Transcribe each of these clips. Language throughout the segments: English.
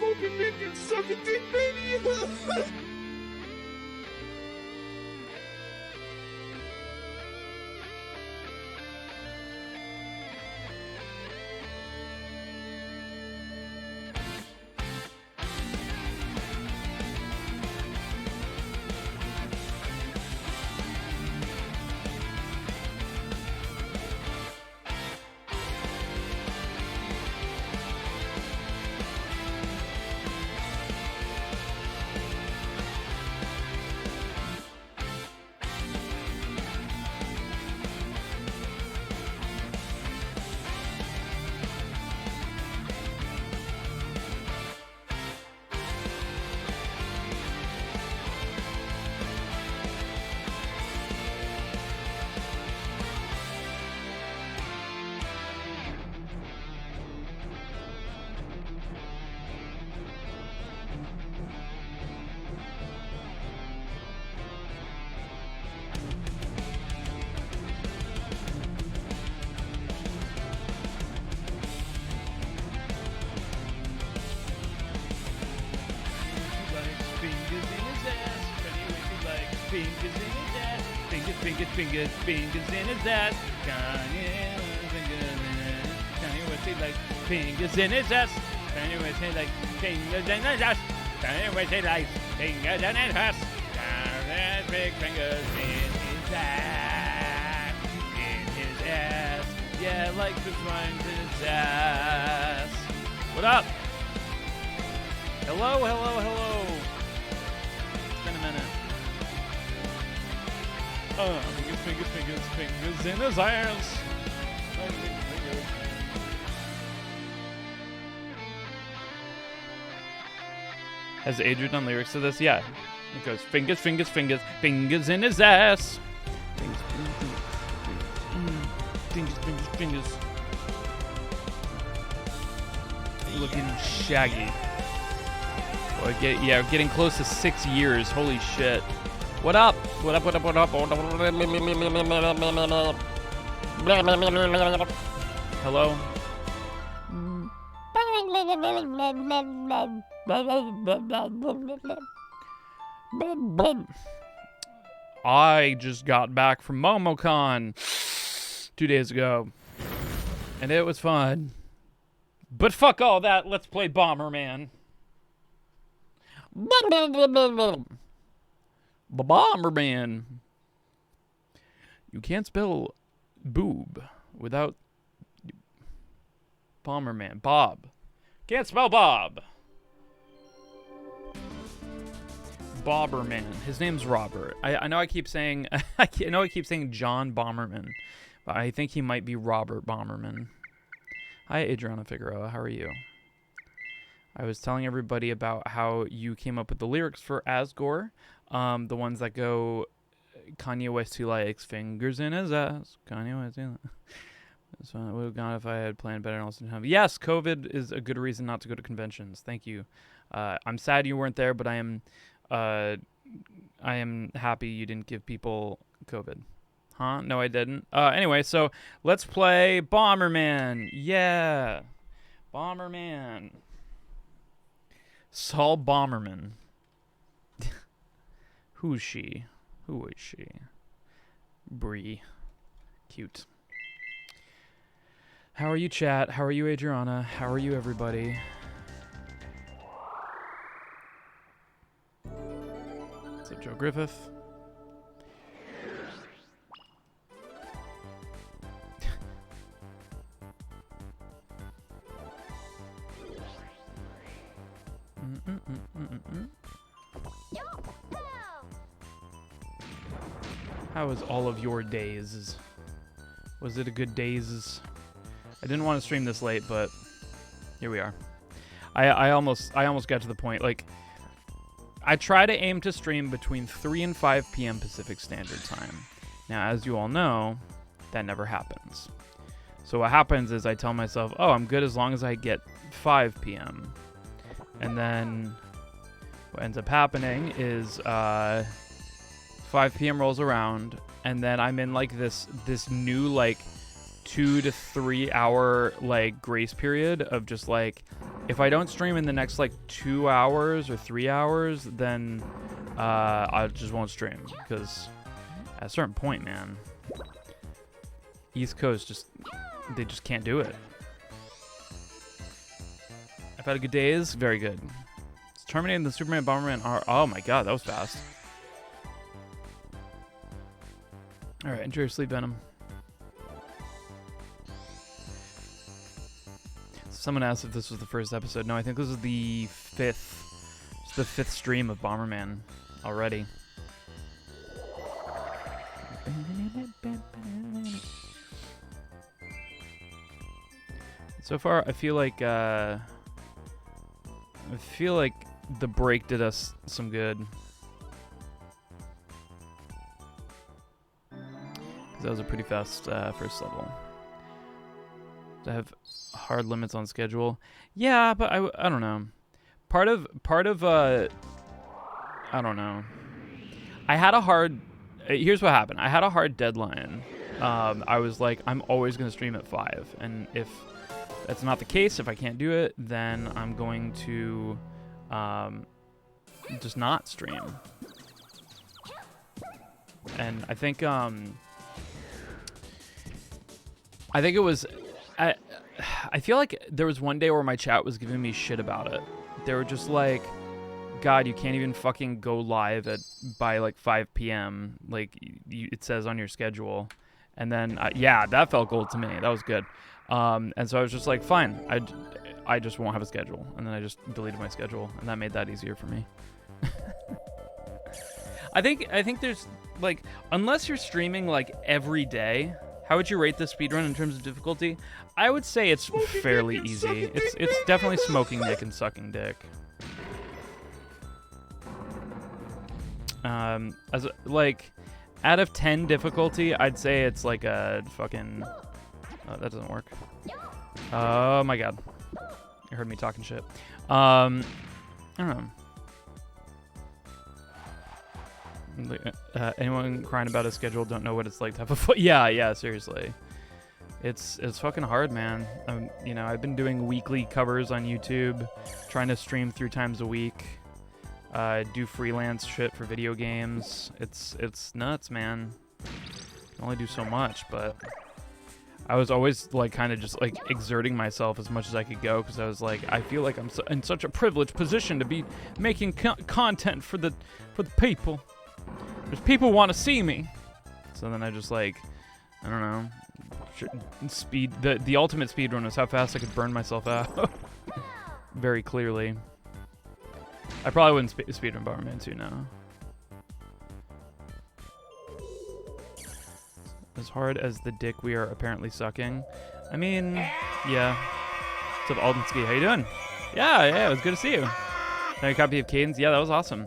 fucking minions suck a dick, baby! Fingers in his ass. Kanye West, he like fingers in his ass. Kanye West, he like fingers in his ass. Kanye West, he like fingers in his ass. Big fingers in his ass. In his ass. Yeah, like the ones in his ass. What up? Hello, hello, hello. It's been a minute. Fingers in his ass. Has Adrian done lyrics to this? Yeah. It goes fingers in his ass. Fingers. Looking shaggy. Well, getting close to 6 years. Holy shit. What up? What up? Hello? I just got back from MomoCon 2 days ago, and it was fun. But fuck all that, let's play Bomberman. Bomberman. You can't spell boob without Bomberman. Bob. Can't spell Bob. Bomberman. His name's Robert. I know I keep saying I keep saying John Bomberman, but I think he might be Robert Bomberman. Hi, Adriana Figueroa. How are you? I was telling everybody about how you came up with the lyrics for Asgore. The ones that go, Kanye West who likes fingers in his ass. Kanye West. So I would have gone if I had planned better. Yes, COVID is a good reason not to go to conventions. Thank you. I'm sad you weren't there, but I am happy you didn't give people COVID. Huh? No, I didn't. Anyway, so let's play Bomberman. Yeah. Bomberman. Saul Bomberman. Who's she? Who is she? Bree. Cute. How are you, chat? How are you, Adriana? How are you, everybody? What's up, Joe Griffith? How was all of your days? Was it a good days? I didn't want to stream this late, but here we are. I almost got to the point. Like, I try to aim to stream between 3 and 5 p.m. Pacific Standard Time. Now, as you all know, that never happens. So what happens is I tell myself, oh, I'm good as long as I get 5 p.m. And then what ends up happening is 5 p.m. rolls around, and then I'm in like this new like 2 to 3 hour like grace period of just like If I don't stream in the next like 2 hours or 3 hours, then I just won't stream, because at a certain point, man, East Coast they just can't do it. I've had a good days, very good. It's terminating the Superman Bomberman R. Oh my god, that was fast. All right, enjoy your sleep, Venom. Someone asked if this was the first episode. No, I think this is the 5th. It's the 5th stream of Bomberman already. So far, I feel like the break did us some good. That was a pretty fast first level. To have hard limits on schedule, yeah, but I don't know. Part of I don't know. I had a hard. Here's what happened. I had a hard deadline. I was like, I'm always gonna stream at 5, and if that's not the case, if I can't do it, then I'm going to just not stream. And I think it was. I feel like there was one day where my chat was giving me shit about it. They were just like, God, you can't even fucking go live by like 5 p.m. like it says on your schedule. And then, yeah, that felt gold to me. That was good. And so I was just like, fine, I just won't have a schedule. And then I just deleted my schedule, and that made that easier for me. I think there's, like, unless you're streaming like every day, how would you rate this speedrun in terms of difficulty? I would say it's fairly easy. It's definitely smoking dick and sucking dick. As like, out of 10 difficulty, I'd say it's like a fucking. Oh, that doesn't work. Oh my god, you heard me talking shit. I don't know. Anyone crying about a schedule don't know what it's like to have a foot. Yeah, seriously. It's fucking hard, man. You know, I've been doing weekly covers on YouTube, trying to stream 3 times a week, do freelance shit for video games. It's nuts, man. I can only do so much, but I was always like kind of just like exerting myself as much as I could go, because I was like, I feel like I'm in such a privileged position to be making content for the people. There's people want to see me. So then I just like, I don't know, speed. The ultimate speedrun was how fast I could burn myself out. Very clearly. I probably wouldn't speedrun Bomberman 2 now. As hard as the dick we are apparently sucking. I mean, yeah. What's up, Aldenski? How you doing? Yeah, it was good to see you. Got a copy of Cadence? Yeah, that was awesome.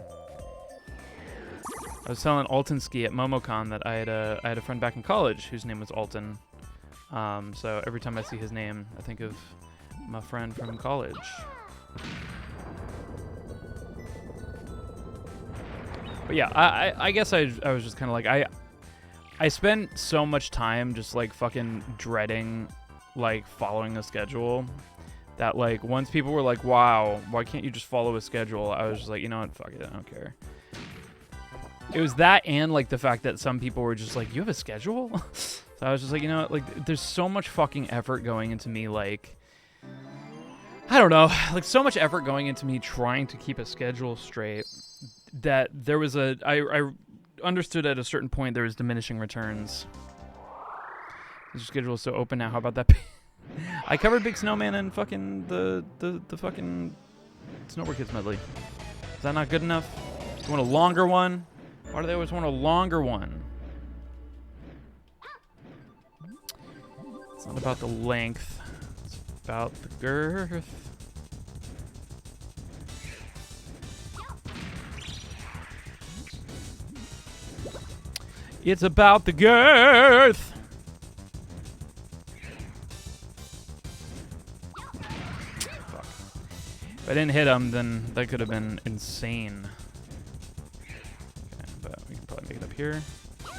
I was telling Altonski at MomoCon that I had a friend back in college whose name was Alton. So every time I see his name, I think of my friend from college. But yeah, I guess I was just kind of like, I spent so much time just like fucking dreading like following a schedule that like once people were like, wow, why can't you just follow a schedule? I was just like, you know what, fuck it, I don't care. It was that, and like the fact that some people were just like, you have a schedule? So I was just like, you know what, like there's so much fucking effort going into me, like, I don't know, like so much effort going into me trying to keep a schedule straight that there was I understood at a certain point there was diminishing returns. Your schedule is so open now, how about that? I covered Big Snowman and fucking the fucking Snowboard Kids medley. Is that not good enough? You want a longer one? Why do they always want a longer one? It's not about the length. It's about the girth. It's about the girth. Fuck. If I didn't hit him, then that could have been insane. Make it up here. As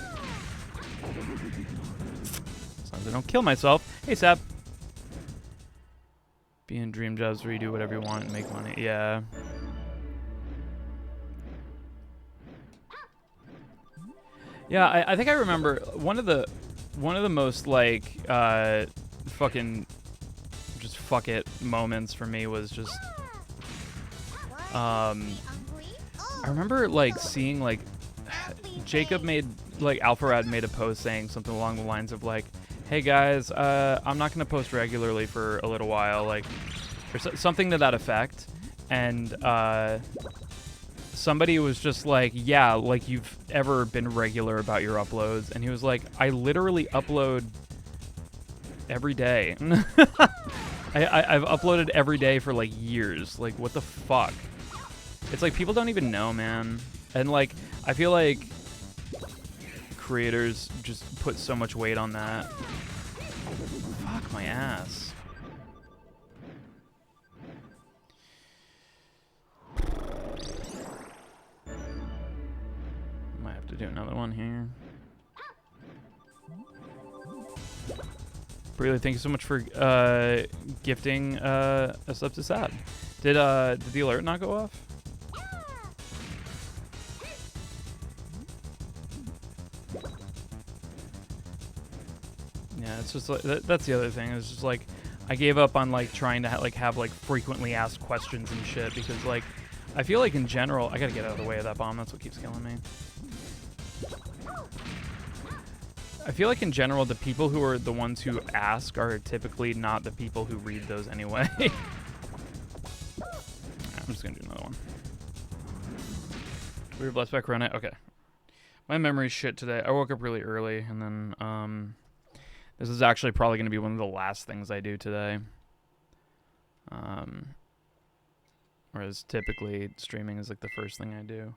long as I don't kill myself. Hey, Sab. Be in dream jobs where you do whatever you want and make money. Yeah. Yeah, I think I remember one of the most like fucking just fuck it moments for me was just I remember like seeing like Jacob made like Alpharad made a post saying something along the lines of like, hey guys, I'm not gonna post regularly for a little while, like, or something to that effect, and somebody was just like, yeah, like you've ever been regular about your uploads, and he was like, I literally upload every day. I've uploaded every day for like years. Like, what the fuck? It's like people don't even know, man, and like I feel like creators just put so much weight on that. Fuck my ass. Might have to do another one here. Really, thank you so much for gifting a sub to Sad. Did the alert not go off? Yeah, it's just like that's the other thing. It's just like I gave up on like trying to have like frequently asked questions and shit because like I feel like in general I gotta get out of the way of that bomb. That's what keeps killing me. I feel like in general the people who are the ones who ask are typically not the people who read those anyway. I'm just gonna do another one. We were blessed by Corona. Okay. My memory's shit today. I woke up really early and then this is actually probably going to be one of the last things I do today. Whereas typically streaming is like the first thing I do.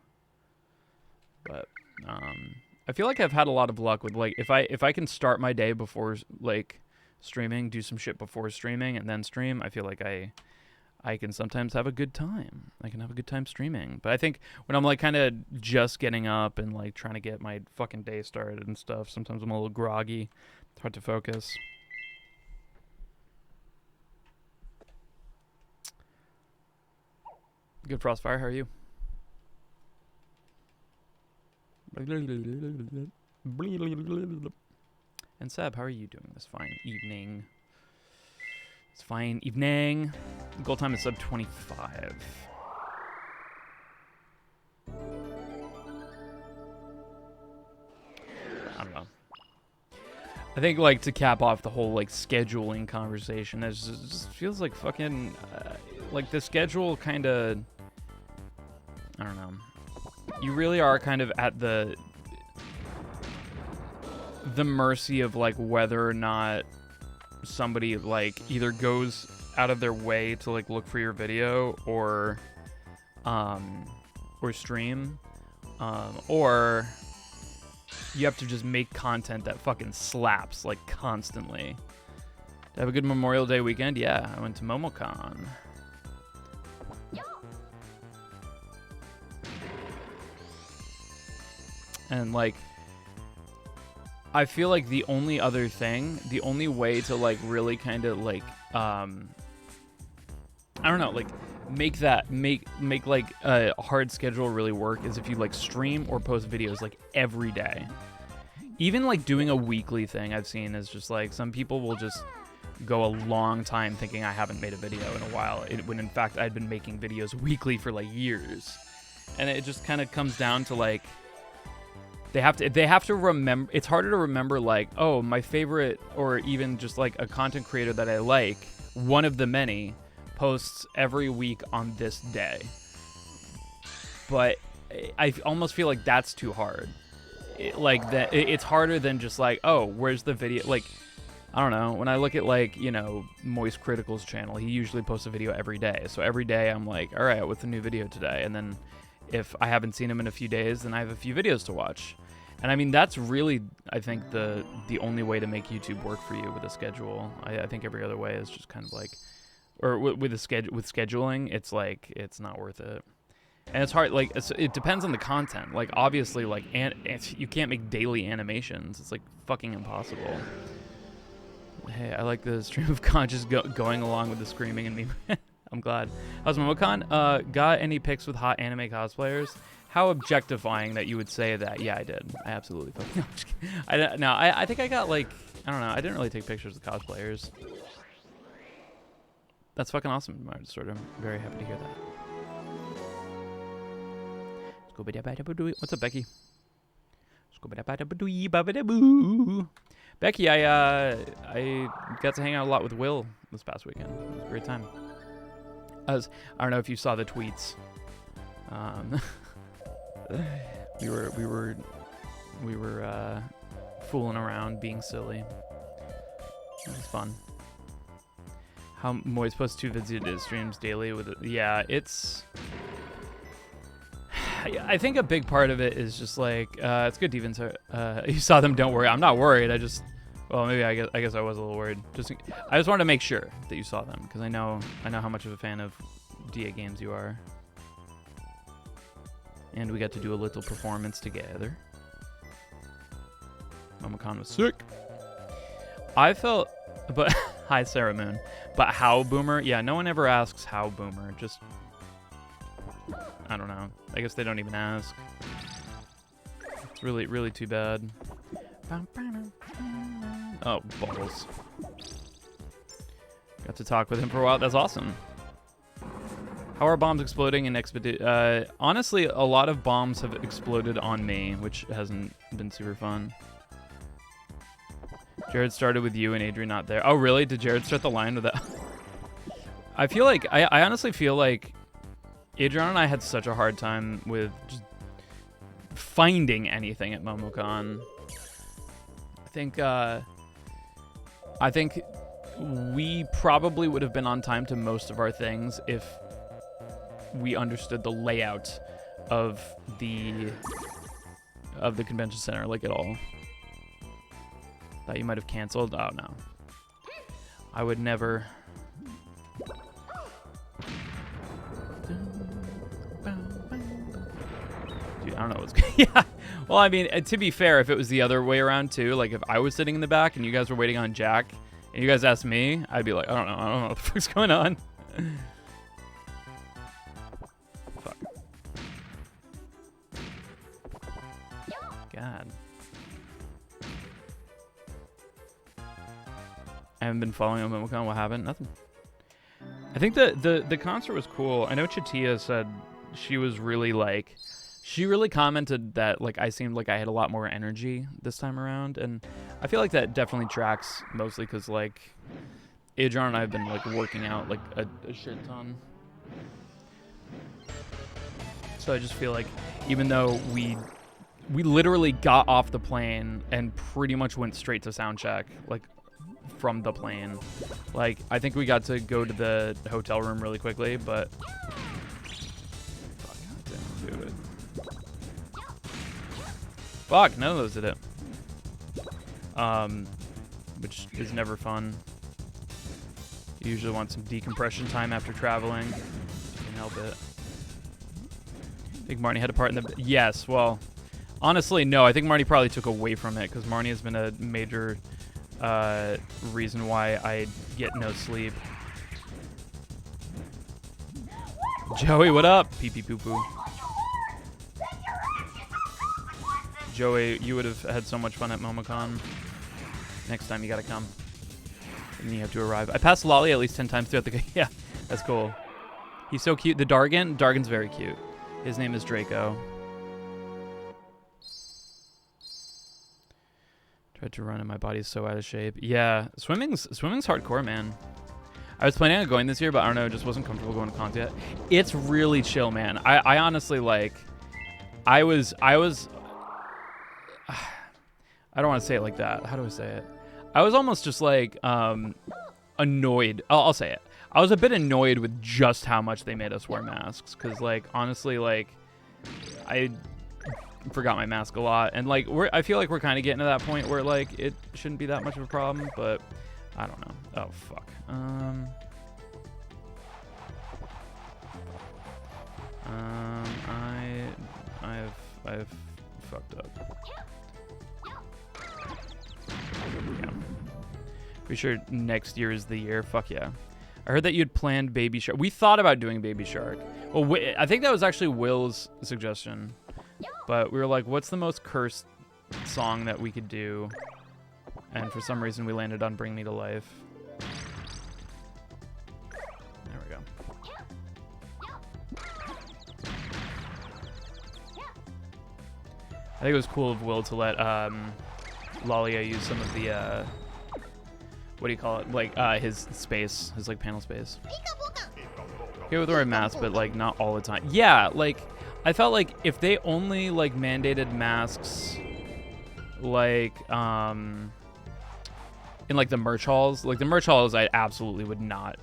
But I feel like I've had a lot of luck with like if I can start my day before like streaming, do some shit before streaming and then stream, I feel like I can sometimes have a good time. I can have a good time streaming. But I think when I'm like kind of just getting up and like trying to get my fucking day started and stuff, sometimes I'm a little groggy. It's hard to focus. Good, Frostfire. How are you? And Seb, how are you doing this fine evening? It's fine evening. Goal time is sub 25. I don't know. I think like to cap off the whole like scheduling conversation, it just feels like fucking like the schedule kind of. I don't know. You really are kind of at the mercy of like whether or not somebody like either goes out of their way to like look for your video or stream, or you have to just make content that fucking slaps like constantly. Did I have a good Memorial Day weekend? Yeah, I went to MomoCon. And like I feel like the only way to like really kind of like I don't know, like make like a hard schedule really work is if you like stream or post videos like every day. Even like doing a weekly thing I've seen is just like some people will just go a long time thinking I haven't made a video in a while, when in fact I'd been making videos weekly for like years. And it just kind of comes down to like they have to remember. It's harder to remember like, oh, my favorite, or even just like a content creator that I like, one of the many, posts every week on this day. But I almost feel like that's too hard. It's harder than just like, oh, where's the video? Like, I don't know. When I look at like, you know, Moist Critical's channel, he usually posts a video every day. So every day I'm like, all right, what's the new video today? And then if I haven't seen him in a few days, then I have a few videos to watch. And I mean, that's really, I think, the only way to make YouTube work for you with a schedule. I think every other way is just kind of like, or with scheduling, it's like, it's not worth it. And it's hard, like, it depends on the content. Like, obviously, like, you can't make daily animations. It's like fucking impossible. Hey, I like the stream of conscious going along with the screaming and me. I'm glad. How's MomoCon? Got any pics with hot anime cosplayers? How objectifying that you would say that. Yeah, I did. I absolutely fucking. No, I'm just kidding. I think I got like, I don't know. I didn't really take pictures of cosplayers. That's fucking awesome, sort of. I'm very happy to hear that. What's up, Becky? Becky, I got to hang out a lot with Will this past weekend. It was a great time. I don't know if you saw the tweets. We were fooling around, being silly. It was fun. How Moist posts 2 vids to streams daily with it. Yeah, it's. I think a big part of it is just like it's good to even you saw them. Don't worry, I'm not worried. Well, maybe I guess I was a little worried. I just wanted to make sure that you saw them because I know how much of a fan of DA games you are, and we got to do a little performance together. MomoCon was sick. I felt, but hi Sarah Moon. But how Boomer? Yeah, no one ever asks how Boomer. Just I don't know. I guess they don't even ask. It's really, really too bad. Oh, balls. Got to talk with him for a while. That's awesome. How are bombs exploding in Expedition? Honestly, a lot of bombs have exploded on me, which hasn't been super fun. Jared started with you and Adrian not there. Oh, really? Did Jared start the line with that? I feel like, I honestly feel like Adrian and I had such a hard time with just finding anything at MomoCon. I think we probably would have been on time to most of our things if we understood the layout of the convention center, like at all. Thought you might have canceled. Oh no, I would never. Dude, I don't know what's going. Yeah. Well, I mean, to be fair, if it was the other way around too, like if I was sitting in the back and you guys were waiting on Jack, and you guys asked me, I'd be like, I don't know what the fuck's going on. Fuck. God. I haven't been following on MomoCon. What happened? Nothing. I think the concert was cool. I know Chatia said she was really like. She really commented that like I seemed like I had a lot more energy this time around, and I feel like that definitely tracks mostly because like Adrian and I have been like working out like a shit ton. So I just feel like even though we literally got off the plane and pretty much went straight to sound check, like from the plane, like I think we got to go to the hotel room really quickly, but fuck, I didn't do it. Fuck, none of those did it. Which is never fun. You usually want some decompression time after traveling. You can help it. I think Marnie had a part in the... Yes, well, honestly, no. I think Marnie probably took away from it because Marnie has been a major reason why I get no sleep. Joey, what up? Pee pee poo poo. Joey, you would have had so much fun at MomoCon. Next time you gotta come. And you have to arrive. I passed Lolly at least 10 times throughout the... Yeah, that's cool. He's so cute. The Dargan's very cute. His name is Draco. Tried to run and my body's so out of shape. Yeah, swimming's hardcore, man. I was planning on going this year, but I don't know, just wasn't comfortable going to cons yet. It's really chill, man. I honestly like... I don't want to say it like that. How do I say it? I was almost just like annoyed. I'll say it. I was a bit annoyed with just how much they made us wear masks. Because, like, honestly, like, I forgot my mask a lot. And, like, I feel like we're kind of getting to that point where, like, it shouldn't be that much of a problem. But I don't know. Oh, fuck. I've fucked up. Yeah. Pretty sure next year is the year. Fuck yeah. I heard that you'd planned Baby Shark. We thought about doing Baby Shark. Well, I think that was actually Will's suggestion. But we were like, what's the most cursed song that we could do? And for some reason, we landed on Bring Me to Life. There we go. I think it was cool of Will to let Lalia use some of the, what do you call it? Like, his space, his, like, panel space. Okay with wearing masks, but, like, not all the time. Yeah, like, I felt like if they only, like, mandated masks, like, in, like, the merch halls, I absolutely would not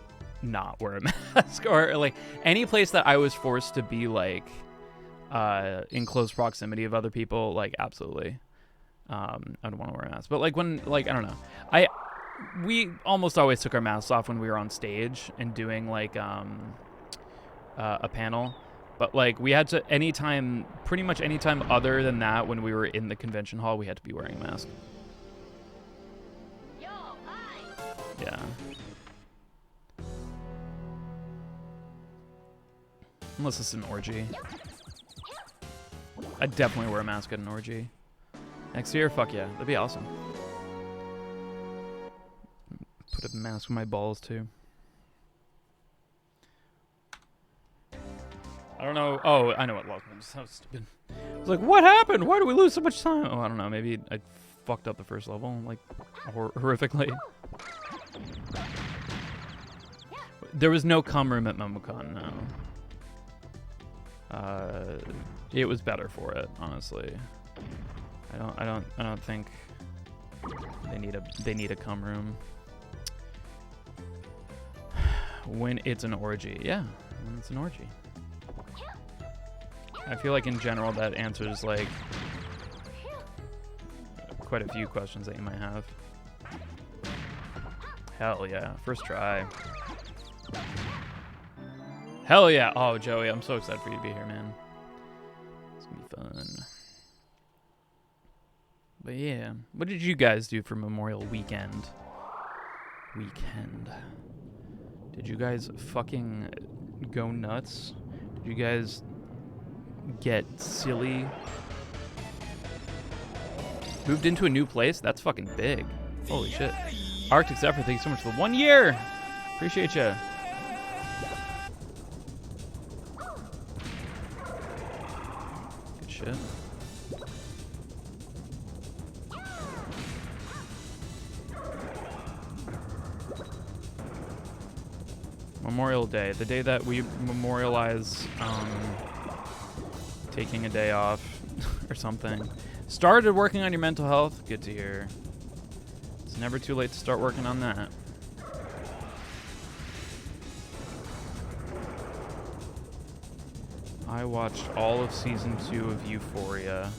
wear a mask. Or, like, any place that I was forced to be, like, in close proximity of other people, like, absolutely. I'd want to wear a mask. But, like, when, like, I don't know. We almost always took our masks off when we were on stage and doing, like, a panel. But, like, we had to, pretty much any time other than that, when we were in the convention hall, we had to be wearing a mask. Yeah. Unless it's an orgy. I'd definitely wear a mask at an orgy. Next year? Fuck yeah. That'd be awesome. Put a mask on my balls, too. I don't know. Oh, I know what lost me. So stupid. I was like, what happened? Why do we lose so much time? Oh, I don't know. Maybe I fucked up the first level, like, horrifically. There was no cum room at MomoCon, no. It was better for it, honestly. I don't think they need a cum room. When it's an orgy, yeah, when it's an orgy. I feel like in general that answers like quite a few questions that you might have. Hell yeah, first try. Hell yeah. Oh, Joey, I'm so excited for you to be here, man. It's gonna be fun. But yeah, what did you guys do for Memorial Weekend? Did you guys fucking go nuts? Did you guys get silly? Moved into a new place? That's fucking big. Holy shit. Arctic Zephyr, thank you so much for the 1 year. Appreciate ya. Good shit. Memorial Day, the day that we memorialize taking a day off or something. Started working on your mental health. Good to hear. It's never too late to start working on that. I watched all of season 2 of Euphoria,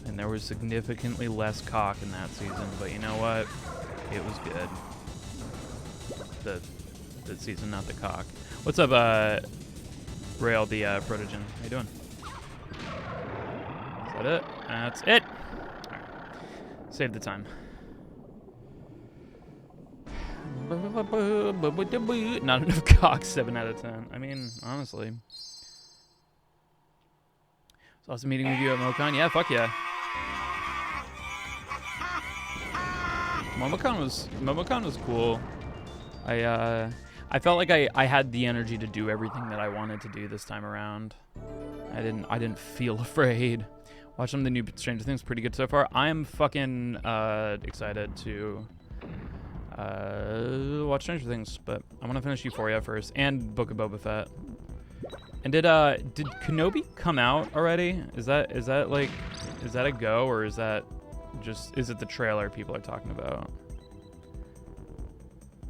and there was significantly less cock in that season, but you know what? It was good. The season, not the cock. What's up, Rail the Protogen? How you doing? Is that it? That's it. All right. Save the time. Not enough cock. 7 out of 10. I mean, honestly. It's awesome meeting with you at MoCon. Yeah, fuck yeah. MomoCon was cool. I felt like I had the energy to do everything that I wanted to do this time around. I didn't feel afraid. Watch some of the new Stranger Things, pretty good so far. I'm fucking excited to watch Stranger Things, but I want to finish Euphoria first and Book of Boba Fett. And did Kenobi come out already? Is that a go, or is it the trailer people are talking about?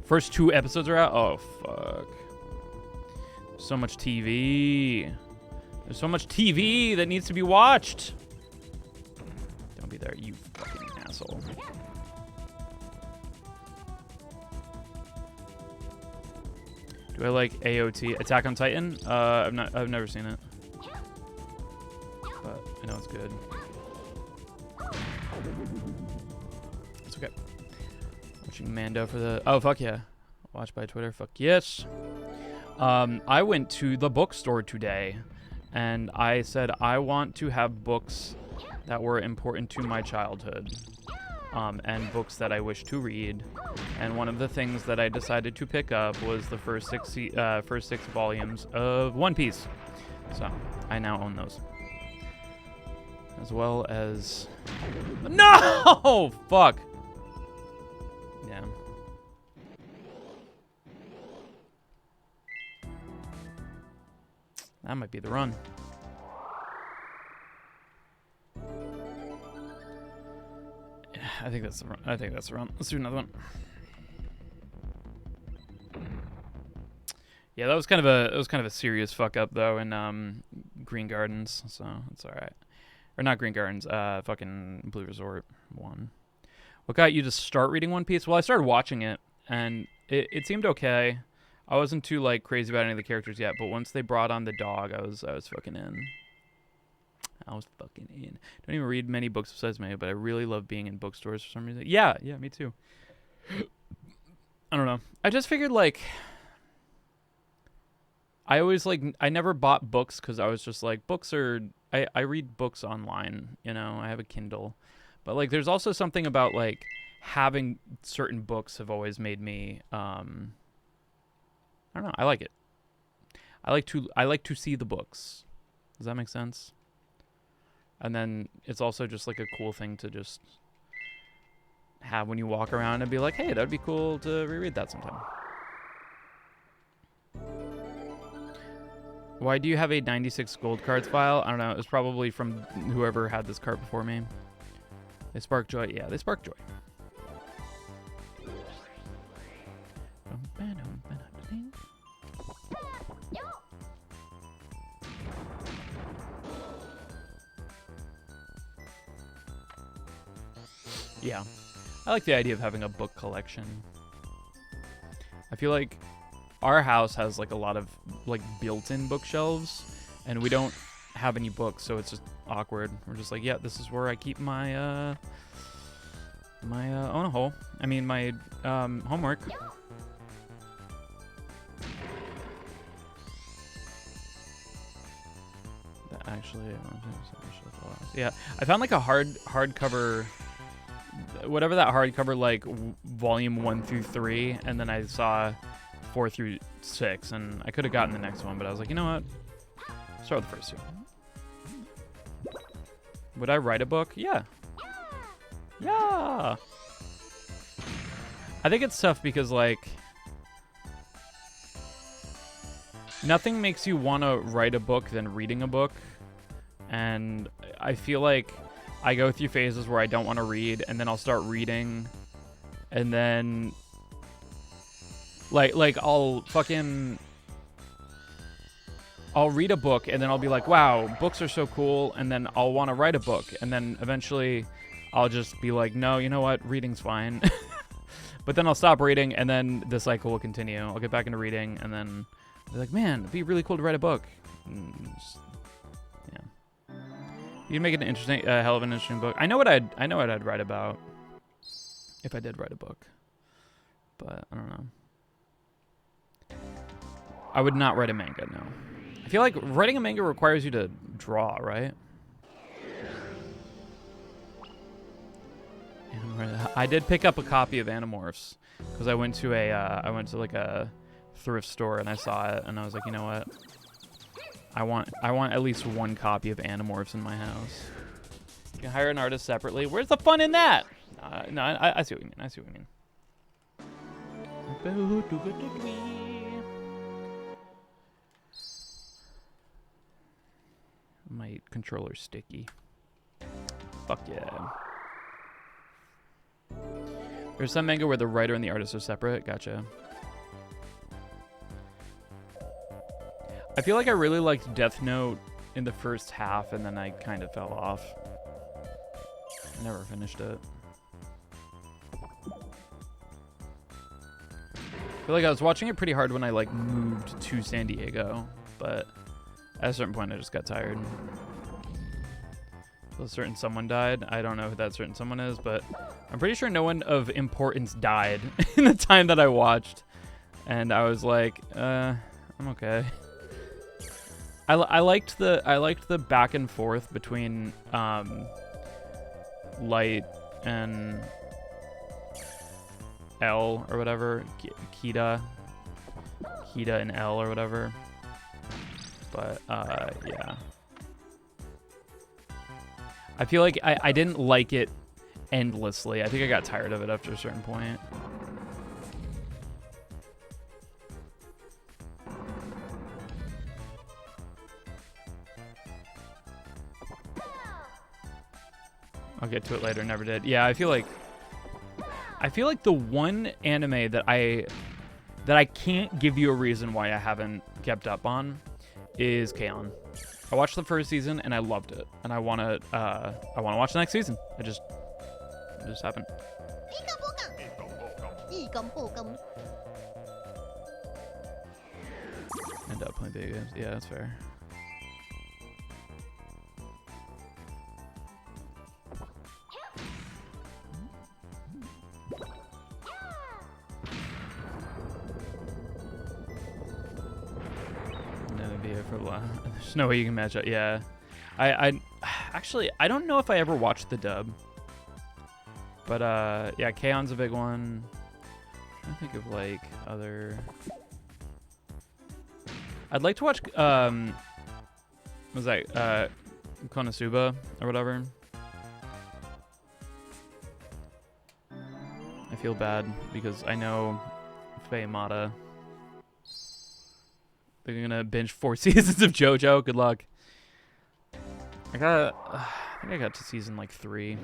First 2 episodes are out? Oh, fuck. So much TV. There's so much TV that needs to be watched. Don't be there, you fucking asshole. Do I like AOT? Attack on Titan? I've never seen it. But I know it's good. It's okay. Watching Mando for the... Oh, fuck yeah. Watch by Twitter. Fuck yes. I went to the bookstore today, and I said I want to have books that were important to my childhood, and books that I wish to read. And one of the things that I decided to pick up was the first six volumes of One Piece. So I now own those, as well as... No! Fuck. Yeah. That might be the run. Yeah, I think that's the run. I think that's the run. Let's do another one. Yeah, that was kind of a serious fuck up though in Green Gardens, so it's all right. Or not Green Gardens, fucking Blue Resort 1. What got you to start reading One Piece? Well, I started watching it, and it seemed okay. I wasn't too like crazy about any of the characters yet, but once they brought on the dog, I was fucking in. I was fucking in. Don't even read many books besides May, but I really love being in bookstores for some reason. Yeah, me too. I don't know. I just figured like I never bought books because I was just like books are. I read books online. You know, I have a Kindle, but like there's also something about like having certain books have always made me. I don't know. I like it. I like to see the books. Does that make sense? And then it's also just like a cool thing to just have when you walk around and be like, hey, that'd be cool to reread that sometime. Why do you have a 96 gold cards file? I don't know. It was probably from whoever had this card before me. They spark joy. Yeah, they spark joy. Yeah, I like the idea of having a book collection. I feel like our house has like a lot of like built-in bookshelves, and we don't have any books, so it's just awkward. We're just like, yeah, this is where I keep my my homework. That actually, yeah, I found like a hardcover. Whatever that hardcover, like volume 1 through 3, and then I saw 4 through 6, and I could have gotten the next one, but I was like, you know what? Start with the first two. Would I write a book? Yeah. Yeah. I think it's tough because like nothing makes you want to write a book than reading a book, and I feel like I go through phases where I don't want to read, and then I'll start reading, and then like I'll read a book, and then I'll be like, wow, books are so cool, and then I'll want to write a book, and then eventually I'll just be like, no, you know what, reading's fine. But then I'll stop reading, and then the cycle will continue. I'll get back into reading, and then I'll be like, man, it'd be really cool to write a book. You'd make it an interesting, hell of an interesting book. I know what I'd write about if I did write a book, but I don't know. I would not write a manga. No, I feel like writing a manga requires you to draw, right? I did pick up a copy of Animorphs because I went to like a thrift store and I saw it, and I was like, you know what? I want at least one copy of Animorphs in my house. You can hire an artist separately. Where's the fun in that? No, I see what you mean. I see what you mean. My controller's sticky. Fuck yeah. There's some manga where the writer and the artist are separate. Gotcha. I feel like I really liked Death Note in the first half, and then I kind of fell off. I never finished it. I feel like I was watching it pretty hard when I like moved to San Diego, but at a certain point I just got tired. So a certain someone died. I don't know who that certain someone is, but I'm pretty sure no one of importance died in the time that I watched. And I was like, I'm okay. I liked the back and forth between Light and L or whatever, Kita and L or whatever. But yeah, I feel like I didn't like it endlessly. I think I got tired of it after a certain point. I'll get to it later. Never did. Yeah, I feel like the one anime that I can't give you a reason why I haven't kept up on is K-On! I watched the first season and I loved it, and I wanna watch the next season. It just happened. End up playing video games. Yeah, that's fair. For a while. There's no way you can match up. Yeah, I actually I don't know if I ever watched the dub, but yeah, K-On's a big one. I think of like other. I'd like to watch what was that Konosuba or whatever. I feel bad because I know Faye Mata. They're gonna binge 4 seasons of JoJo. Good luck. I think I got to season like 3.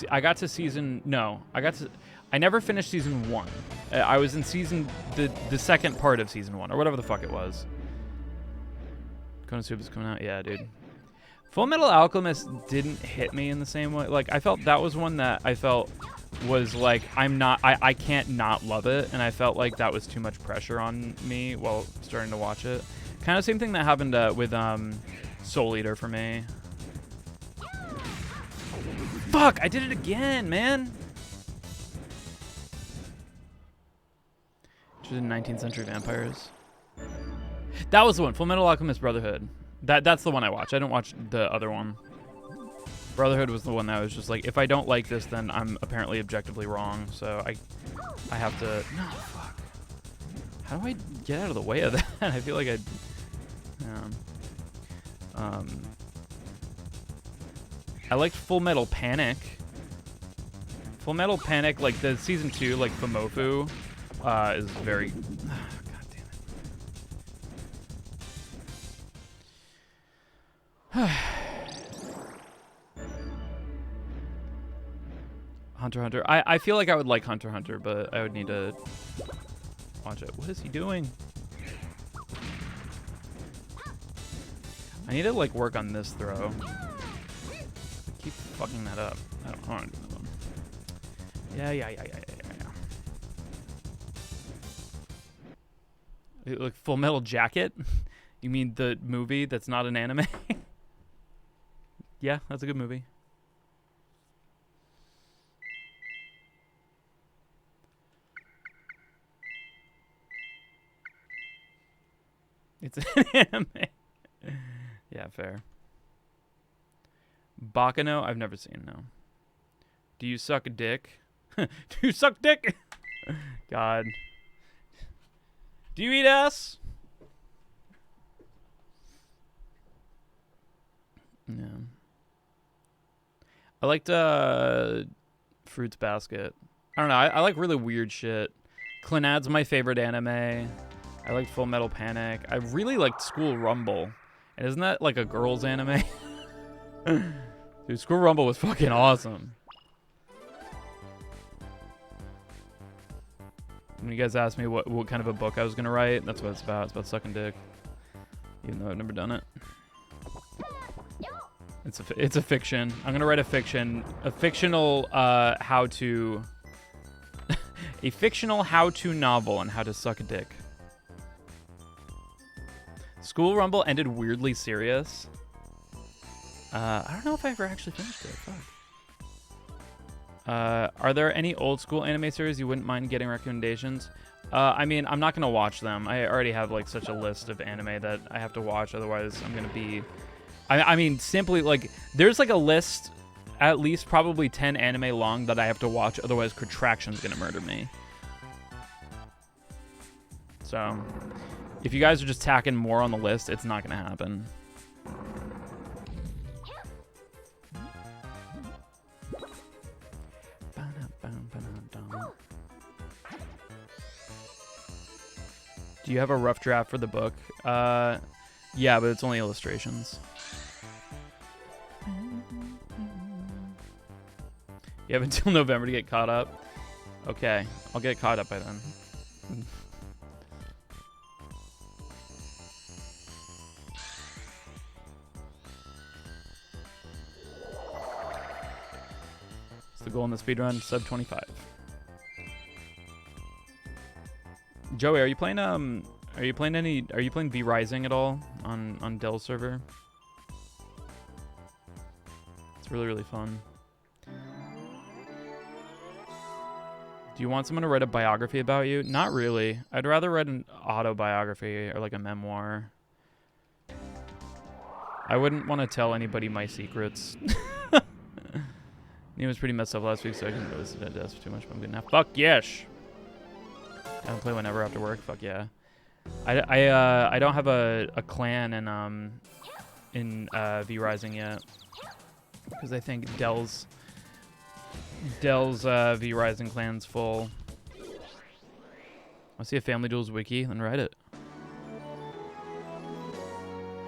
I got to season I never finished season 1. I was in the second part of season 1 or whatever the fuck it was. Konosuba's coming out. Yeah, dude. Full Metal Alchemist didn't hit me in the same way. Like I felt that was one that I felt was like I can't not love it, and I felt like that was too much pressure on me while starting to watch it. Kind of same thing that happened with Soul Eater for me. Fuck, I did it again, man. Interested in 19th century vampires. That was the one, Full Metal Alchemist Brotherhood. That's the one I watched. I didn't watch the other one. Brotherhood was the one that was just like, if I don't like this, then I'm apparently objectively wrong. So I have to. No, fuck. How do I get out of the way of that? I feel like I liked Full Metal Panic. Full Metal Panic, like the season 2, like Famofu, is very. God damn it. Hunter x Hunter. I feel like I would like Hunter x Hunter, but I would need to watch it. What is he doing? I need to like work on this throw. I keep fucking that up. I don't want to do that one. Yeah. Like Full Metal Jacket? You mean the movie that's not an anime? Yeah, that's a good movie. It's an anime. Yeah, fair. Bakano, I've never seen, no. Do you suck a dick? Do you suck dick? God. Do you eat ass? Yeah. I liked Fruits Basket. I don't know. I like really weird shit. Clannad's my favorite anime. I liked Full Metal Panic. I really liked School Rumble. And isn't that like a girls anime? Dude, School Rumble was fucking awesome. When you guys asked me what kind of a book I was going to write, that's what it's about. It's about sucking dick. Even though I've never done it. It's a fiction. I'm going to write a fictional how-to... a fictional how-to novel on how to suck a dick. School Rumble ended weirdly serious. I don't know if I ever actually finished it. Fuck. Are there any old school anime series you wouldn't mind getting recommendations? I mean, I'm not gonna watch them. I already have like such a list of anime that I have to watch. Otherwise, I'm gonna be. I mean, simply like there's like a list, at least probably 10 anime long that I have to watch. Otherwise, Contraction's gonna murder me. So, if you guys are just tacking more on the list, it's not gonna happen. Do you have a rough draft for the book? Yeah, but it's only illustrations. You have until November to get caught up? Okay, I'll get caught up by then. What's the goal in the speedrun? Sub 25. Joey, are you playing V Rising at all on Dell's server? It's really, really fun. Do you want someone to write a biography about you? Not really. I'd rather write an autobiography or like a memoir. I wouldn't want to tell anybody my secrets. He was pretty messed up last week, so I couldn't really sit at desk too much, but I'm good now. Fuck yes! I don't play whenever after work. Fuck yeah. I don't have a clan in V Rising yet, because I think Dell's V Rising clan's full. I see a Family Duels wiki, then write it.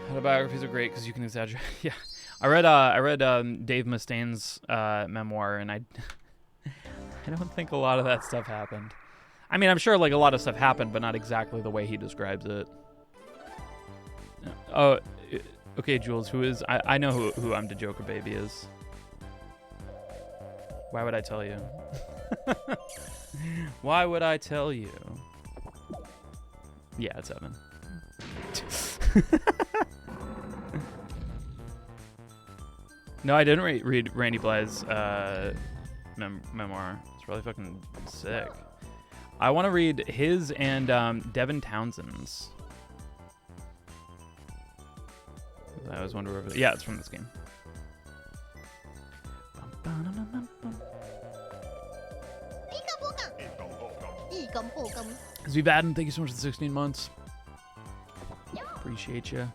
Autobiographies are great because you can exaggerate. Yeah, I read Dave Mustaine's memoir, and I don't think a lot of that stuff happened. I mean, I'm sure like a lot of stuff happened, but not exactly the way he describes it. Oh, okay, Jules, who is... I know who I'm the Joker Baby is. Why would I tell you? Why would I tell you? Yeah, it's Evan. No, I didn't read Randy Blythe's memoir. It's really fucking sick. I want to read his and Devin Townsend's. I always wonder where... Yeah, it's from this game. Zvivaden, thank you so much for the 16 months. Appreciate you.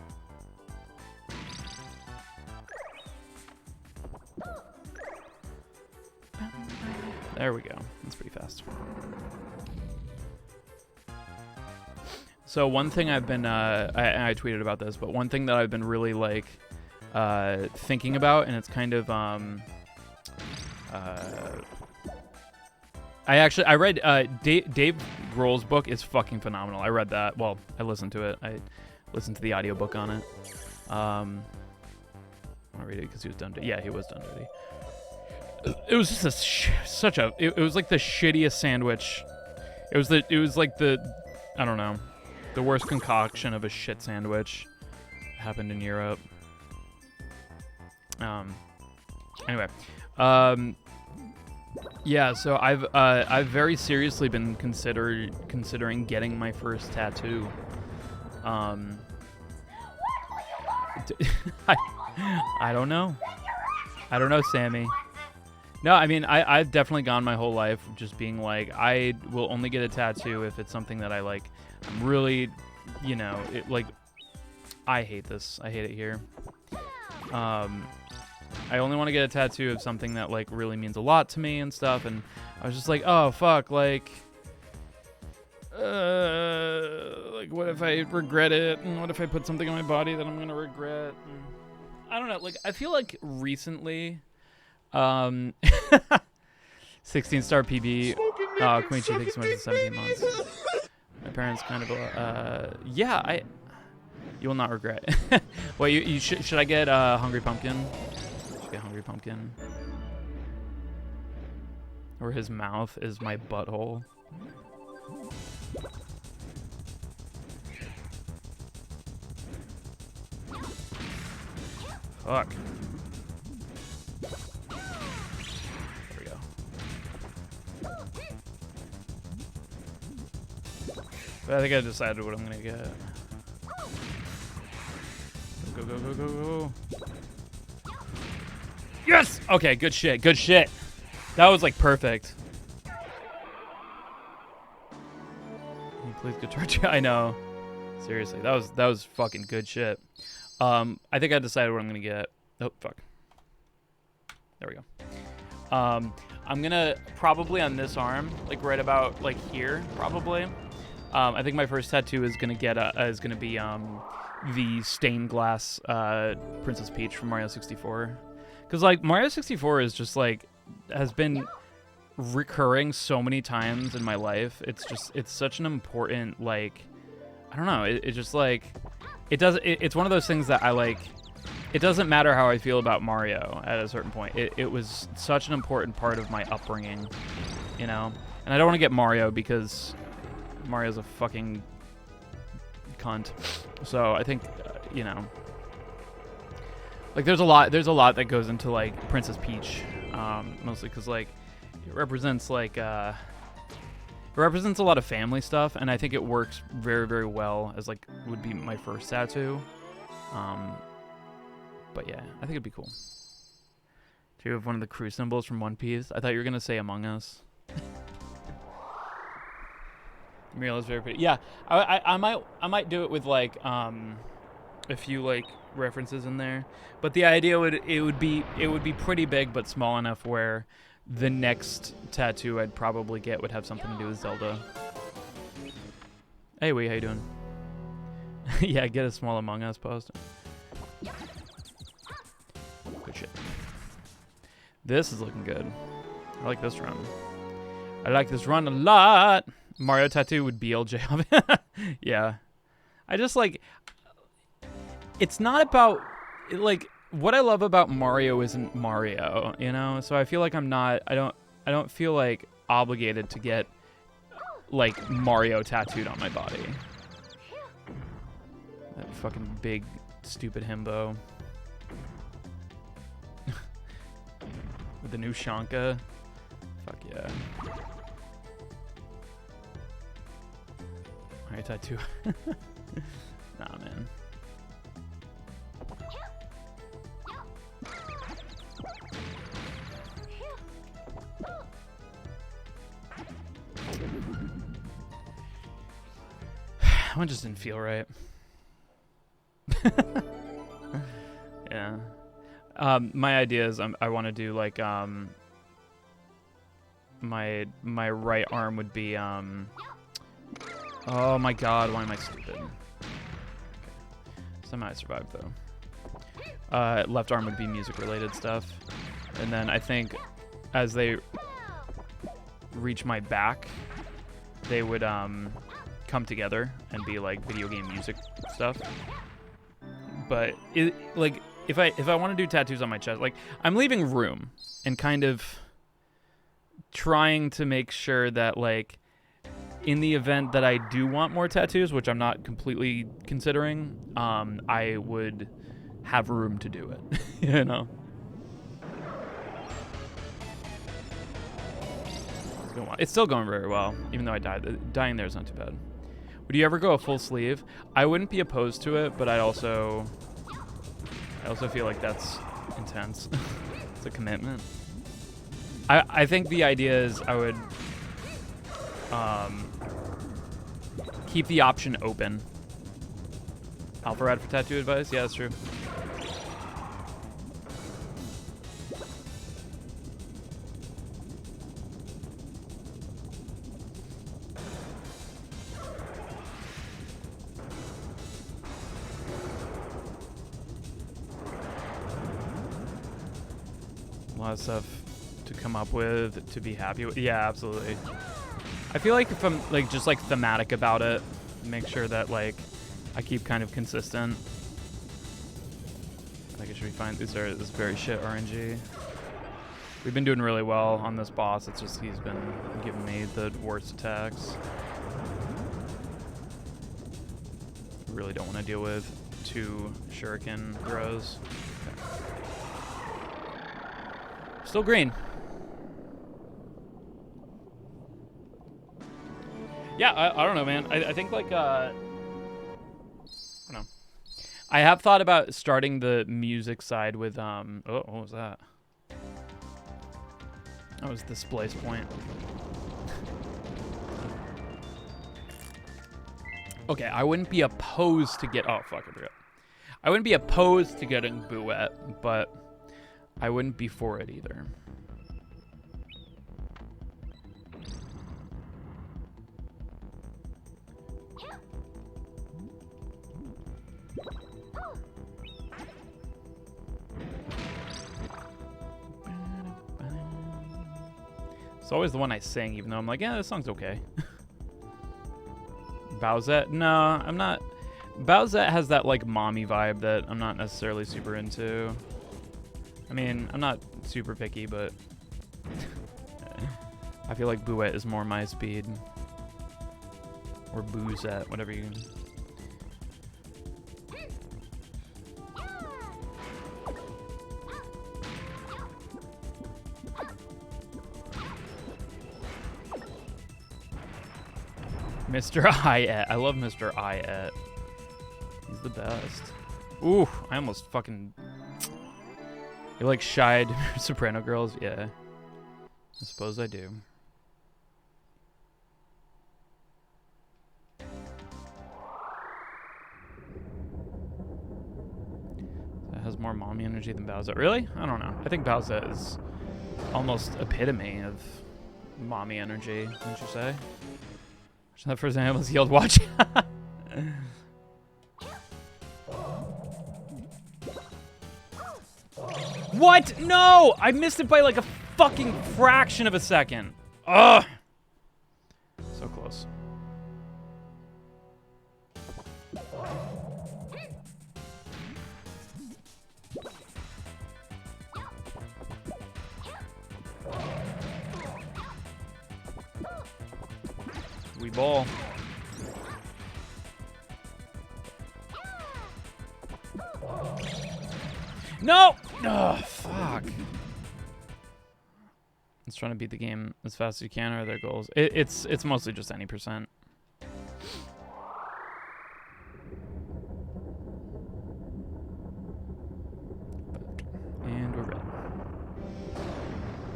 There we go. That's pretty fast. So one thing I've been, I tweeted about this, but one thing that I've been really like thinking about, and it's kind of, I read Dave Grohl's book is fucking phenomenal. I read that. Well, I listened to it. I listened to the audiobook on it. I'll read it because he was done. Yeah, he was done dirty. It was just it was like the shittiest sandwich. It was like the, I don't know, the worst concoction of a shit sandwich happened in Europe. Anyway, yeah. So I've very seriously been considering getting my first tattoo. I don't know. I don't know, Sammy. No, I mean, I've definitely gone my whole life just being like, I will only get a tattoo if it's something that I like. I'm really, you know, like, I hate this. I hate it here. I only want to get a tattoo of something that, like, really means a lot to me and stuff. And I was just like, oh, fuck, like, what if I regret it? And what if I put something on my body that I'm going to regret? And I don't know. Like, I feel like recently... 16-star PB. Oh, Queen Chi, thanks so much for 17 months. My parents kind of, yeah, you will not regret. Wait, should I get Hungry Pumpkin? Should get Hungry Pumpkin. Or his mouth is my butthole. Fuck. But I think I decided what I'm gonna get. Go, go, go, go, go. Yes! Okay, good shit, good shit. That was like perfect. Can you please get charged? I know. Seriously, that was fucking good shit. I think I decided what I'm gonna get. Oh, fuck. There we go. I'm gonna probably on this arm, like right about like here, probably. I think my first tattoo is gonna be the stained glass Princess Peach from Mario 64, because like Mario 64 is just like has been recurring so many times in my life. It's such an important, like, I don't know. It just like it's one of those things that I like. It doesn't matter how I feel about Mario at a certain point. It was such an important part of my upbringing, you know? And I don't want to get Mario because Mario's a fucking cunt. So I think, you know, like there's a lot that goes into like Princess Peach, mostly because like it represents like it represents a lot of family stuff, and I think it works very, very well as like would be my first tattoo. But yeah, I think it'd be cool. Do you have one of the crew symbols from One Piece? I thought you were gonna say Among Us. Mural is very pretty. Yeah, I might do it with like a few like references in there. But the idea would be pretty big but small enough where the next tattoo I'd probably get would have something to do with Zelda. Hey, Wee, how you doing? Yeah, get a small Among Us post. Good shit. This is looking good. I like this run. I like this run a lot. Mario tattoo would BLJ. Yeah. I just like... It's not about... Like, what I love about Mario isn't Mario, you know? So I feel like I'm not... I don't feel like obligated to get like Mario tattooed on my body. That fucking big stupid himbo. With the new Shanka. Fuck yeah. Alright, tattoo. Nah, man. One just didn't feel right. Yeah. My idea is I want to do like my right arm would be oh my god, why am I stupid? Okay. Somehow I survived though. Left arm would be music related stuff, and then I think as they reach my back, they would come together and be like video game music stuff. But it, like if I want to do tattoos on my chest, like I'm leaving room and kind of trying to make sure that like in the event that I do want more tattoos, which I'm not completely considering, I would have room to do it. You know. It's still going very well, even though I died. Dying there is not too bad. Would you ever go a full sleeve? I wouldn't be opposed to it, but I also feel like that's intense. It's a commitment. I think the idea is I would keep the option open. Alpha Rad for tattoo advice? Yeah, that's true. A lot of stuff to come up with, to be happy with. Yeah, absolutely. I feel like if I'm like just like thematic about it, make sure that like I keep kind of consistent. I think it should be fine. This is very shit RNG. We've been doing really well on this boss. It's just he's been giving me the worst attacks. Really don't want to deal with 2 shuriken throws. Okay. Still green. Yeah, I don't know, man. I think like I don't know. I have thought about starting the music side with oh, what was that? That was the splice point. Okay, I wouldn't be opposed to get. Oh fuck, I forgot. I wouldn't be opposed to getting Bouette, but I wouldn't be for it either. It's always the one I sing, even though I'm like, yeah, this song's okay. Bowsette? No, I'm not. Bowsette has that like mommy vibe that I'm not necessarily super into. I mean, I'm not super picky, but I feel like Bouette is more my speed. Or Boozette, whatever you... Mr. Iet. I love Mr. Iet. He's the best. Ooh, I almost fucking... You like shied soprano girls? Yeah. I suppose I do. That has more mommy energy than Bowsette. Really? I don't know. I think Bowsette is almost epitome of mommy energy, wouldn't you say? That first time I almost yelled, watch. What? No! I missed it by like a fucking fraction of a second. Ugh! So close. We ball. No! Oh, fuck. It's trying to beat the game as fast as you can, or their goals. It's mostly just any percent. And we're red.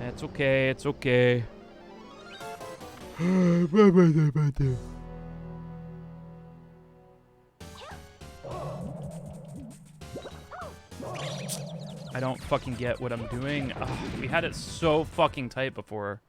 It's okay, it's okay. I don't fucking get what I'm doing. Ugh, we had it so fucking tight before.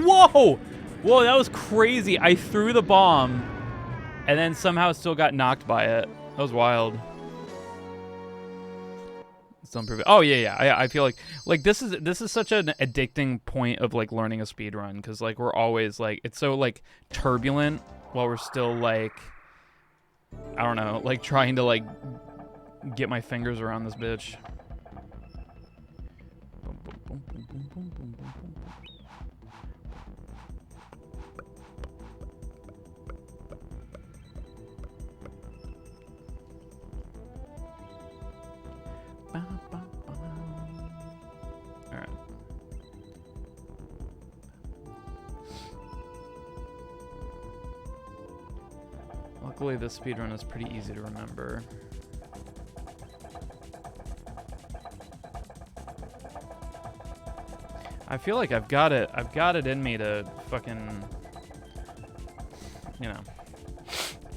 Whoa! Whoa, that was crazy. I threw the bomb and then somehow still got knocked by it. That was wild. Still improving. Oh yeah. I feel like this is such an addicting point of like learning a speed run, because like we're always like, it's so like turbulent while we're still like, I don't know, like trying to like get my fingers around this bitch. Alright. Luckily this speedrun is pretty easy to remember. I feel like I've got it in me to fucking, you know,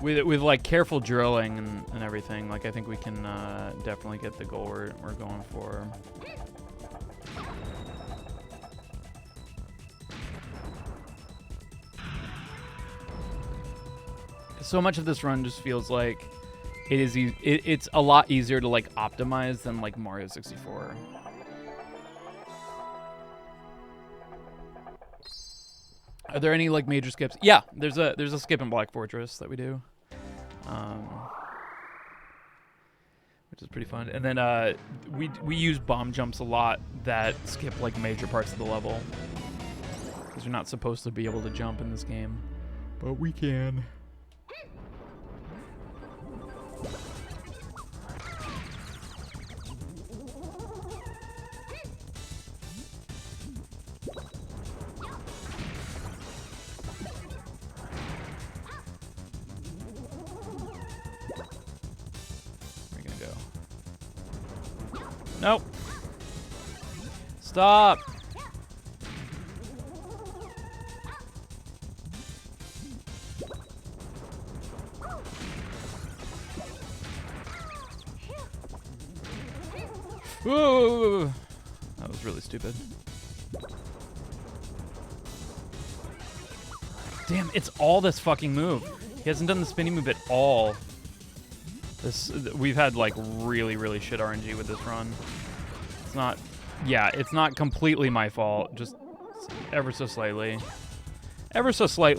with like careful drilling and everything, like I think we can definitely get the goal we're going for. So much of this run just feels like it is it's a lot easier to like optimize than like Mario 64. Are there any like major skips? Yeah, there's a skip in Black Fortress that we do, which is pretty fun. And then we use bomb jumps a lot that skip like major parts of the level because you're not supposed to be able to jump in this game, but we can. Nope. Stop. Whoa. That was really stupid. Damn, it's all this fucking move. He hasn't done the spinning move at all. We've had like really shit RNG with this run. It's not, yeah, it's not completely my fault, just ever so slightly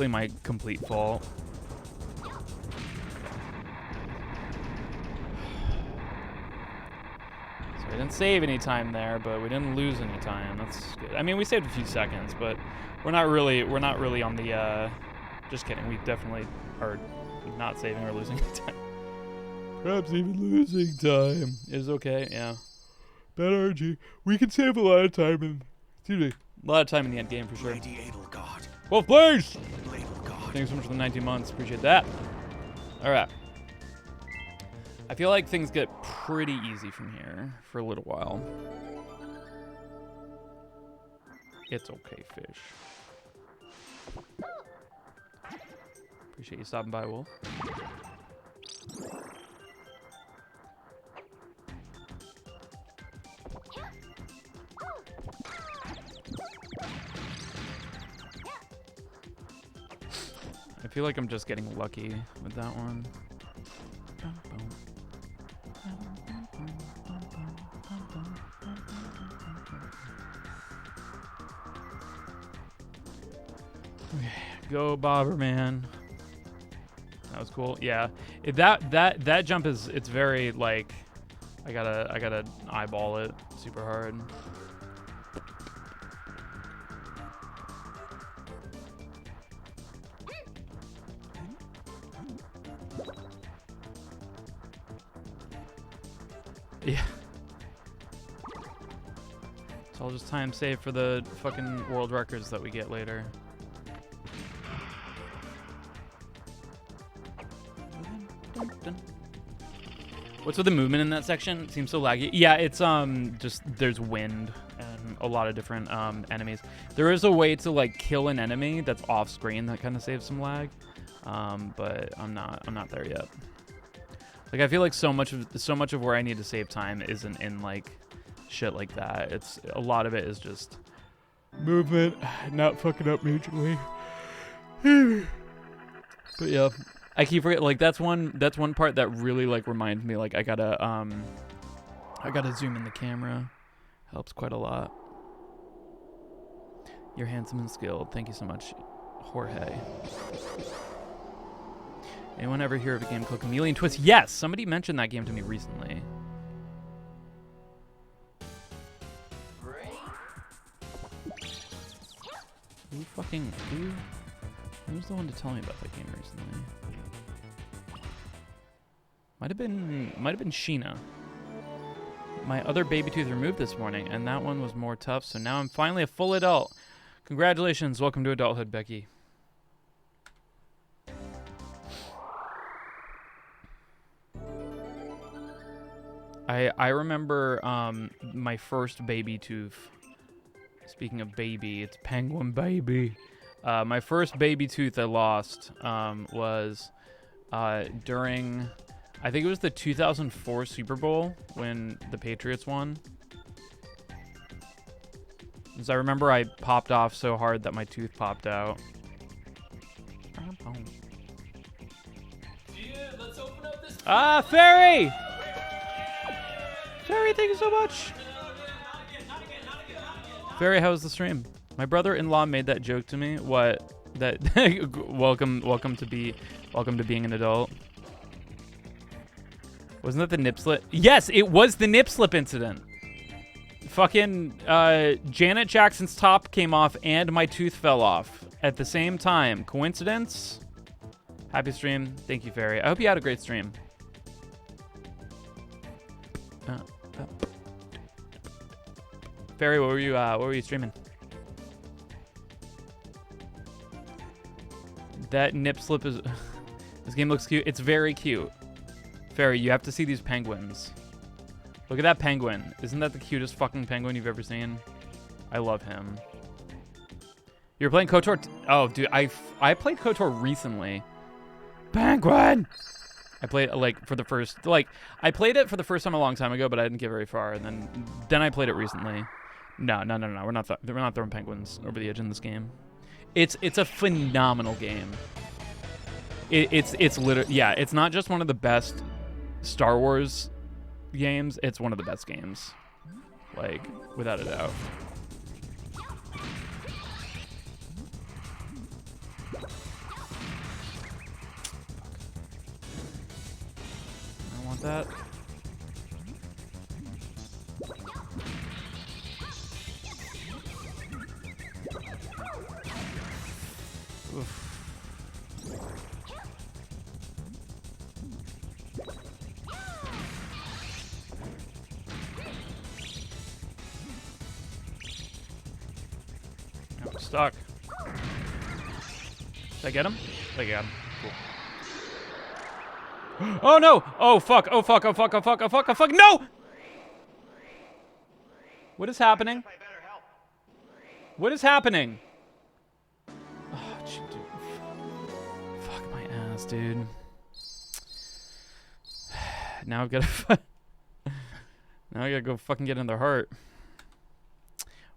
my complete fault. So we didn't save any time there, but we didn't lose any time. That's good. I mean, we saved a few seconds, but we're not really on the just kidding. We definitely are not saving or losing any time. Perhaps even losing time is okay, yeah. Bad RNG. We can save a lot of time in, a lot of time in the end game for sure. Well, please! Thanks so much for the 19 months. Appreciate that. All right. I feel like things get pretty easy from here for a little while. It's okay, fish. Appreciate you stopping by, Wolf. I feel like I'm just getting lucky with that one. Okay, go Bobber man. That was cool. Yeah, that jump is, it's very like I gotta eyeball it super hard. Yeah. It's all just time saved for the fucking world records that we get later. What's with the movement in that section? It seems so laggy. Yeah, it's just there's wind and a lot of different enemies. There is a way to like kill an enemy that's off screen that kind of saves some lag, but I'm not there yet. Like I feel like so much of where I need to save time isn't in like shit like that. It's a lot of it is just movement, not fucking up majorly. But yeah, I keep forgetting. Like that's one part that really like reminds me. Like I gotta zoom in the camera. Helps quite a lot. You're handsome and skilled. Thank you so much, Jorge. Anyone ever hear of a game called Chameleon Twist? Yes, somebody mentioned that game to me recently. Who's the one to tell me about that game recently? Might have been Sheena. My other baby tooth removed this morning, and that one was more tough, so now I'm finally a full adult. Congratulations, welcome to adulthood, Becky. I remember my first baby tooth. Speaking of baby, it's Penguin Baby. My first baby tooth I lost was during, I think it was the 2004 Super Bowl when the Patriots won. Because I remember I popped off so hard that my tooth popped out. Dude, let's open up this Ah, Fairy! Fairy, thank you so much. Fairy, how was the stream? My brother-in-law made that joke to me. What? That welcome to being an adult. Wasn't that the nip slip? Yes, it was the nip slip incident. Fucking Janet Jackson's top came off and my tooth fell off at the same time. Coincidence? Happy stream. Thank you, Fairy. I hope you had a great stream. Fairy, what were you streaming? That nip slip is... This game looks cute. It's very cute. Fairy, you have to see these penguins. Look at that penguin. Isn't that the cutest fucking penguin you've ever seen? I love him. You're playing KOTOR? Oh, dude, I played KOTOR recently. Penguin! I played for the first I played it for the first time a long time ago, but I didn't get very far, and then I played it recently. No. We're not throwing penguins over the edge in this game. It's a phenomenal game. It's literally, yeah. It's not just one of the best Star Wars games. It's one of the best games, like without a doubt. I want that. Oof. I'm stuck. Did I get him? I got him. Cool. Oh no! Oh fuck! Oh fuck! Oh fuck! Oh fuck! Oh fuck! Oh fuck! No! What is happening? What is happening? Fuck my ass, dude. Now I've got to. Now I gotta go fucking get in their heart.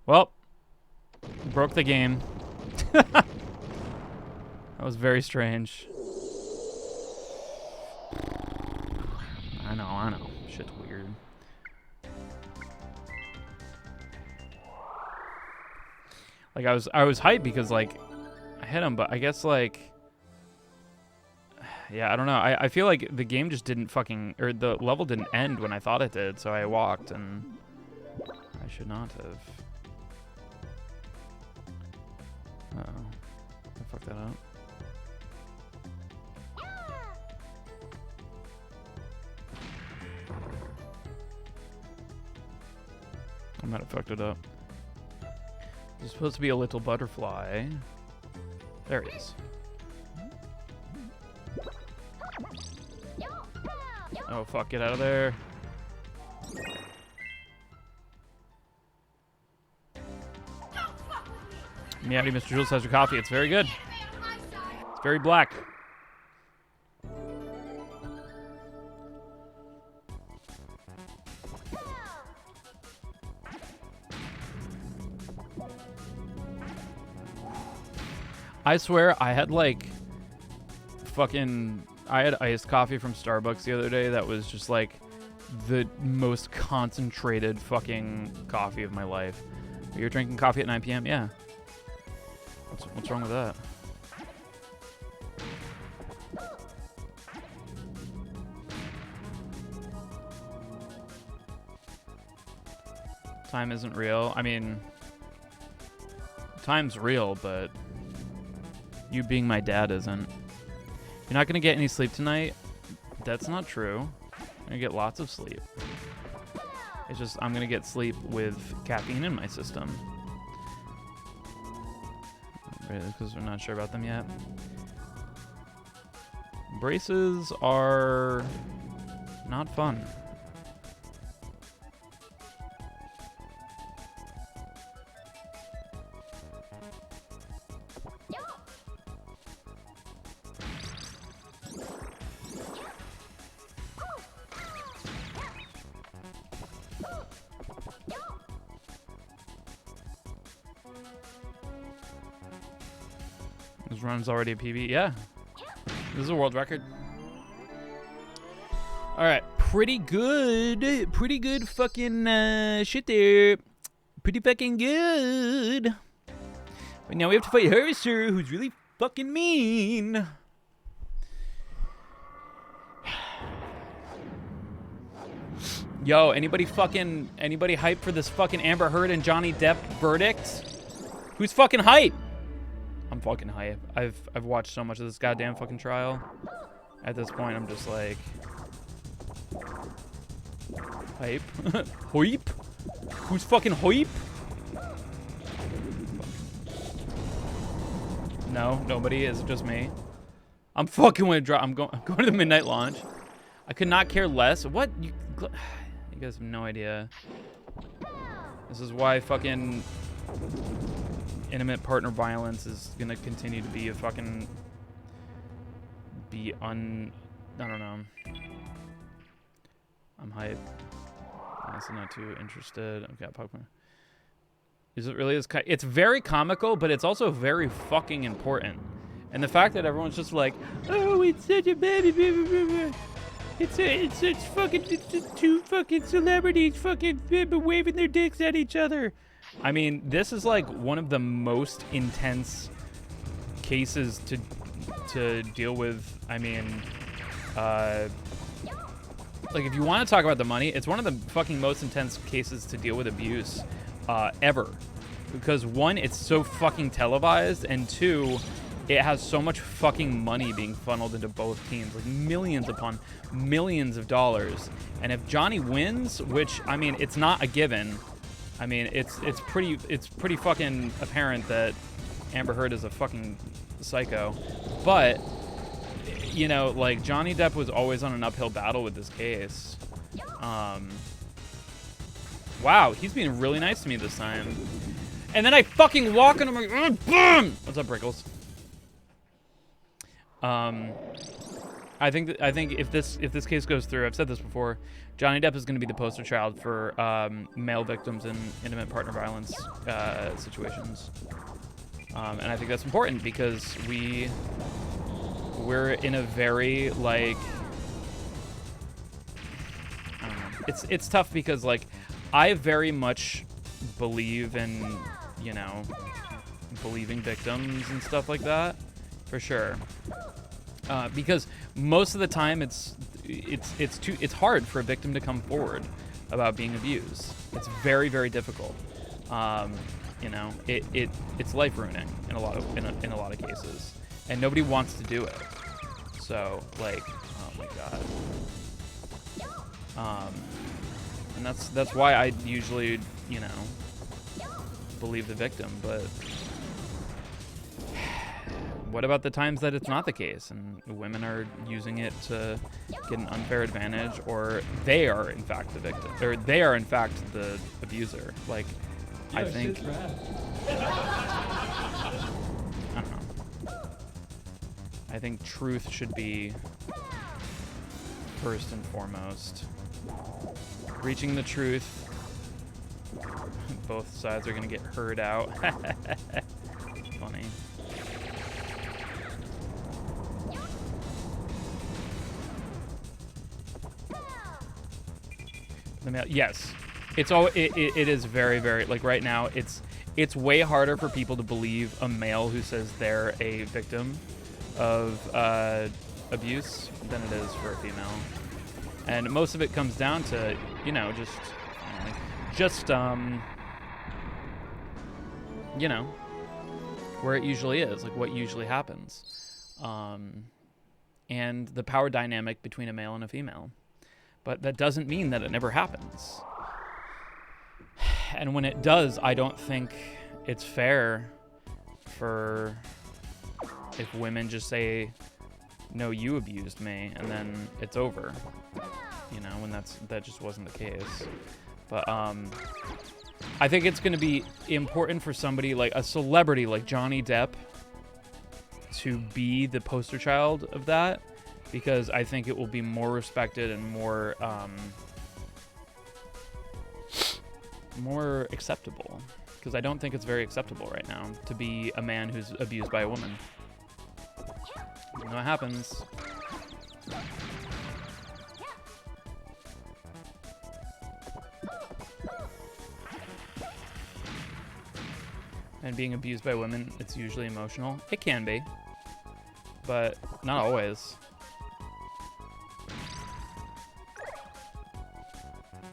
Well, broke the game. That was very strange. I know. Shit's weird. Like I was hyped because like I hit him, but I guess like yeah, I don't know. I feel like the game just didn't fucking, or the level didn't end when I thought it did, so I walked and I should not have. Uh-oh. I fucked that up. I might have fucked it up. There's supposed to be a little butterfly. There he is. Oh fuck, get out of there. Meowdy, Mr. Jules has your coffee. It's very good. It's very black. I swear I had like I had iced coffee from Starbucks the other day that was just like the most concentrated fucking coffee of my life. You're drinking coffee at 9 p.m.? Yeah. What's wrong with that? Time isn't real. I mean, time's real, but you being my dad isn't. You're not gonna get any sleep tonight? That's not true. I'm gonna get lots of sleep. It's just I'm gonna get sleep with caffeine in my system. Really, because we're not sure about them yet. Braces are not fun. This run's already a PB. Yeah. This is a world record. All right, pretty good fucking shit there. Pretty fucking good. But now we have to fight Harvester, who's really fucking mean. Yo, anybody hype for this fucking Amber Heard and Johnny Depp verdict? Who's fucking hype? I'm fucking hype. I've watched so much of this goddamn fucking trial. At this point, I'm just like hype. Hype? Who's fucking hype? No, nobody. Is just me. I'm fucking I'm going to the midnight launch. I could not care less. What? You guys have no idea. This is why fucking intimate partner violence is gonna continue to be a fucking I don't know. I'm hyped. Honestly, not too interested. I've got Pokemon. Is it really as it's very comical, but it's also very fucking important. And the fact that everyone's just like, oh, it's such a baby. It's two fucking celebrities fucking waving their dicks at each other. I mean, this is like one of the most intense cases to deal with. I mean, like if you want to talk about the money, it's one of the fucking most intense cases to deal with abuse ever. Because one, it's so fucking televised, and two, it has so much fucking money being funneled into both teams, like millions upon millions of dollars. And if Johnny wins, which I mean, it's not a given. I mean, it's pretty fucking apparent that Amber Heard is a fucking psycho. But you know, like Johnny Depp was always on an uphill battle with this case. Wow, he's being really nice to me this time. And then I fucking walk and I'm like, oh, boom! What's up, Brickles? I think if this case goes through, I've said this before, Johnny Depp is going to be the poster child for male victims in intimate partner violence situations, and I think that's important because we're in a very like, I don't know. It's tough because like I very much believe in, you know, believing victims and stuff like that, for sure. Because most of the time it's hard for a victim to come forward about being abused. It's very, very difficult. You know, it's life ruining in a lot of cases, and nobody wants to do it. So like, oh my god. And that's why I usually, you know, believe the victim, but what about the times that it's not the case and women are using it to get an unfair advantage, or they are in fact the victim, or they are in fact the abuser? Like, I think, I don't know. I think truth should be first and foremost. Reaching the truth. Both sides are gonna get heard out. Funny. Yes, it is very, very, like right now it's way harder for people to believe a male who says they're a victim of abuse than it is for a female, and most of it comes down to, you know, just you know, where it usually is, like what usually happens, and the power dynamic between a male and a female. But that doesn't mean that it never happens. And when it does, I don't think it's fair if women just say, no, you abused me, and then it's over. You know, when that just wasn't the case. But I think it's going to be important for somebody like a celebrity like Johnny Depp to be the poster child of that, because I think it will be more respected and more acceptable. Because I don't think it's very acceptable right now to be a man who's abused by a woman. You know what happens. And being abused by women, it's usually emotional. It can be, but not always.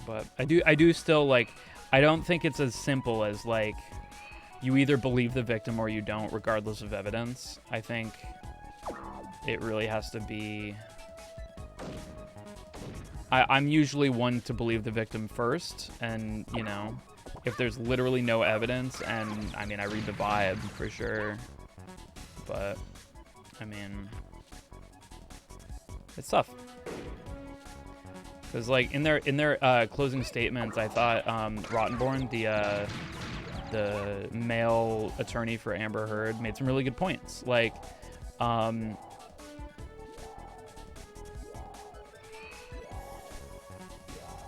But I do still, like, I don't think it's as simple as, like, you either believe the victim or you don't, regardless of evidence. I think it really has to be... I'm usually one to believe the victim first, and, you know, if there's literally no evidence, and, I mean, I read the vibe for sure, but, I mean, it's tough. Because, like, in their closing statements, I thought Rottenborn, the male attorney for Amber Heard, made some really good points. Like,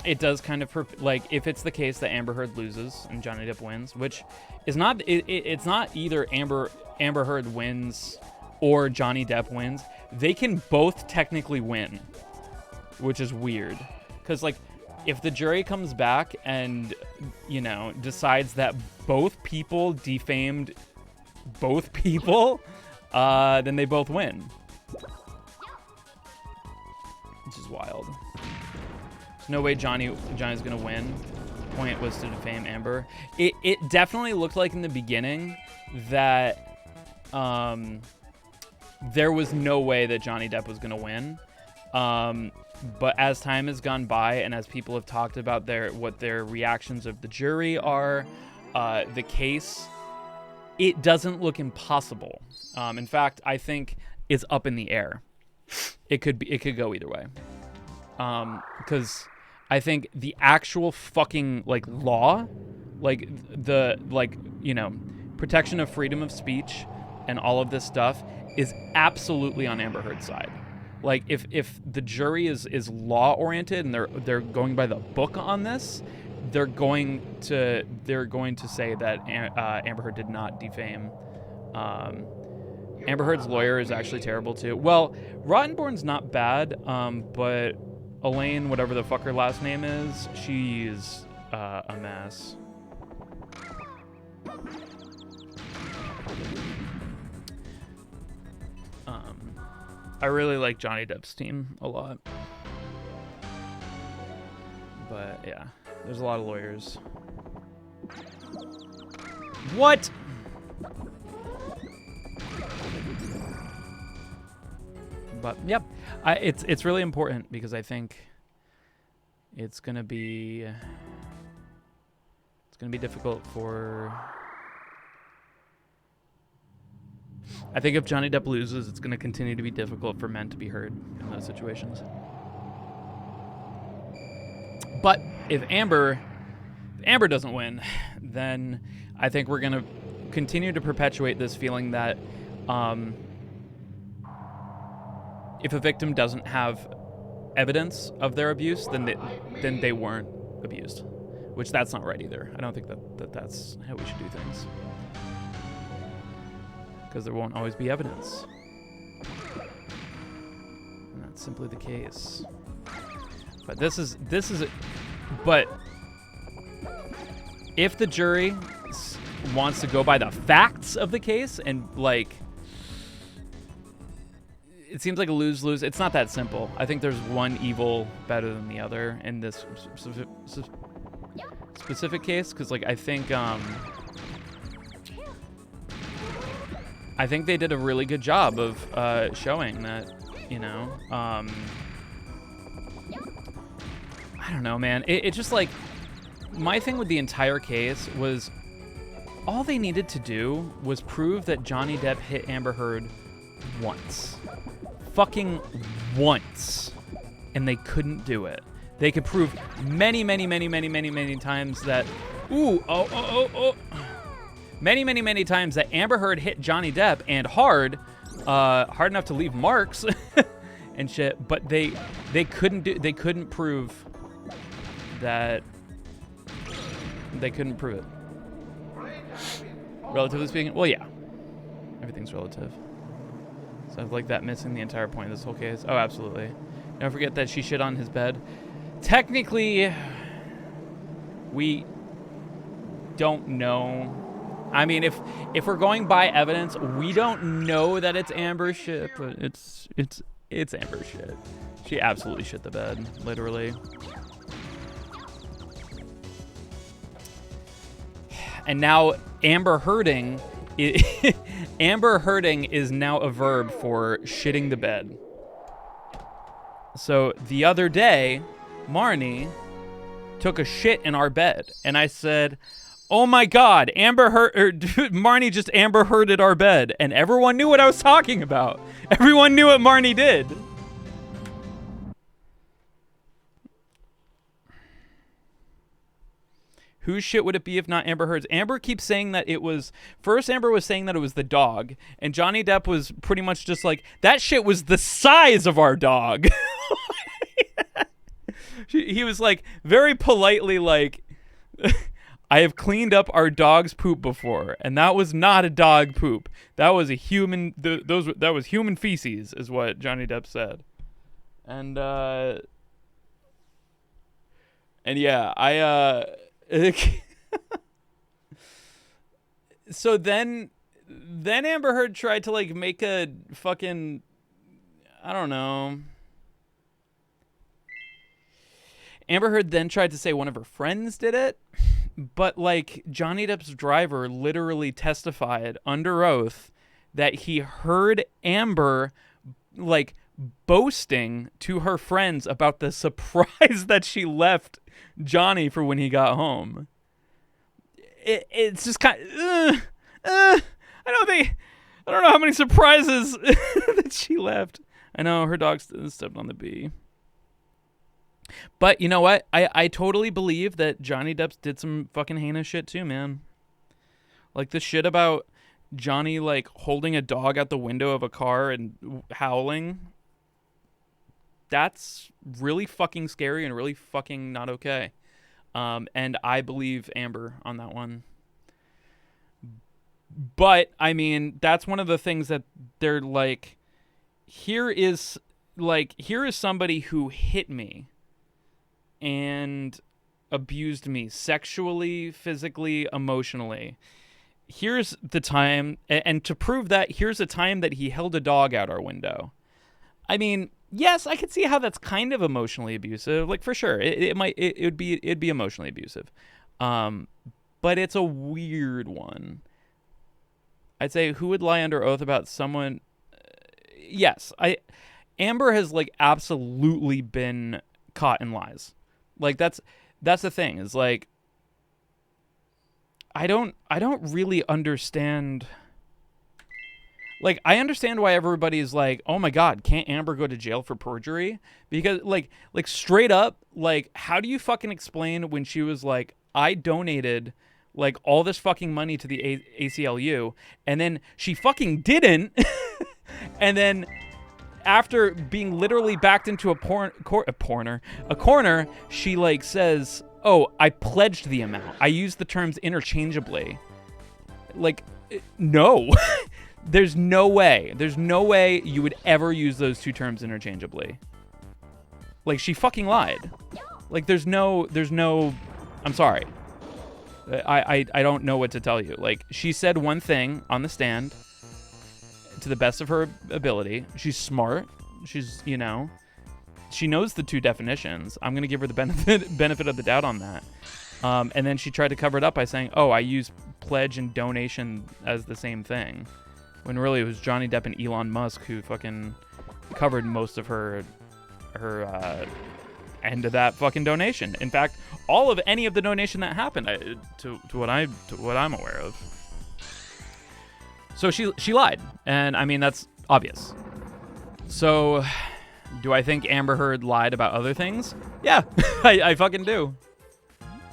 it does kind of, like, if it's the case that Amber Heard loses and Johnny Depp wins, which is not, it's not either Amber Heard wins or Johnny Depp wins. They can both technically win, which is weird. Because, like, if the jury comes back and, you know, decides that both people defamed both people, then they both win. Which is wild. There's no way Johnny's gonna win. The point was to defame Amber. It definitely looked like in the beginning that there was no way that Johnny Depp was gonna win. But as time has gone by and as people have talked about what their reactions of the jury are, the case, it doesn't look impossible. In fact, I think it's up in the air. It could go either way. Because I think the actual fucking, like, law, like, you know, protection of freedom of speech and all of this stuff is absolutely on Amber Heard's side. Like, if the jury is law oriented and they're going by the book on this, they're going to say that Amber Heard did not defame. Amber Heard's lawyer is actually terrible too. Well, Rottenborn's not bad, but Elaine, whatever the fuck her last name is, she's a mess. I really like Johnny Depp's team a lot. But, yeah. There's a lot of lawyers. What? But, yep. It's really important because I think it's gonna be difficult for... I think if Johnny Depp loses, it's going to continue to be difficult for men to be heard in those situations. But if Amber doesn't win, then I think we're going to continue to perpetuate this feeling that if a victim doesn't have evidence of their abuse, then they weren't abused, which that's not right either. I don't think that's how we should do things. Because there won't always be evidence. And that's simply the case. But but if the jury wants to go by the facts of the case and, like, it seems like a lose-lose. It's not that simple. I think there's one evil better than the other in this specific case, because, like, I think they did a really good job of showing that, you know, I don't know, man. It just, like, my thing with the entire case was all they needed to do was prove that Johnny Depp hit Amber Heard once. Fucking once. And they couldn't do it. They could prove many, many, many, many, many, many times that, many, many, many times that Amber Heard hit Johnny Depp and hard enough to leave marks and shit, but they couldn't prove that. They couldn't prove it. Relatively speaking, well, yeah, everything's relative. So I've like that missing the entire point of this whole case. Oh, absolutely. Don't forget that she shit on his bed. Technically, we don't know I mean, if we're going by evidence, we don't know that it's Amber shit, but it's Amber shit. She absolutely shit the bed, literally. And now Amber herding, Amber herding is now a verb for shitting the bed. So the other day, Marnie took a shit in our bed, and I said, "Oh my God, Marnie just Amber herded our bed," and everyone knew what I was talking about. Everyone knew what Marnie did. Whose shit would it be if not Amber Heard's? Amber keeps saying that it was... First, Amber was saying that it was the dog, and Johnny Depp was pretty much just like, that shit was the size of our dog. He was like, very politely like, I have cleaned up our dog's poop before, and that was not a dog poop. That was a human... that was human feces, is what Johnny Depp said. And yeah, so then Amber Heard tried to like make a fucking, I don't know. Amber Heard then tried to say one of her friends did it, but like Johnny Depp's driver literally testified under oath that he heard Amber like boasting to her friends about the surprise that she left Johnny for when he got home. It's just kind of, I don't know how many surprises that she left. I know her dog stepped on the bee. But you know what? I totally believe that Johnny Depp did some fucking heinous shit too, man. Like the shit about Johnny like holding a dog out the window of a car and howling. That's really fucking scary and really fucking not okay. And I believe Amber on that one. But, I mean, that's one of the things that they're like, here is somebody who hit me and abused me sexually, physically, emotionally. Here's the time, and to prove that, here's a time that he held a dog out our window. I mean... Yes, I could see how that's kind of emotionally abusive. Like for sure, it'd be emotionally abusive, but it's a weird one. I'd say who would lie under oath about someone? Yes, Amber has like absolutely been caught in lies. Like that's the thing is like I don't really understand. Like, I understand why everybody's like, oh my God, can't Amber go to jail for perjury? Because, like straight up, like, how do you fucking explain when she was like, I donated, like, all this fucking money to the ACLU, and then she fucking didn't, and then after being literally backed into a corner, she, like, says, oh, I pledged the amount. I used the terms interchangeably. Like, no. There's no way you would ever use those two terms interchangeably. Like, she fucking lied. Like, there's no, I'm sorry. I don't know what to tell you. Like, she said one thing on the stand to the best of her ability. She's smart. She's, you know, she knows the two definitions. I'm going to give her the benefit of the doubt on that. And then she tried to cover it up by saying, oh, I use pledge and donation as the same thing. When really it was Johnny Depp and Elon Musk who fucking covered most of her end of that fucking donation. In fact, all of any of the donation that happened, to what I'm aware of. So she lied, and I mean that's obvious. So, do I think Amber Heard lied about other things? Yeah, I fucking do.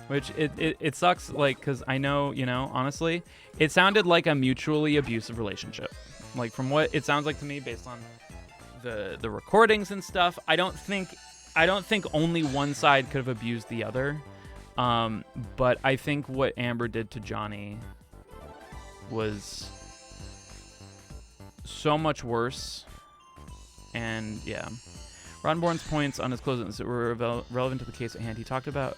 Which it sucks, like, because I know, you know, honestly, it sounded like a mutually abusive relationship. Like, from what it sounds like to me, based on the recordings and stuff, I don't think only one side could have abused the other. But I think what Amber did to Johnny was so much worse. And yeah, Ron Bourne's points on his closings that were relevant to the case at hand. He talked about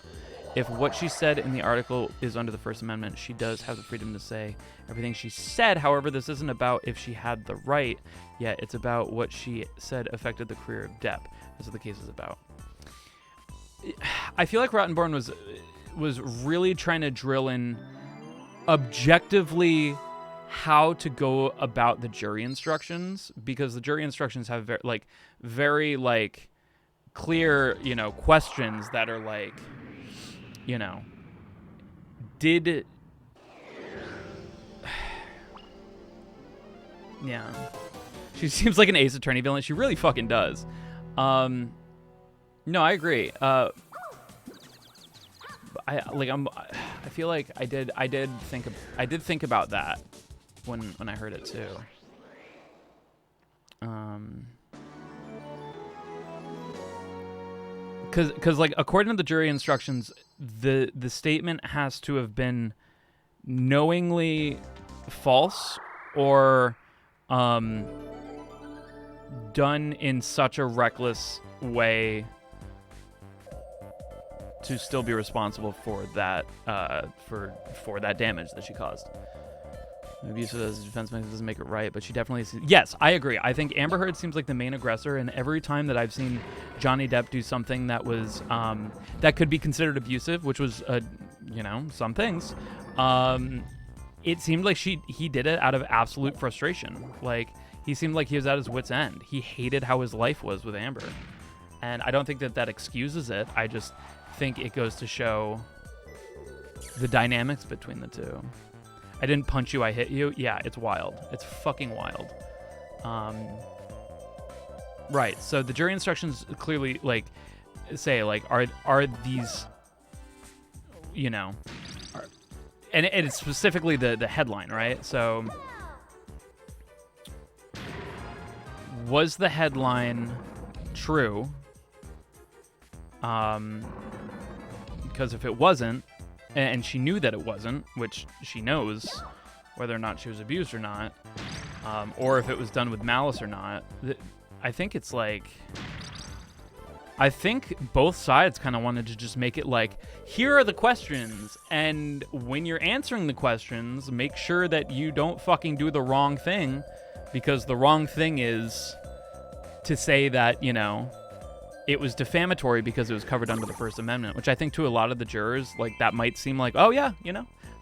If what she said in the article is under the First Amendment, she does have the freedom to say everything she said. However, this isn't about if she had the right, yet it's about what she said affected the career of Depp. That's what the case is about. I feel like Rottenborn was really trying to drill in objectively how to go about the jury instructions, because the jury instructions have very clear, questions that are like, did yeah, she seems like an Ace Attorney villain. She really fucking does. No, I agree. I feel like I did think about that when I heard it too. Because like, according to the jury instructions, the statement has to have been knowingly false or done in such a reckless way to still be responsible for that for that damage that she caused. Abuse of as a defense mechanism doesn't make it right, but she definitely... Yes, I agree. I think Amber Heard seems like the main aggressor, and every time that I've seen Johnny Depp do something that was that could be considered abusive, which was some things, it seemed like he did it out of absolute frustration. Like, he seemed like he was at his wit's end. He hated how his life was with Amber, and I don't think that excuses it. I just think it goes to show the dynamics between the two. I didn't punch you, I hit you. Yeah, it's wild. It's fucking wild. Right. So the jury instructions clearly say are these, and it's specifically the headline, right? So was the headline true? Because if it wasn't, and she knew that it wasn't, which she knows whether or not she was abused or not, or if it was done with malice or not, I think it's like... I think both sides kind of wanted to just make it like, here are the questions, and when you're answering the questions, make sure that you don't fucking do the wrong thing, because the wrong thing is to say that, it was defamatory because it was covered under the First Amendment, which I think to a lot of the jurors, that might seem like, oh yeah,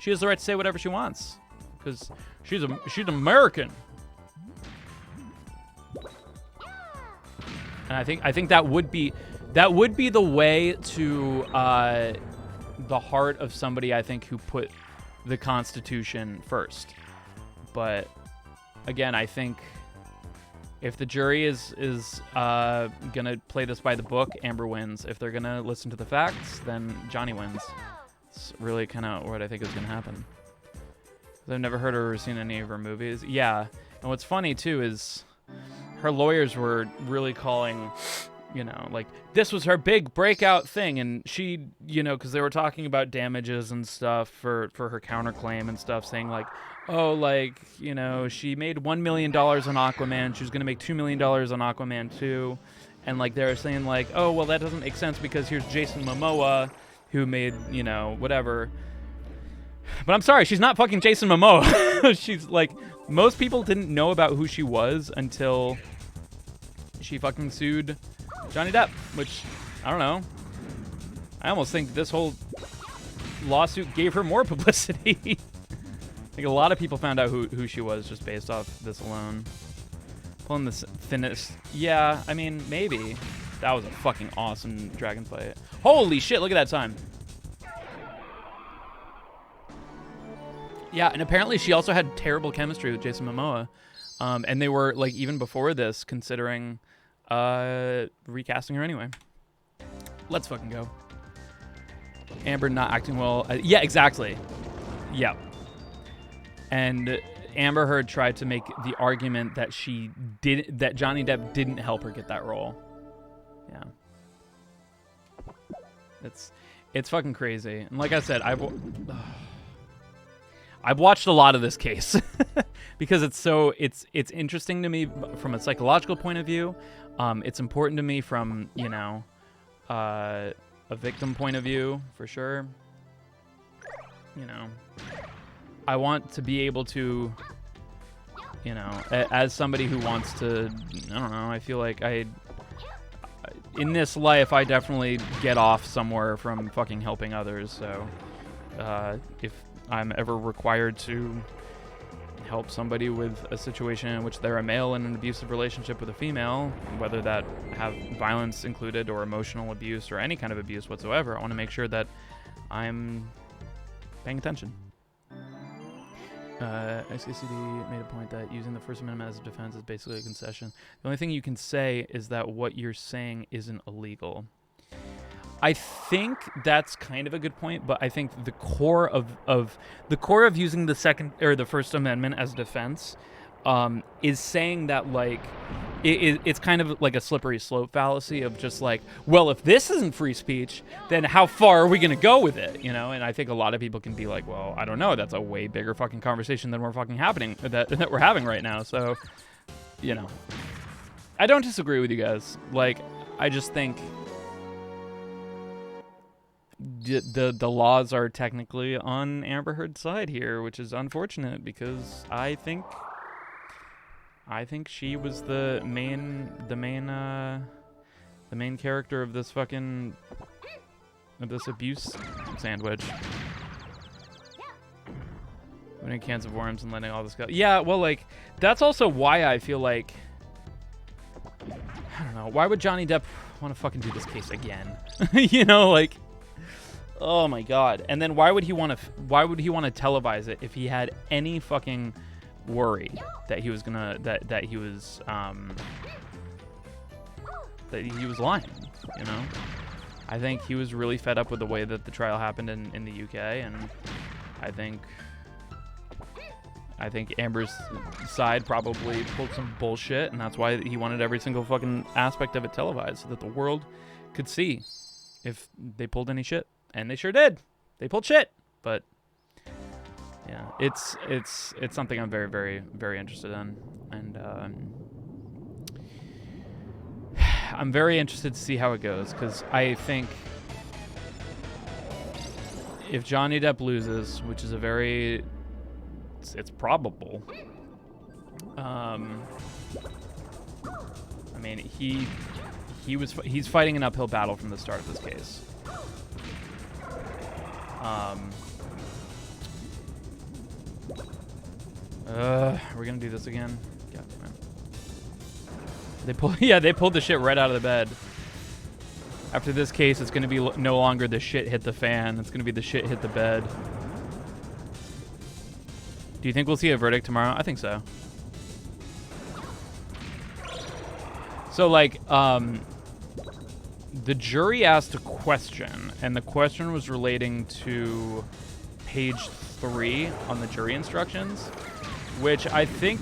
she has the right to say whatever she wants because she's American. And I think that would be the way to the heart of somebody, I think, who put the Constitution first. But again, I think if the jury is gonna play this by the book, Amber wins. If they're gonna listen to the facts, then Johnny wins. It's really kind of what I think is gonna happen. I've never heard or seen any of her movies. Yeah, and what's funny too is her lawyers were really calling, this was her big breakout thing, and she, because they were talking about damages and stuff for her counterclaim and stuff, saying she made $1 million on Aquaman. She was going to make $2 million on Aquaman 2. And, they were saying, oh, well, that doesn't make sense because here's Jason Momoa who made, whatever. But I'm sorry, she's not fucking Jason Momoa. She's, most people didn't know about who she was until she fucking sued Johnny Depp, which, I don't know. I almost think this whole lawsuit gave her more publicity. I think a lot of people found out who she was just based off this alone. Pulling the thinnest... Yeah, I mean, maybe. That was a fucking awesome dragon fight. Holy shit, look at that time. Yeah, and apparently she also had terrible chemistry with Jason Momoa. And they were, even before this, considering recasting her anyway. Let's fucking go. Amber not acting well. Yeah, exactly. Yeah. And Amber Heard tried to make the argument that that Johnny Depp didn't help her get that role. Yeah. It's fucking crazy. And like I said, I've watched a lot of this case because it's interesting to me from a psychological point of view. It's important to me from, a a victim point of view, for sure. You know, I want to be able to, you know, as somebody who wants to, I don't know, I feel like in this life, I definitely get off somewhere from fucking helping others, so if I'm ever required to help somebody with a situation in which they're a male in an abusive relationship with a female, whether that have violence included or emotional abuse or any kind of abuse whatsoever, I want to make sure that I'm paying attention. XKCD made a point that using the First Amendment as a defense is basically a concession. The only thing you can say is that what you're saying isn't illegal. I think that's kind of a good point, but I think the core of using the second or the First Amendment as a defense is saying that, like, it's kind of like a slippery slope fallacy of just like, well, if this isn't free speech, then how far are we gonna go with it, you know? And I think a lot of people can be like, well, I don't know, that's a way bigger fucking conversation than we're having right now. So, you know, I don't disagree with you guys. Like, I just think the laws are technically on Amber Heard's side here, which is unfortunate because I think she was the main character of this abuse sandwich. Opening cans of worms and letting all this go. Yeah, well, like, that's also why I feel like, I don't know, why would Johnny Depp want to fucking do this case again? You know, like, oh my god. And then why would he want to televise it if he had any fucking worry that he was gonna that he was lying, you know? I think he was really fed up with the way that the trial happened in the UK, and I think Amber's side probably pulled some bullshit, and that's why he wanted every single fucking aspect of it televised so that the world could see if they pulled any shit. And they sure did. They pulled shit. But yeah, it's something I'm very, very, very interested in, and I'm very interested to see how it goes, because I think if Johnny Depp loses, which is it's probable. I mean, he's fighting an uphill battle from the start of this case. We're gonna do this again. God damn it. They pulled the shit right out of the bed. After this case, it's gonna be no longer the shit hit the fan. It's gonna be the shit hit the bed. Do you think we'll see a verdict tomorrow? I think so. So, like, the jury asked a question, and the question was relating to page 3 on the jury instructions, which I think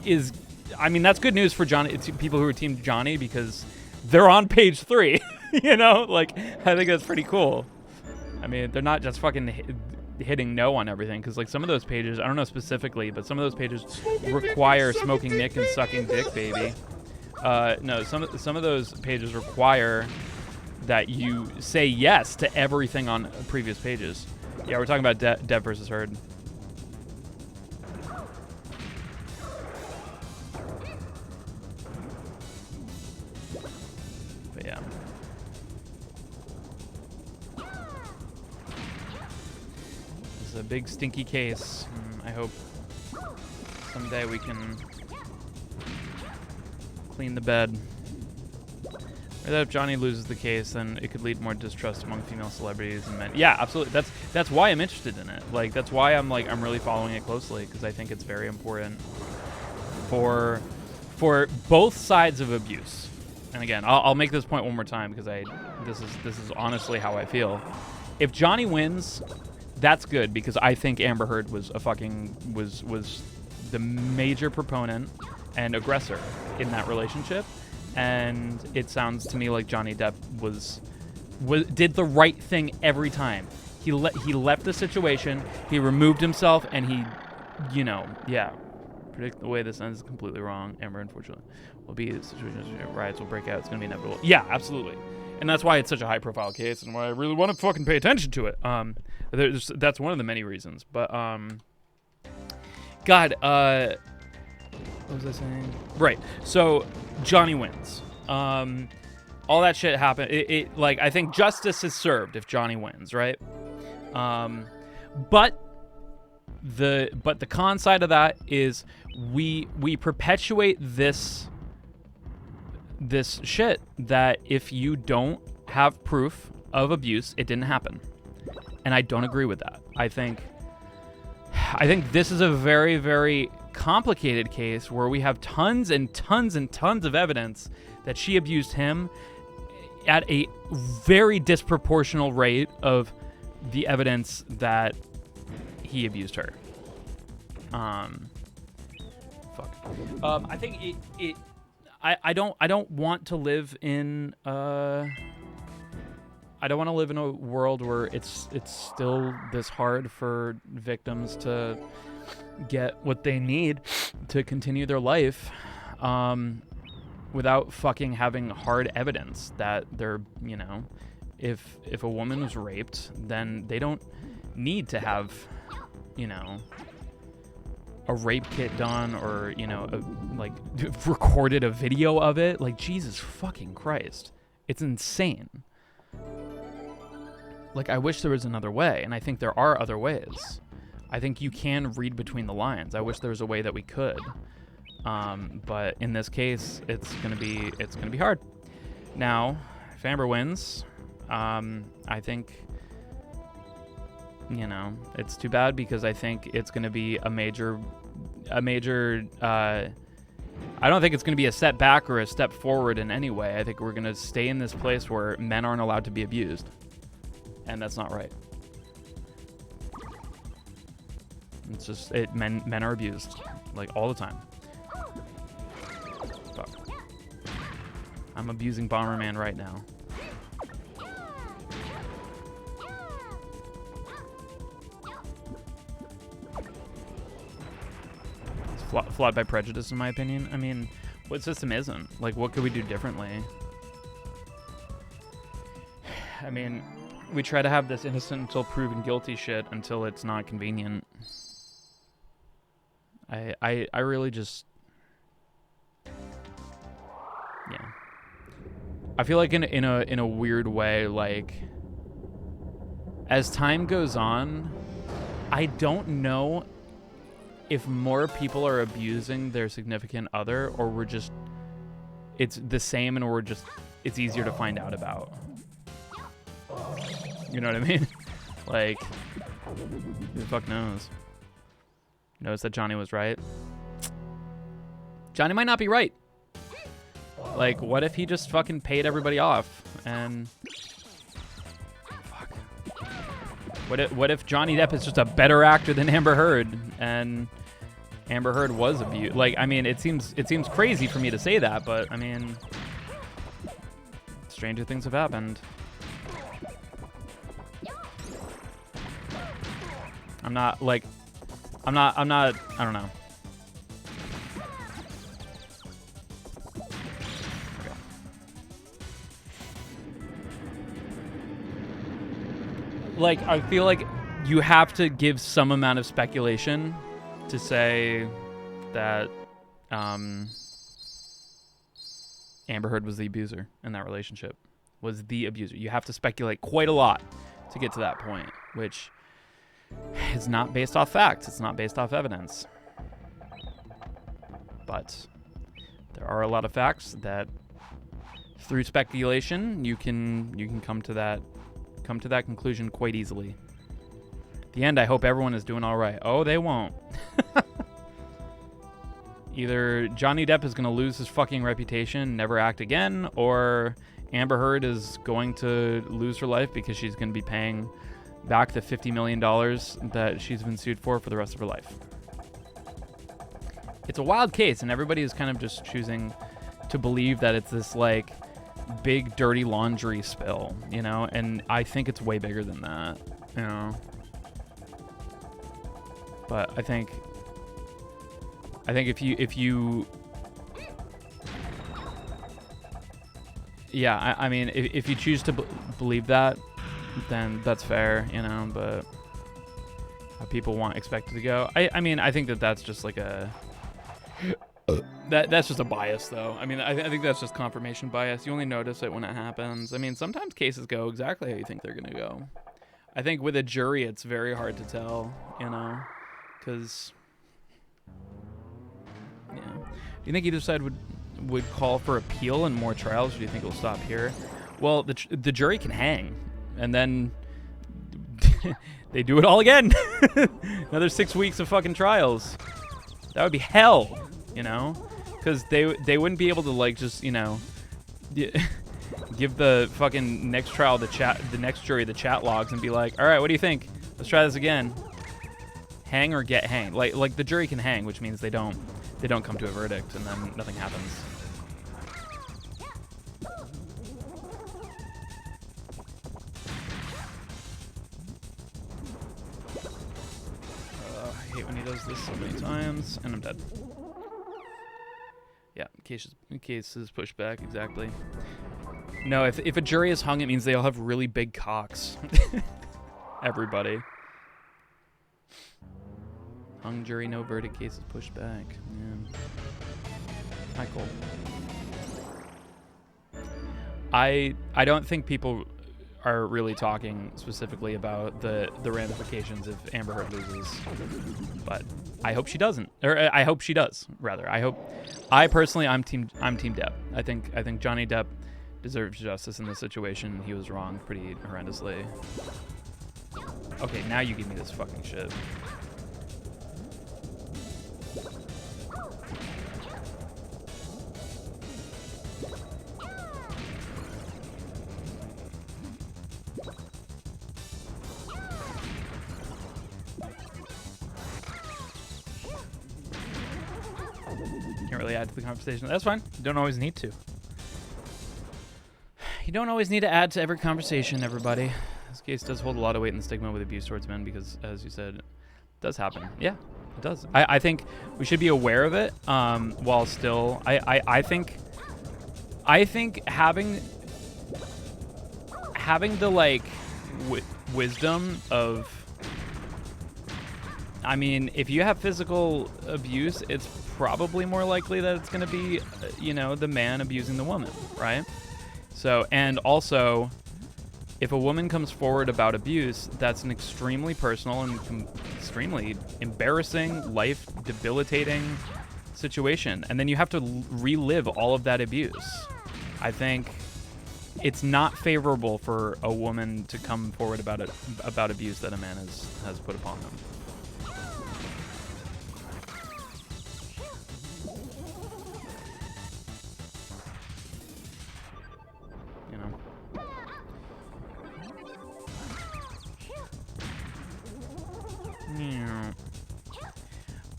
is, I mean, that's good news for people who are Team Johnny, because they're on page 3, you know? Like, I think that's pretty cool. I mean, they're not just fucking hitting no on everything, because, like, some of those pages, I don't know specifically, but some of those pages require smoking Nick and sucking dick, baby. No, some of those pages require that you say yes to everything on previous pages. Yeah, we're talking about Depp versus Heard. But yeah. This is a big stinky case. I hope someday we can clean the bed. Or that if Johnny loses the case, then it could lead more distrust among female celebrities and men. Yeah, absolutely. That's why I'm interested in it. Like, that's why I'm really following it closely, because I think it's very important for both sides of abuse. And again, I'll make this point one more time, because this is honestly how I feel. If Johnny wins, that's good, because I think Amber Heard was was the major proponent and aggressor in that relationship, and it sounds to me like Johnny Depp did the right thing every time. He left the situation, he removed himself, and he, you know, yeah. Predict the way this ends is completely wrong. Amber, unfortunately, will be a situation. Riots will break out. It's going to be inevitable. Yeah, absolutely. And that's why it's such a high-profile case, and why I really want to fucking pay attention to it. That's one of the many reasons. But God, what was I saying? Right. So Johnny wins. All that shit happened. Like, I think justice is served if Johnny wins, right? But the con side of that is we perpetuate this shit that if you don't have proof of abuse, it didn't happen. And I don't agree with that. I think this is a very, very complicated case where we have tons and tons and tons of evidence that she abused him at a very disproportional rate of the evidence that he abused her. I think I don't want to live in I don't want to live in a world where it's still this hard for victims to get what they need to continue their life without fucking having hard evidence that they're, you know, if a woman was raped, then they don't need to have, you know, a rape kit done or, you know, like recorded a video of it. Like, Jesus fucking Christ. It's insane. Like, I wish there was another way, and I think there are other ways. I think you can read between the lines. I wish there was a way that we could. But in this case, it's gonna be hard. Now, if Amber wins, I think, you know, it's too bad because I think it's gonna be a major. I don't think it's gonna be a step back or a step forward in any way. I think we're gonna stay in this place where men aren't allowed to be abused, and that's not right. It's just men are abused, like, all the time. Fuck. I'm abusing Bomberman right now. It's flawed by prejudice, in my opinion. I mean, what system isn't? Like, what could we do differently? I mean, we try to have this innocent until proven guilty shit until it's not convenient. I really just, yeah. I feel like in a weird way, like, as time goes on, I don't know if more people are abusing their significant other, or we're just, it's the same and it's easier to find out about. You know what I mean? Like, who the fuck knows? Notice that Johnny was right. Johnny might not be right. Like, what if he just fucking paid everybody off and... Fuck. What if Johnny Depp is just a better actor than Amber Heard, and Amber Heard was abused? Like, I mean, it seems crazy for me to say that, but I mean, stranger things have happened. I'm not, I don't know. Okay. Like, I feel like you have to give some amount of speculation to say that Amber Heard was the abuser in that relationship. Was the abuser. You have to speculate quite a lot to get to that point, which is not based off facts. It's not based off evidence. But there are a lot of facts that, through speculation, you can come to that conclusion quite easily. At the end, I hope everyone is doing all right. Oh, they won't. Either Johnny Depp is going to lose his fucking reputation, never act again, or Amber Heard is going to lose her life because she's going to be paying back the $50 million that she's been sued for the rest of her life. It's a wild case, and everybody is kind of just choosing to believe that it's this, like, big dirty laundry spill, you know? And I think it's way bigger than that, you know? But I think if you Yeah, I mean, if you choose to believe that, then that's fair, you know, but how people expect it to go. I mean, I think that's just like a... That's just a bias, though. I mean, I think that's just confirmation bias. You only notice it when it happens. I mean, sometimes cases go exactly how you think they're going to go. I think with a jury, it's very hard to tell, you know, because... Yeah. Do you think either side would call for appeal and more trials, or do you think it'll stop here? Well, the jury can hang, and then they do it all again. Another 6 weeks of fucking trials. That would be hell, you know, because they wouldn't be able to, like, just, you know, give the fucking next trial the next jury the chat logs and be like, all right, what do you think? Let's try this again. Hang or get hanged. Like the jury can hang, which means they don't come to a verdict, and then nothing happens. I hate when he does this so many times, and I'm dead. Yeah, case is pushed back, exactly. No, if a jury is hung, it means they all have really big cocks. Everybody. Hung jury, no verdict, case is pushed back. Yeah. Hi, Cole. I don't think people are really talking specifically about the ramifications if Amber Heard loses, but I hope she doesn't, or I hope she does. Rather, I personally, I'm team Depp. I think Johnny Depp deserves justice in this situation. He was wronged pretty horrendously. Okay, now you give me this fucking shit. Can't really add to the conversation. That's fine. You don't always need to. You don't always need to add to every conversation, everybody. This case does hold a lot of weight in the stigma with abuse towards men because, as you said, it does happen. Yeah, it does. I think we should be aware of it while still... I think having the, like, wisdom of... I mean, if you have physical abuse, it's probably more likely that it's going to be, you know, the man abusing the woman, right? So, and also, if a woman comes forward about abuse, that's an extremely personal and extremely embarrassing, life-debilitating situation. And then you have to relive all of that abuse. I think it's not favorable for a woman to come forward about abuse that a man has put upon them.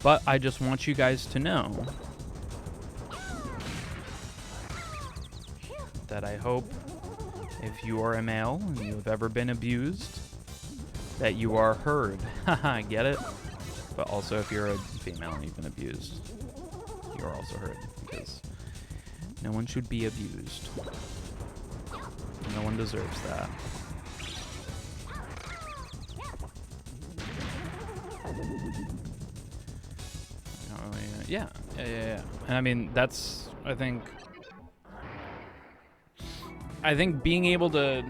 But I just want you guys to know that I hope if you are a male and you have ever been abused, that you are heard. Haha, get it? But also if you're a female and you've been abused, you are also heard, because no one should be abused. No one deserves that. Yeah. And I mean, that's, I think being able to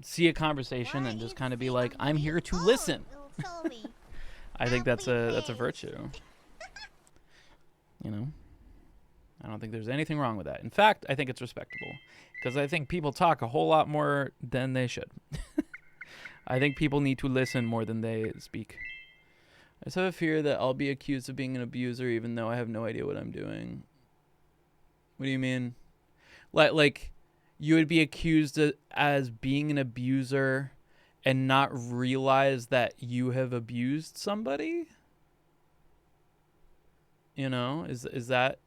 see a conversation and just kind of be like, I'm here to listen. I think that's a virtue. You know? I don't think there's anything wrong with that. In fact, I think it's respectable, because I think people talk a whole lot more than they should. I think people need to listen more than they speak. I just have a fear that I'll be accused of being an abuser even though I have no idea what I'm doing. What do you mean? Like you would be accused as being an abuser and not realize that you have abused somebody? You know, is that...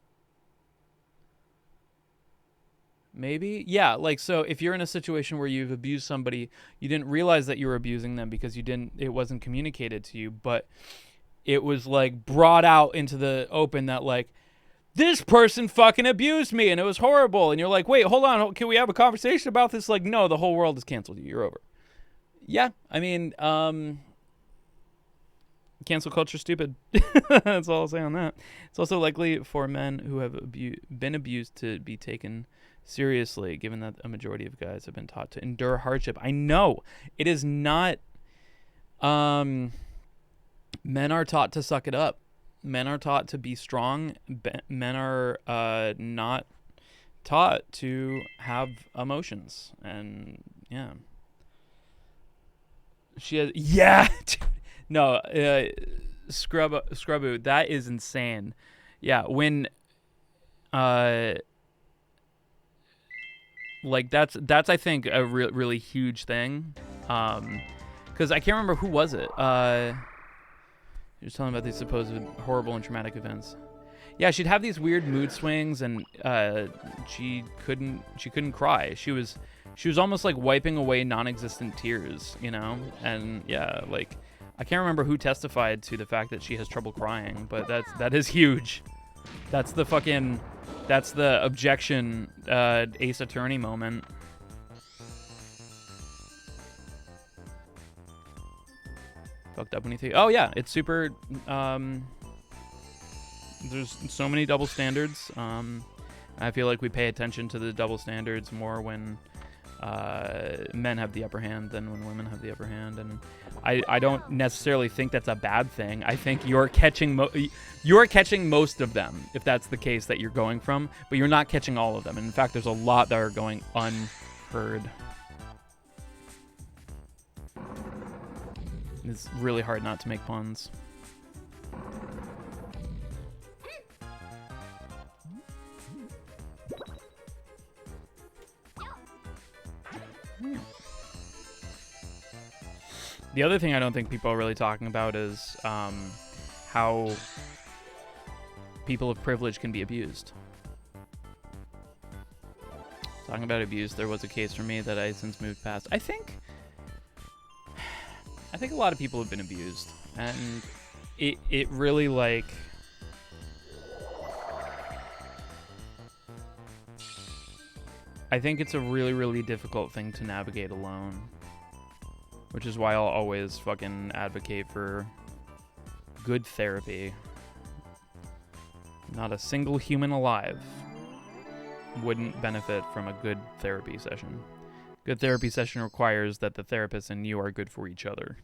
Maybe? Yeah, like, so if you're in a situation where you've abused somebody, you didn't realize that you were abusing them because it wasn't communicated to you, but it was, like, brought out into the open that, like, this person fucking abused me and it was horrible. And you're like, wait, hold on. Can we have a conversation about this? Like, no, the whole world has canceled you. You're over. Yeah. I mean, cancel culture stupid. That's all I'll say on that. It's also likely for men who have been abused to be taken seriously, given that a majority of guys have been taught to endure hardship. I know. It is not... men are taught to suck it up. Men are taught to be strong. Men are not taught to have emotions. And, yeah. She has... Yeah! No, Scrubbo, that is insane. Yeah, when... like, that's I think, a really huge thing. Because I can't remember who was it. He was telling about these supposed horrible and traumatic events. Yeah, she'd have these weird mood swings, and she couldn't cry. She was almost like wiping away non-existent tears, you know. And yeah, like I can't remember who testified to the fact that she has trouble crying, but that is huge. That's the objection Ace Attorney moment. Fucked up when you think. Oh yeah, it's super. There's so many double standards. I feel like we pay attention to the double standards more when men have the upper hand than when women have the upper hand, and I don't necessarily think that's a bad thing. I think you're catching most of them, if that's the case that you're going from, but you're not catching all of them. And in fact, there's a lot that are going unheard. It's really hard not to make puns. The other thing I don't think people are really talking about is how people of privilege can be abused. Talking about abuse, there was a case for me that I since moved past. I think a lot of people have been abused, and it really, like, I think it's a really, really difficult thing to navigate alone, which is why I'll always fucking advocate for good therapy. Not a single human alive wouldn't benefit from a good therapy session. Good therapy session requires that the therapist and you are good for each other.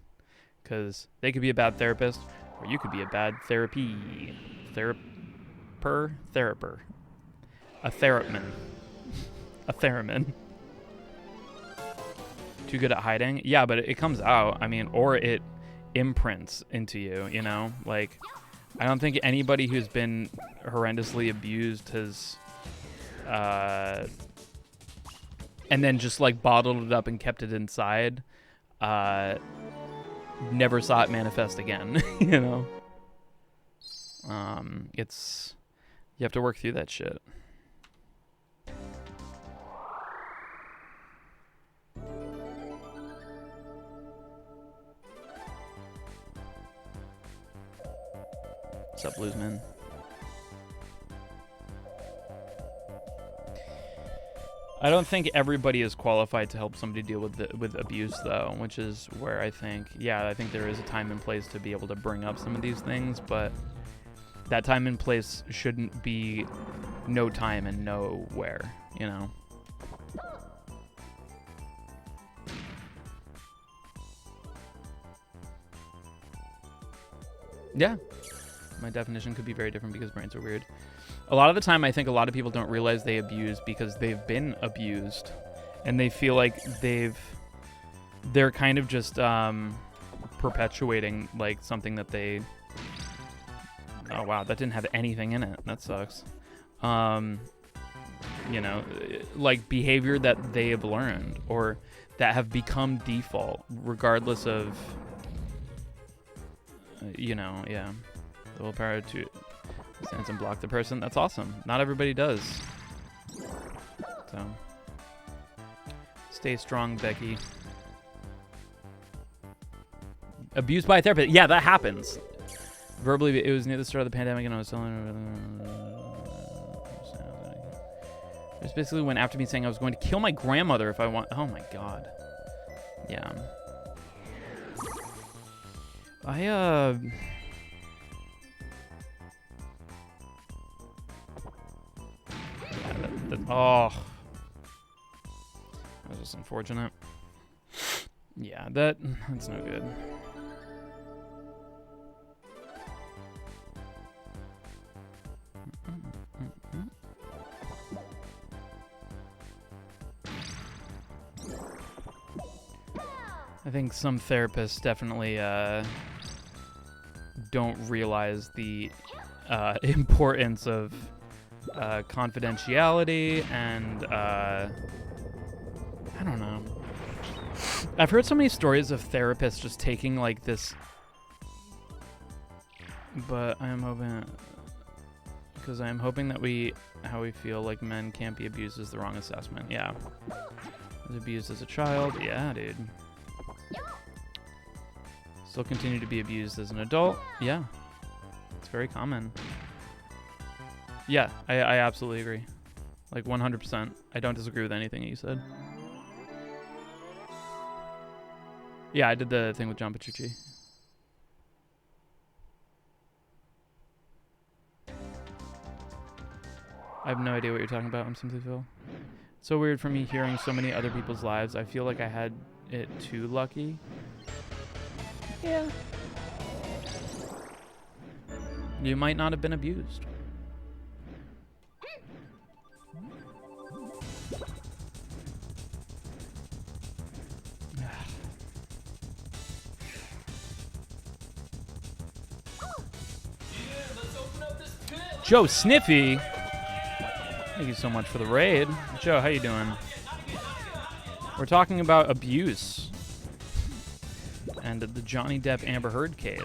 Because they could be a bad therapist, or you could be a bad theraper. A theremin. A theremin. Too good at hiding? Yeah, but it comes out. I mean, or it imprints into you, you know? Like, I don't think anybody who's been horrendously abused has... and then just, like, bottled it up and kept it inside, never saw it manifest again, you know? It's... You have to work through that shit. What's up, Bluesman? I don't think everybody is qualified to help somebody deal with abuse, though, which is where I think, yeah, I think there is a time and place to be able to bring up some of these things, but that time and place shouldn't be no time and nowhere, you know? Yeah. My definition could be very different because brains are weird. A lot of the time, I think a lot of people don't realize they abuse because they've been abused, and they feel like they're kind of just perpetuating, like, something that they... Oh, wow, that didn't have anything in it. That sucks. You know, like, behavior that they have learned or that have become default, regardless of, you know, yeah. The willpower to stand and block the person. That's awesome. Not everybody does. So, stay strong, Becky. Abused by a therapist. Yeah, that happens. Verbally, it was near the start of the pandemic, and I was telling her. It basically went after me saying I was going to kill my grandmother if I want. Oh my god. Yeah. Yeah, oh. That was just unfortunate. Yeah, that's no good. I think some therapists definitely don't realize the importance of confidentiality and I don't know. I've heard so many stories of therapists just taking like this, but I am hoping, because I am hoping that how we feel like men can't be abused is the wrong assessment. Yeah. Was abused as a child? Yeah, dude. Still continue to be abused as an adult? Yeah. It's very common. Yeah, I absolutely agree. Like 100%. I don't disagree with anything you said. Yeah, I did the thing with John Petrucci. I have no idea what you're talking about. I'm simply Phil. It's so weird for me hearing so many other people's lives. I feel like I had it too lucky. Yeah. You might not have been abused. Joe Sniffy, thank you so much for the raid. Joe, how you doing? We're talking about abuse and the Johnny Depp Amber Heard case.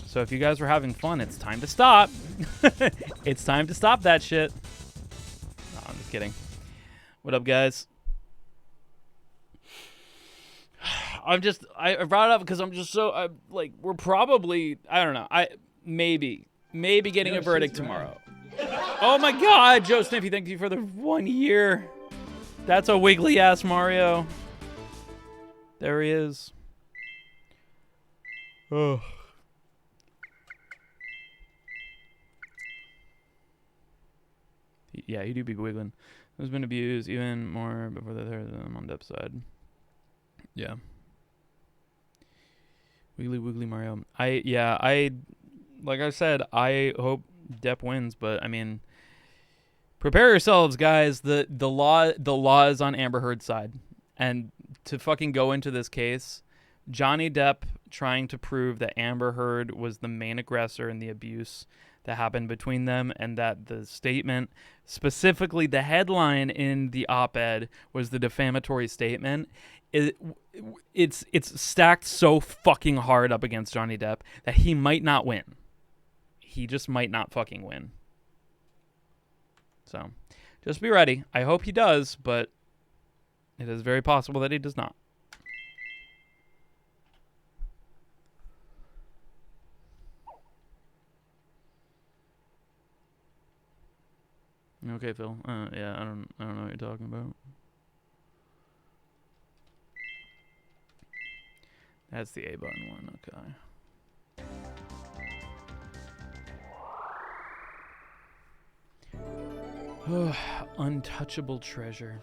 So if you guys were having fun, it's time to stop. It's time to stop that shit. No, I'm just kidding. What up, guys? I brought it up because I'm just so, like, we're probably, I don't know, maybe getting a verdict tomorrow. Oh my god, Joe Sniffy, thank you for the 1 year. That's a wiggly ass Mario. There he is. Oh. Yeah, he do be wiggling. Who's been abused even more before the third on Depp's side. Yeah. Wiggly Mario. Like I said, I hope Depp wins, but I mean, prepare yourselves, guys. The law is on Amber Heard's side, and to fucking go into this case, Johnny Depp trying to prove that Amber Heard was the main aggressor in the abuse that happened between them, and that the statement, specifically the headline in the op-ed, was the defamatory statement. It's stacked so fucking hard up against Johnny Depp that he might not win. He just might not fucking win. So, just be ready. I hope he does, but it is very possible that he does not. Okay, Phil. Yeah, I don't know what you're talking about. That's the A button one. Okay. Untouchable treasure.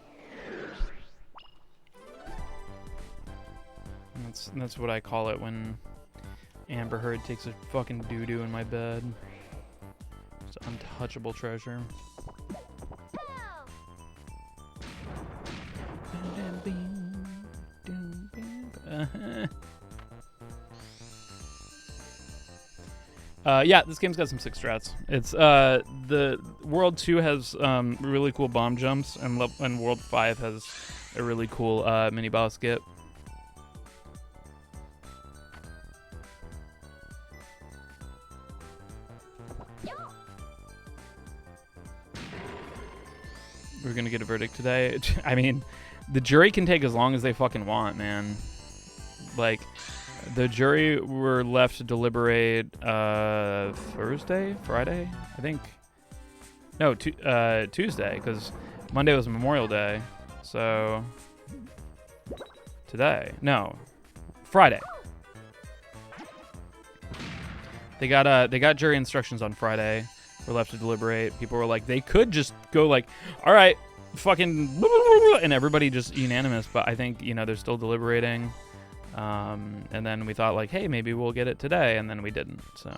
That's what I call it when Amber Heard takes a fucking doo-doo in my bed. It's untouchable treasure. Yeah, this game's got some sick strats. It's the World 2 has really cool bomb jumps, and World 5 has a really cool mini boss skip. We're gonna get a verdict today. I mean, the jury can take as long as they fucking want, man. Like, the jury were left to deliberate Friday, I think. No, Tuesday, because Monday was Memorial Day. So today, no, Friday. They got jury instructions on Friday. We're left to deliberate. People were like, they could just go like, all right, fucking, and everybody just unanimous. But I think, you know, they're still deliberating. And then we thought like, hey, maybe we'll get it today, and then we didn't. So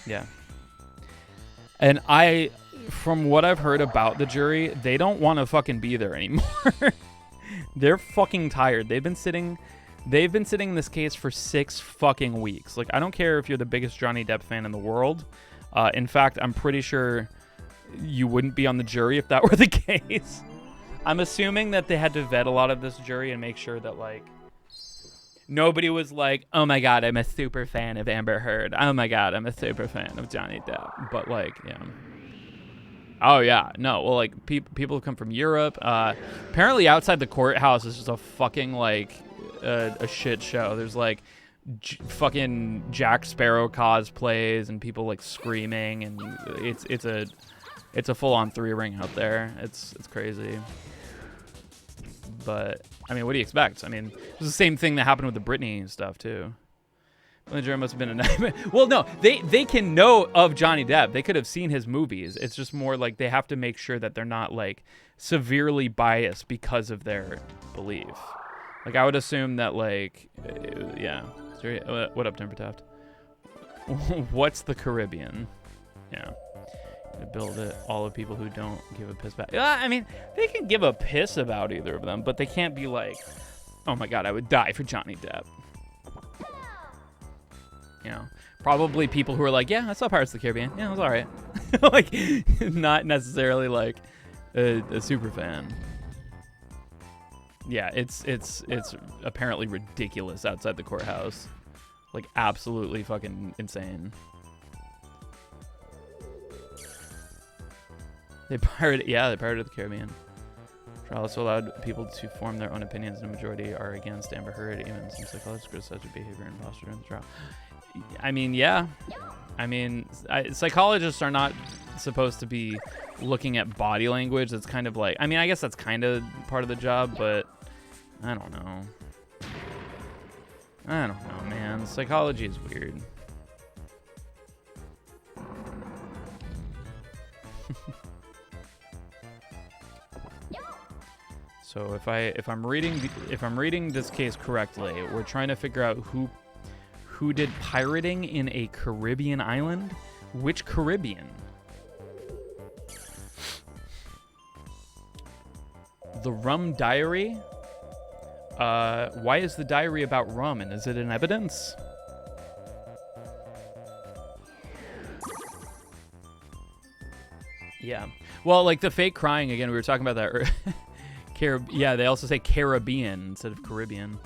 yeah. And from what I've heard about the jury, they don't want to fucking be there anymore. They're fucking tired. They've been sitting in this case for 6 fucking weeks. Like, I don't care if you're the biggest Johnny Depp fan in the world. In fact, I'm pretty sure you wouldn't be on the jury if that were the case. I'm assuming that they had to vet a lot of this jury and make sure that, like, nobody was like, oh my God, I'm a super fan of Amber Heard. Oh my God, I'm a super fan of Johnny Depp. But, like, yeah. Oh, yeah. No, well, like, people come from Europe. Apparently outside the courthouse is just a fucking, like, a shit show. There's, like, fucking Jack Sparrow cosplays and people, like, screaming. And it's a full-on 3-ring out there. It's crazy. But, I mean, what do you expect? I mean, it was the same thing that happened with the Britney stuff, too. The jury must have been a nightmare. Well, no, they can know of Johnny Depp. They could have seen his movies. It's just more like they have to make sure that they're not, like, severely biased because of their belief. Like, I would assume that, like, yeah. What up, Timber Taft? What's the Caribbean? Yeah. Build it. All of people who don't give a piss about. I mean, they can give a piss about either of them, but they can't be like, oh my God, I would die for Johnny Depp. You know, probably people who are like, yeah, I saw Pirates of the Caribbean. Yeah, it was all right. Like, not necessarily like a super fan. Yeah, it's apparently ridiculous outside the courthouse. Like, absolutely fucking insane. They pirated the Caribbean. Trial also allowed people to form their own opinions, and the majority are against Amber Heard. Even some psychologists criticize her behavior and posture during the trial. I mean, yeah. I mean, psychologists are not supposed to be looking at body language. It's kind of like, I mean, I guess that's kind of part of the job, but I don't know. I don't know, man. Psychology is weird. So if I'm reading this case correctly, we're trying to figure out who did pirating in a Caribbean island? Which Caribbean? The Rum Diary? Why is the diary about rum, and is it in evidence? Yeah. Well, like the fake crying, again, we were talking about that. Yeah, they also say Caribbean instead of Caribbean.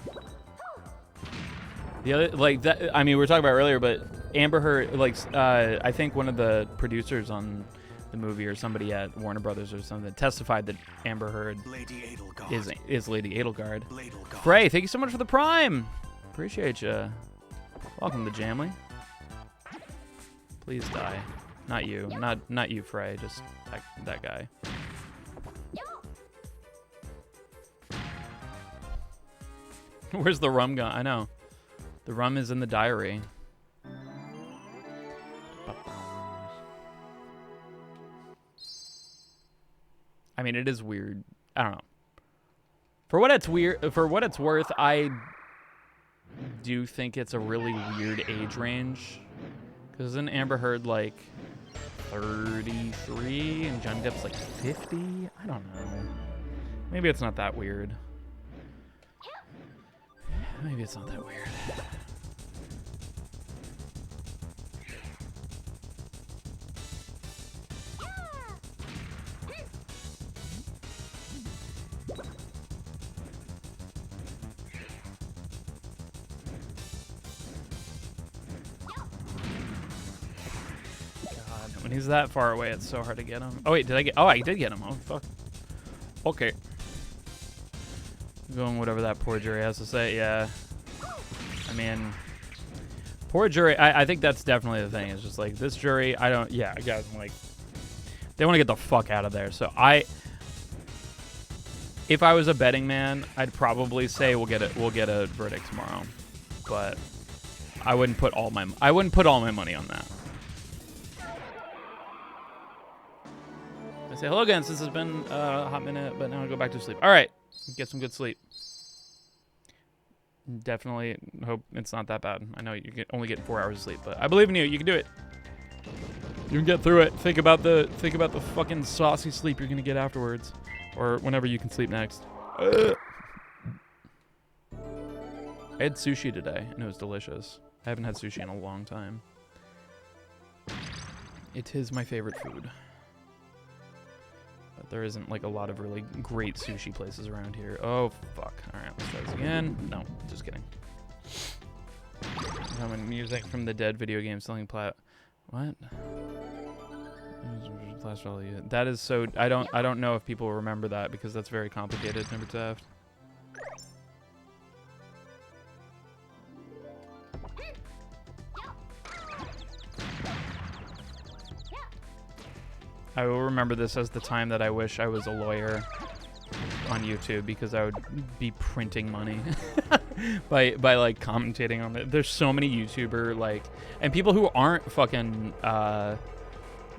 The other, like that, I mean, we were talking about earlier, but Amber Heard, like, I think one of the producers on the movie or somebody at Warner Brothers or something testified that Amber Heard is Lady Edelgard. Frey, thank you so much for the Prime. Appreciate you. Welcome to Jamley. Please die. Not you. Not you, Frey. Just that guy. Where's the rum gun? I know. The rum is in the diary. I mean, it is weird. I don't know. For what it's worth, I do think it's a really weird age range. Because isn't Amber Heard like 33 and Johnny Depp's like 50? I don't know. Maybe it's not that weird. Maybe it's not that weird. God, when he's that far away, it's so hard to get him. Oh wait, did I get? Oh, I did get him. Oh fuck. Okay. Going whatever that poor jury has to say. Yeah. I mean, Poor jury. I think that's definitely the thing. It's just like this jury. I don't. Yeah, guys. Like, they want to get the fuck out of there. So if I was a betting man, I'd probably say we'll get a verdict tomorrow. But I wouldn't put all my money on that. I say hello again. Since it's been a hot minute, but now I go back to sleep. All right, get some good sleep. Definitely hope it's not that bad. I know you only get 4 hours of sleep, but I believe in you. You can do it. You can get through it. Think about the fucking saucy sleep you're gonna get afterwards, or whenever you can sleep next. I had sushi today, and it was delicious. I haven't had sushi in a long time. It is my favorite food. But there isn't like a lot of really great sushi places around here. Oh, fuck. All right, let's try this again. No, just kidding. Common music from the Dead video game selling plat. What? That is so. I don't know if people remember that because that's very complicated. Number theft. I will remember this as the time that I wish I was a lawyer on YouTube because I would be printing money by like commentating on it. There's so many YouTuber like and people who aren't fucking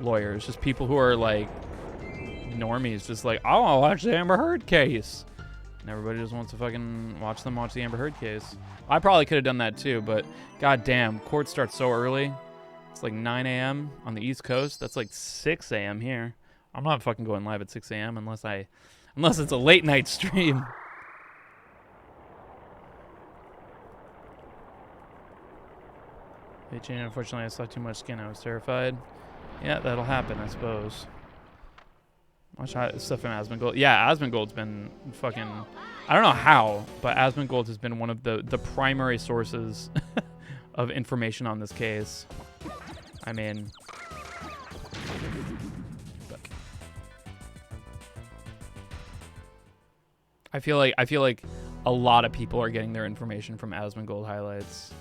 lawyers, just people who are like normies, just like I want to watch the Amber Heard case, and everybody just wants to fucking watch the Amber Heard case. I probably could have done that too, but goddamn, court starts so early. It's like 9 a.m. on the East Coast. That's like 6 a.m. here. I'm not fucking going live at 6 a.m. unless it's a late night stream. Hey, Jane, unfortunately, I saw too much skin. I was terrified. Yeah, that'll happen, I suppose. Watch stuff from Asmongold. Yeah, Asmongold's been fucking... I don't know how, but Asmongold has been one of the primary sources of information on this case. I mean, I feel like a lot of people are getting their information from Asmongold highlights.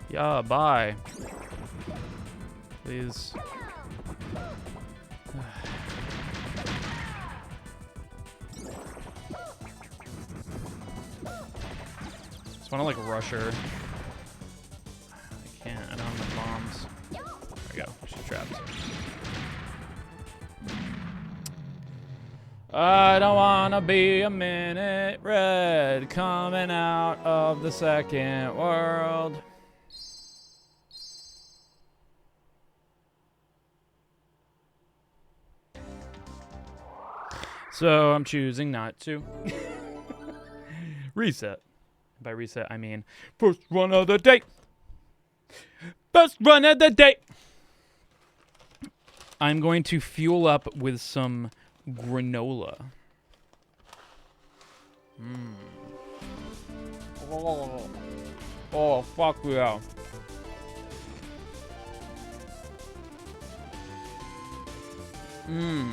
Yeah, bye. Please. Just want to like rush her. I can't. I don't have enough bombs. There we go. She's trapped. I don't wanna be a minute red coming out of the second world. So I'm choosing not to. Reset. By reset, I mean first run of the day. First run of the day. I'm going to fuel up with some granola. Oh, fuck yeah. Mmm.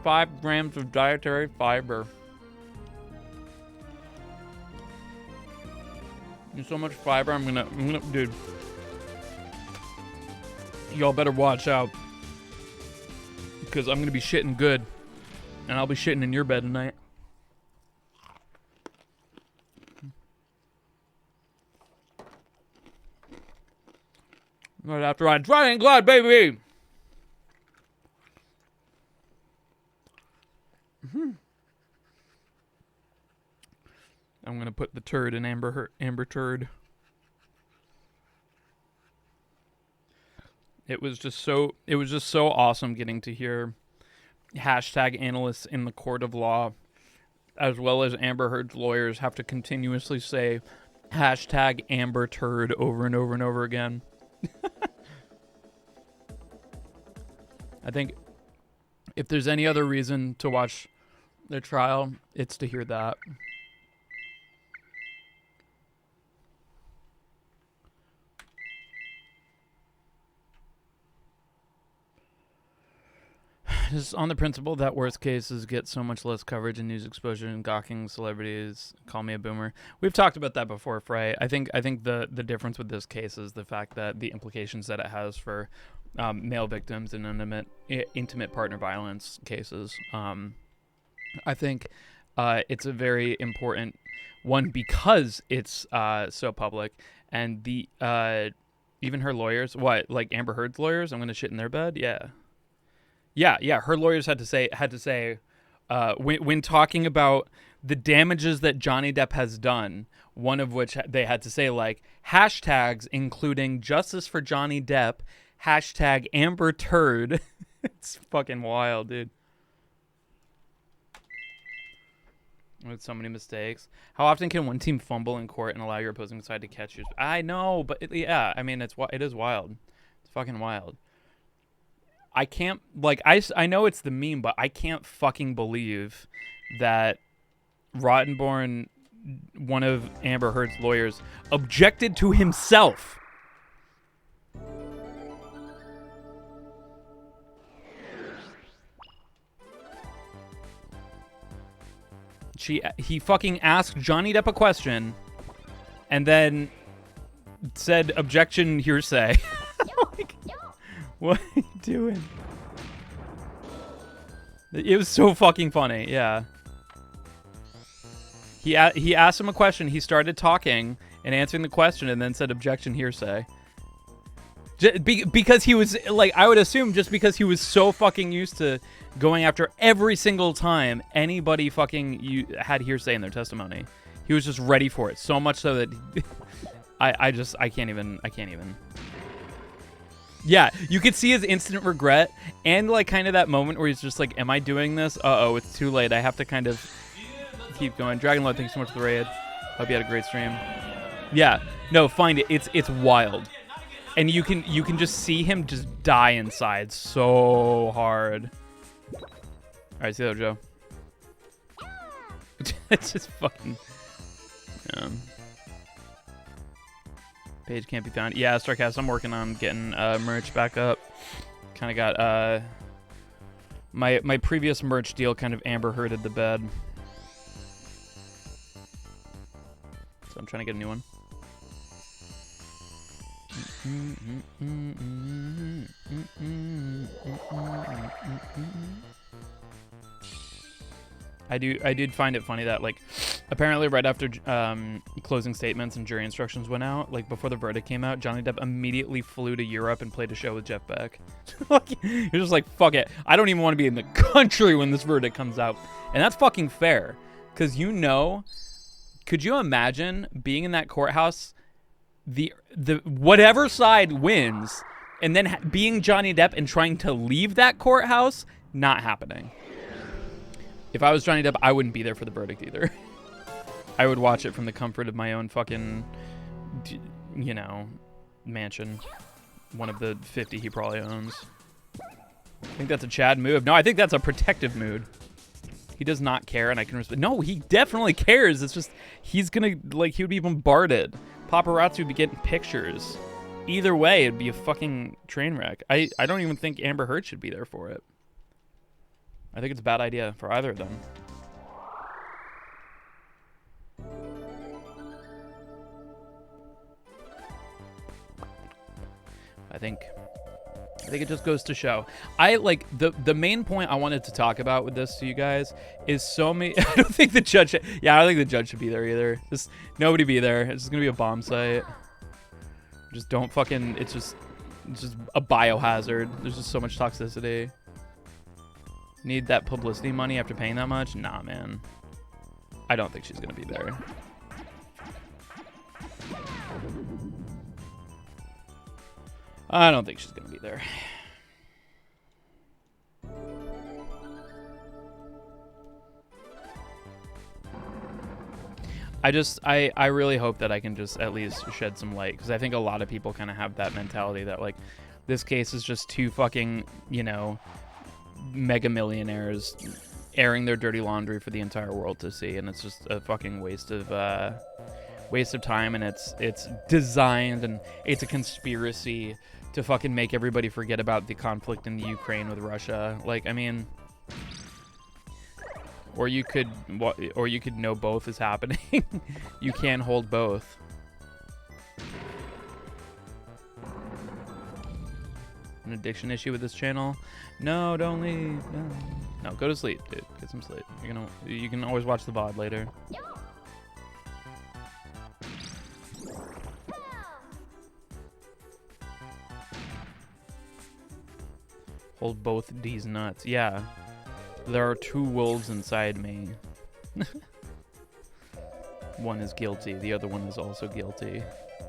5 grams of dietary fiber. There's so much fiber, I'm gonna, dude. Y'all better watch out. Because I'm gonna be shitting good. And I'll be shitting in your bed tonight. Right after I dry and glad, baby! I'm gonna put the turd in Amber Turd. It was just so awesome getting to hear hashtag analysts in the court of law, as well as Amber Heard's lawyers, have to continuously say hashtag Amber Turd over and over and over again. I think if there's any other reason to watch their trial, it's to hear that. Just on the principle that worst cases get so much less coverage and news exposure and gawking celebrities call me a boomer. We've talked about that before, Frey. I think the difference with this case is the fact that the implications that it has for male victims in intimate partner violence cases. I think it's a very important one because it's so public, and the even her lawyers, like Amber Heard's lawyers, I'm gonna shit in their bed. Yeah. Her lawyers had to say when talking about the damages that Johnny Depp has done, one of which they had to say like hashtags including justice for Johnny Depp, hashtag Amber Turd. It's fucking wild, dude. With so many mistakes. How often can one team fumble in court and allow your opposing side to catch you? I know, but I mean, it is wild. It's fucking wild. I can't, like, I know it's the meme, but I can't fucking believe that Rottenborn, one of Amber Heard's lawyers, objected to himself. He fucking asked Johnny Depp a question and then said objection hearsay. Like, what are you doing? It was so fucking funny, yeah. He asked him a question, he started talking and answering the question and then said objection hearsay. Because he was, like, I would assume just because he was so fucking used to going after every single time anybody fucking had hearsay in their testimony. He was just ready for it. So much so that I can't even. Yeah, you could see his instant regret and like kind of that moment where he's just like, am I doing this? Uh-oh, it's too late. I have to kind of keep going. Dragonlord, thanks so much for the raid. Hope you had a great stream. Yeah, no, find it. It's wild. And you can just see him just die inside so hard. All right, see you later, Joe. It's just fucking. Page can't be found. Yeah, Starcast, I'm working on getting merch back up. Kind of got my previous merch deal kind of Amber Hearded the bed. So I'm trying to get a new one. I did find it funny that, like, apparently right after closing statements and jury instructions went out, like before the verdict came out, Johnny Depp immediately flew to Europe and played a show with Jeff Beck. Like, you're just like, fuck it, I don't even want to be in the country when this verdict comes out. And that's fucking fair, because could you imagine being in that courthouse, the whatever side wins, and then being Johnny Depp and trying to leave that courthouse? Not happening. If I was Johnny Depp, I wouldn't be there for the verdict either. I would watch it from the comfort of my own fucking, mansion. One of the 50 he probably owns. I think that's a Chad move. No, I think that's a protective mood. He does not care, and I can respect. No, he definitely cares. It's just, he's gonna, like, he would be bombarded. Paparazzi would be getting pictures. Either way, it'd be a fucking train wreck. I don't even think Amber Heard should be there for it. I think it's a bad idea for either of them. I think it just goes to show. I like the main point I wanted to talk about with this to you guys is so many. I don't think the judge. Yeah, I don't think the judge should be there either. Just nobody be there. It's just gonna be a bomb site. Just don't fucking. It's just a biohazard. There's just so much toxicity. Need that publicity money after paying that much? Nah, man. I don't think she's gonna be there. I don't think she's gonna be there. I really hope that I can just at least shed some light, because I think a lot of people kind of have that mentality that, like, this case is just too fucking, mega millionaires airing their dirty laundry for the entire world to see, and it's just a fucking waste of time, and it's designed, and it's a conspiracy to fucking make everybody forget about the conflict in the Ukraine with Russia. Like, I mean, or you could know both is happening. You can hold both. An addiction issue with this channel? No, don't leave. No, go to sleep, dude. Get some sleep. You can always watch the VOD later. Hold both these nuts. Yeah. There are two wolves inside me. One is guilty. The other one is also guilty.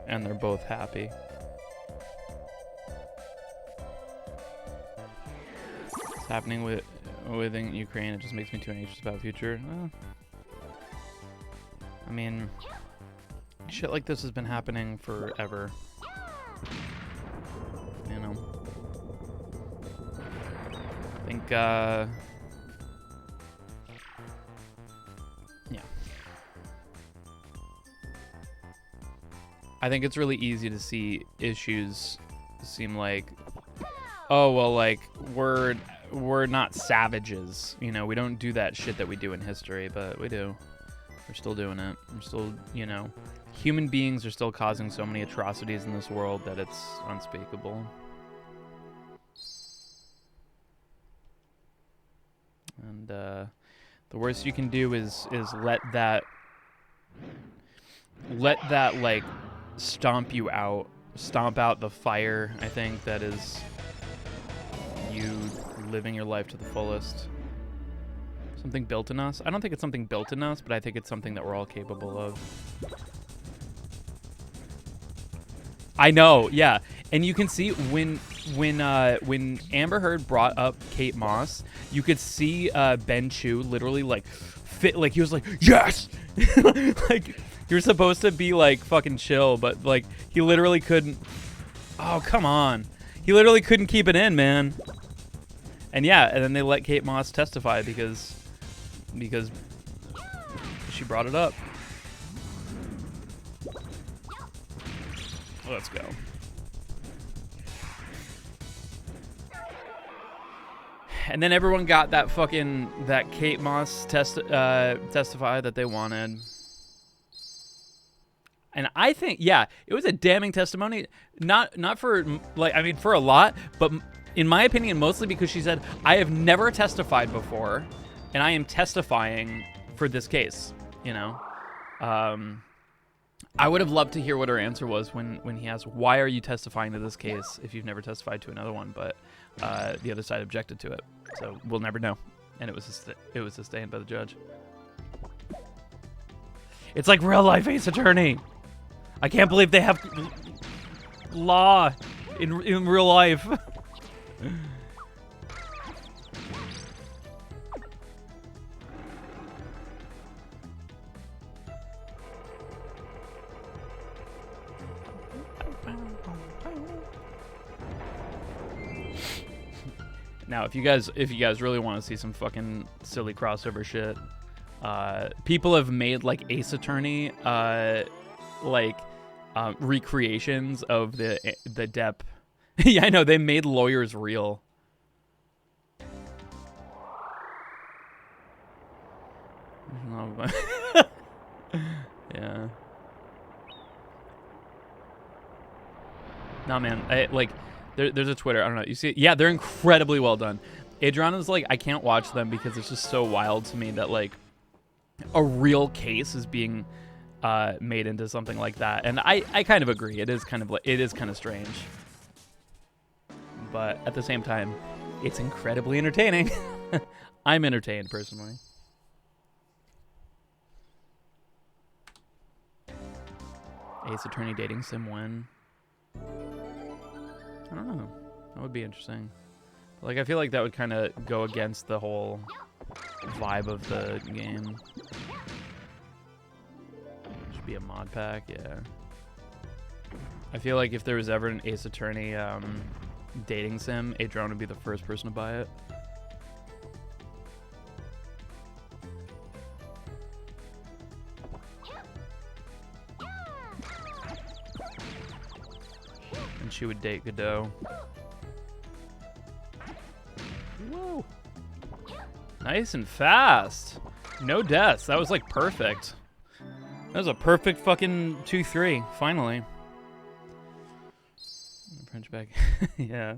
And they're both happy. What's happening within Ukraine? It just makes me too anxious about the future. I mean, shit like this has been happening forever. You know. I think, yeah. I think it's really easy to see issues seem like, oh, well, like, we're not savages. You know, we don't do that shit that we do in history, but we do. We're still doing it. We're still, you know, human beings are still causing so many atrocities in this world that it's unspeakable. And the worst you can do is let that like stomp out the fire. I think that is you living your life to the fullest. Something built in us. I don't think it's something built in us, but I think it's something that we're all capable of. I know, yeah. And you can see when Amber Heard brought up Kate Moss, you could see Ben Chu literally like he was like, yes. Like, you're supposed to be like fucking chill, but like he literally couldn't. Oh, come on. He literally couldn't keep it in, man. And yeah, and then they let Kate Moss testify because she brought it up. Let's go. And then everyone got that Kate Moss testify that they wanted. And I think, yeah, it was a damning testimony. Not for, like, I mean, for a lot, but in my opinion, mostly because she said, I have never testified before, and I am testifying for this case, you know? I would have loved to hear what her answer was when he asked, why are you testifying to this case if you've never testified to another one? But the other side objected to it, so we'll never know. And it was sustained by the judge. It's like real life Ace Attorney. I can't believe they have law in real life. Now, if you guys really want to see some fucking silly crossover shit, people have made like Ace Attorney recreations of the Depp. Yeah, I know, they made lawyers real. Yeah. Nah, man, there's a Twitter, I don't know, you see it? Yeah, they're incredibly well done. Adriana's like, I can't watch them because it's just so wild to me that like a real case is being made into something like that. And I kind of agree. It is kind of strange. But at the same time, it's incredibly entertaining. I'm entertained personally. Ace Attorney dating sim when? I don't know. That would be interesting. Like, I feel like that would kind of go against the whole vibe of the game. Should be a mod pack, yeah. I feel like if there was ever an Ace Attorney dating sim, Adrian would be the first person to buy it. And she would date Godot. Whoa. Nice and fast. No deaths. That was like perfect. That was a perfect fucking 2-3, finally. French back. Yeah.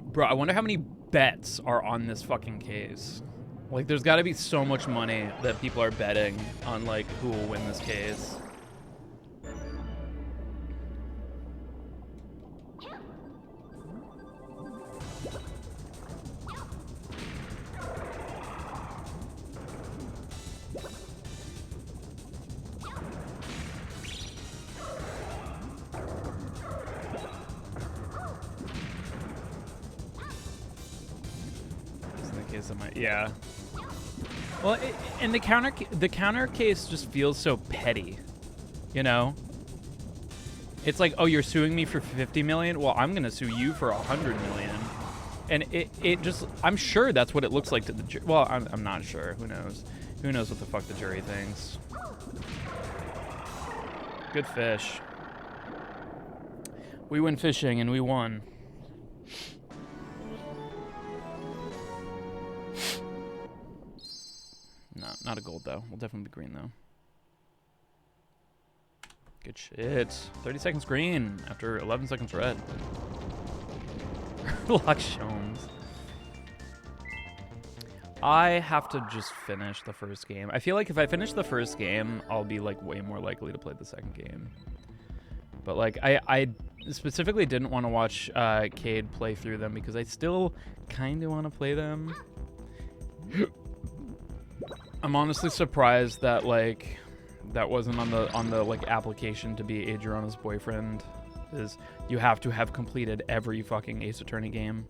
Bro, I wonder how many bets are on this fucking case. Like, there's got to be so much money that people are betting on, like, who will win this case. Yeah. Well, and the counter case just feels so petty, you know? It's like, oh, you're suing me for 50 million? Well, I'm gonna sue you for 100 million. And it just, I'm sure that's what it looks like to the jury. Well, I'm not sure. Who knows? Who knows what the fuck the jury thinks? Good fish. We went fishing and we won. No, not a gold, though. We'll definitely be green, though. Good shit. 30 seconds green after 11 seconds red. Lock Shomes. I have to just finish the first game. I feel like if I finish the first game, I'll be, like, way more likely to play the second game. But, like, I specifically didn't want to watch Cade play through them because I still kind of want to play them. I'm honestly surprised that, like, that wasn't on the like application to be Adriana's boyfriend. Is you have to have completed every fucking Ace Attorney game,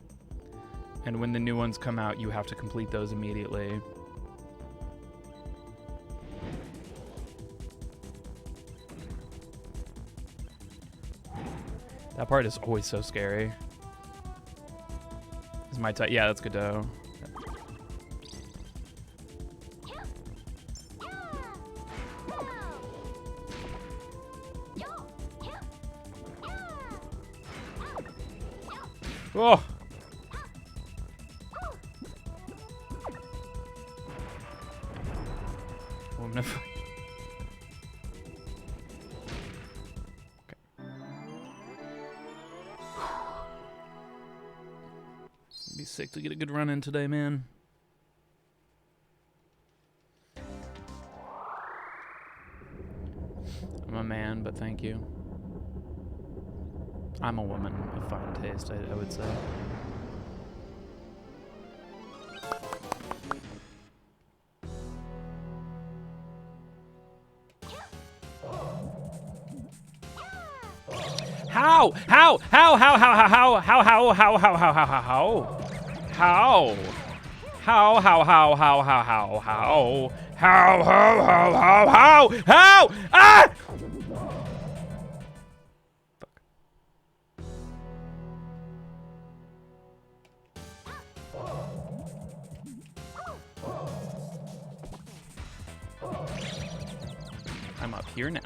and when the new ones come out, you have to complete those immediately. That part is always so scary. Is my type? Yeah, that's Godot. Oh! Woman of... Okay. Be sick to get a good run in today, man. I'm a man, but thank you. I'm a woman of fine taste, I would say. How? Ah! I'm up here now.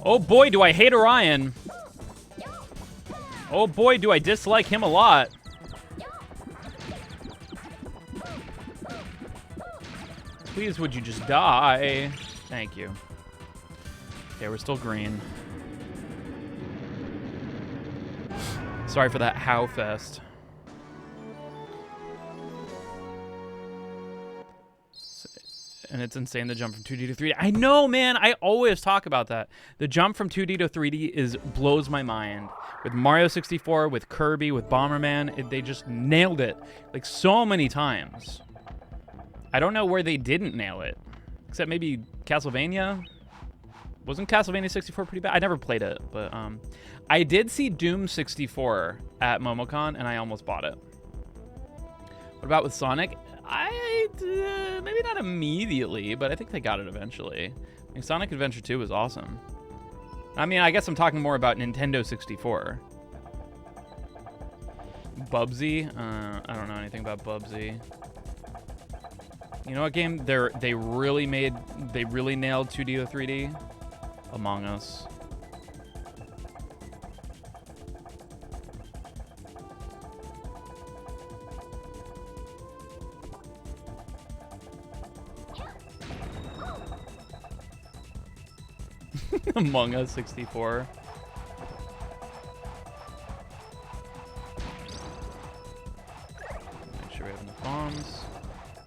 Oh boy, do I hate Orion. Oh boy, do I dislike him a lot. Please, would you just die? Thank you. Okay, we're still green. Sorry for that how fest. And it's insane the jump from 2D to 3D. I know, man. I always talk about that. The jump from 2D to 3D blows my mind. With Mario 64, with Kirby, with Bomberman, they just nailed it like so many times. I don't know where they didn't nail it, except maybe Castlevania. Wasn't Castlevania 64 pretty bad? I never played it, but I did see Doom 64 at MomoCon, and I almost bought it. What about with Sonic? Maybe not immediately, but I think they got it eventually. I mean, Sonic Adventure 2 was awesome. I mean, I guess I'm talking more about Nintendo 64. Bubsy? I don't know anything about Bubsy. You know what game they really nailed 2D to 3D? Among Us. Among Us 64. Make sure we have enough bombs.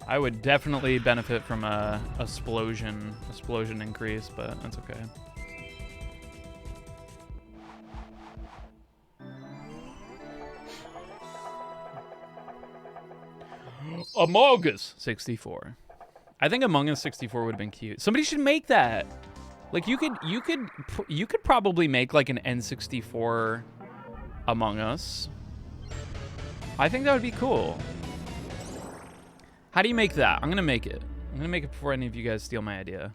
I would definitely benefit from a explosion increase, but that's okay. Among Us 64. I think Among Us 64 would have been cute. Somebody should make that. Like you could probably make like an N64 Among Us. I think that would be cool. How do you make that? I'm gonna make it. I'm gonna make it before any of you guys steal my idea.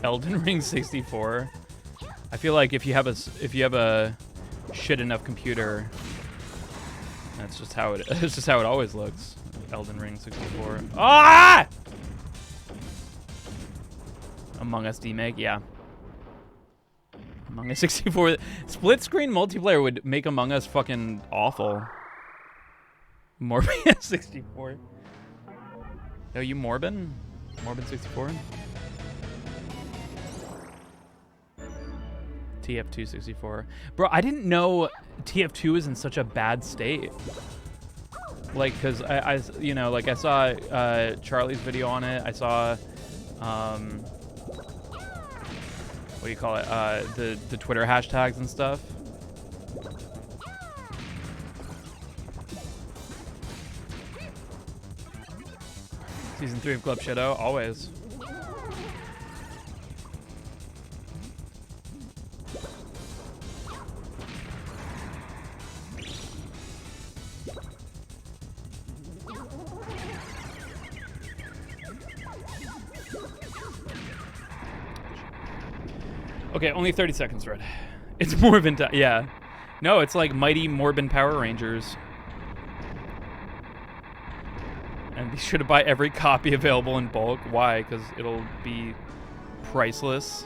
Elden Ring 64. I feel like if you have a shit enough computer, that's just how it it's just how it always looks. Elden Ring 64. Ah! Among Us demake, yeah. Among Us 64. Split screen multiplayer would make Among Us fucking awful. Morbin 64. No, you Morbin? Morbin 64? TF2 64. Bro, I didn't know TF2 was in such a bad state. Like, because I you know, like I saw Charlie's video on it. I saw, what do you call it? The Twitter hashtags and stuff. Season 3 of Club Shadow, always. Okay, only 30 seconds, Red. It's Morbin time. Yeah. No, it's like Mighty Morbin Power Rangers. And be sure to buy every copy available in bulk. Why? Because it'll be priceless.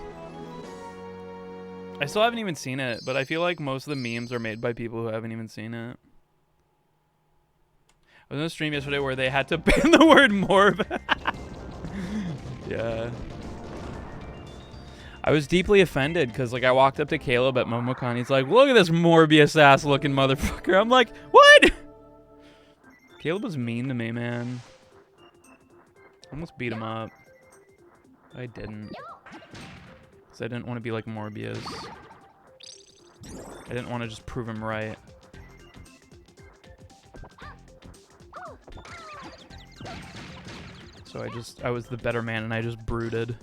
I still haven't even seen it, but I feel like most of the memes are made by people who haven't even seen it. I was on a stream yesterday where they had to ban the word morb. Yeah. I was deeply offended because, like, I walked up to Caleb at MomoCon. He's like, look at this Morbius-ass looking motherfucker. I'm like, what? Caleb was mean to me, man. Almost beat him up. I didn't. Because I didn't want to be like Morbius. I didn't want to just prove him right. So I was the better man and I just brooded.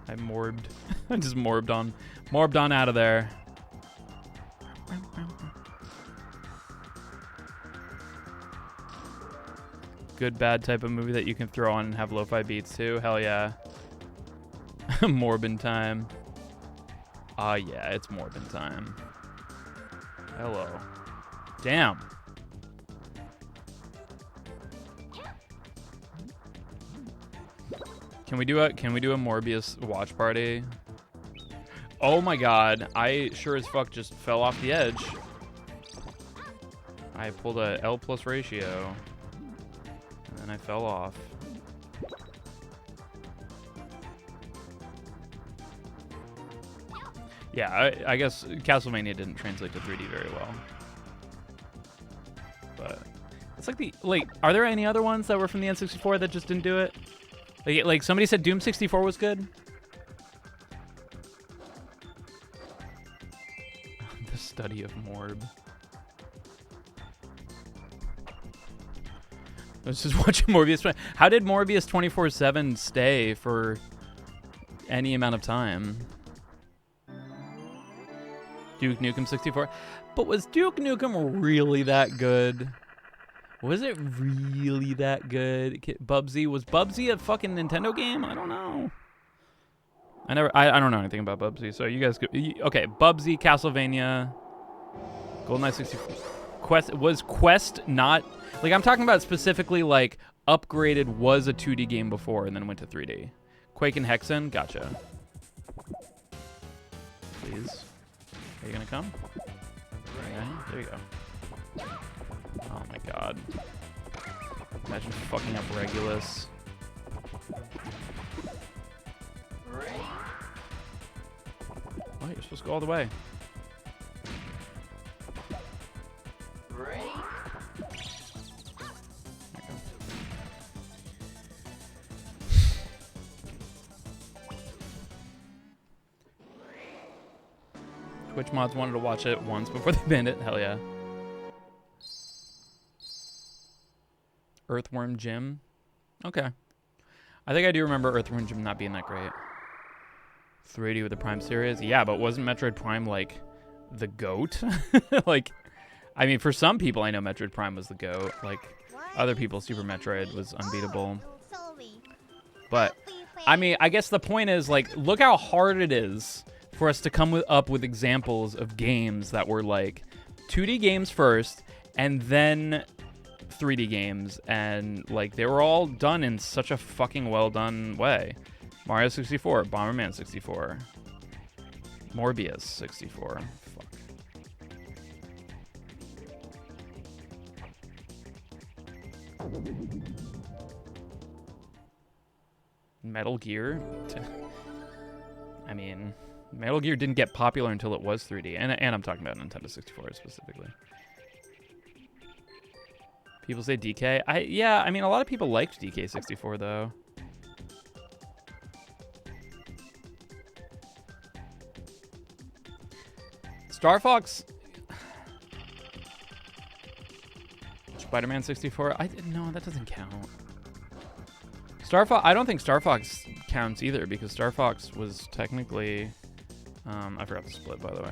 I morbed. I just morbed on out of there. Good, bad type of movie that you can throw on and have lo-fi beats too. Hell yeah. Morbin time. Yeah, it's Morbin time. Hello. Damn. Can we do a Morbius watch party? Oh my god, I sure as fuck just fell off the edge. I pulled a L+ ratio. And then I fell off. Yeah, I guess Castlevania didn't translate to 3D very well. But it's like are there any other ones that were from the N64 that just didn't do it? Like somebody said Doom 64 was good? The study of Morb. I was just watching Morbius. How did Morbius 24/7 stay for any amount of time? Duke Nukem 64. But was Duke Nukem really that good? Was it really that good? Bubsy, was Bubsy a fucking Nintendo game? I don't know. I don't know anything about Bubsy, so you guys could. Okay, Bubsy, Castlevania, GoldenEye 64. Quest not like I'm talking about specifically like Upgraded was a 2D game before and then went to 3D. Quake and Hexen, gotcha. Please. Are you gonna come? Okay, there you go. Oh my god. Imagine fucking up Regulus. Oh, you're supposed to go all the way. Twitch mods wanted to watch it once before they banned it. Hell yeah. Earthworm Jim. Okay. I think I do remember Earthworm Jim not being that great. 3D with the Prime series. Yeah, but wasn't Metroid Prime like the GOAT? Like, I mean, for some people, I know Metroid Prime was the GOAT. Like, other people, Super Metroid was unbeatable. But, I mean, I guess the point is, like, look how hard it is for us to come up with examples of games that were like 2D games first and then 3D games, and like they were all done in such a fucking well done way. Mario 64, Bomberman 64, Morbius 64. Fuck. Metal Gear. I mean, Metal Gear didn't get popular until it was 3D, and I'm talking about Nintendo 64 specifically. People say DK. Yeah, I mean, a lot of people liked DK 64 though. Star Fox. Spider-Man 64. No, that doesn't count. Star Fox. I don't think Star Fox counts either because Star Fox was technically. I forgot the split, by the way.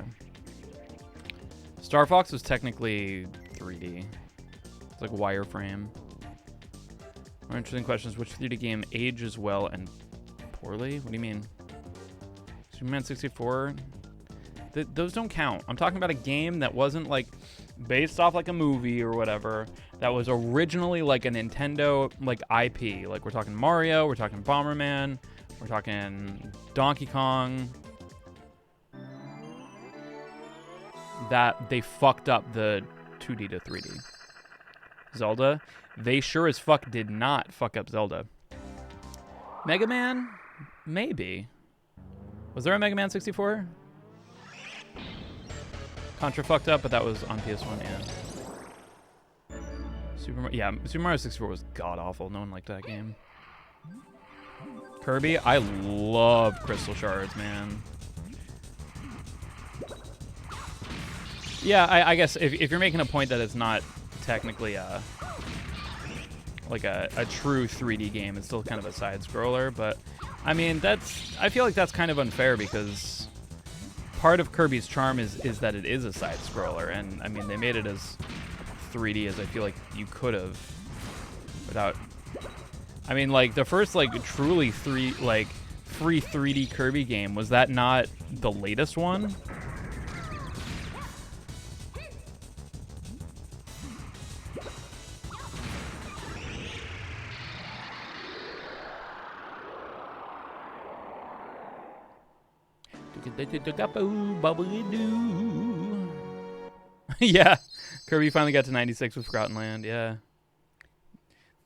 Star Fox was technically 3D. It's like wireframe. More interesting questions. Which 3D game ages well and poorly? What do you mean? Superman 64? Those don't count. I'm talking about a game that wasn't like based off like a movie or whatever. That was originally like a Nintendo like IP. Like we're talking Mario, we're talking Bomberman, we're talking Donkey Kong. That they fucked up the 2D to 3D. Zelda, they sure as fuck did not fuck up Zelda. Mega Man? Maybe. Was there a Mega Man 64? Contra fucked up, but that was on PS1, yeah. Super Mario 64 was god-awful. No one liked that game. Kirby, I love Crystal Shards, man. Yeah, I guess if you're making a point that it's not technically like a true 3D game, it's still kind of a side-scroller, but I mean, I feel like that's kind of unfair because part of Kirby's charm is that it is a side-scroller, and I mean, they made it as 3D as I feel like you could have without. I mean, like the first like truly free 3D Kirby game, was that not the latest one? Yeah, Kirby finally got to 96 with Forgotten Land. Yeah,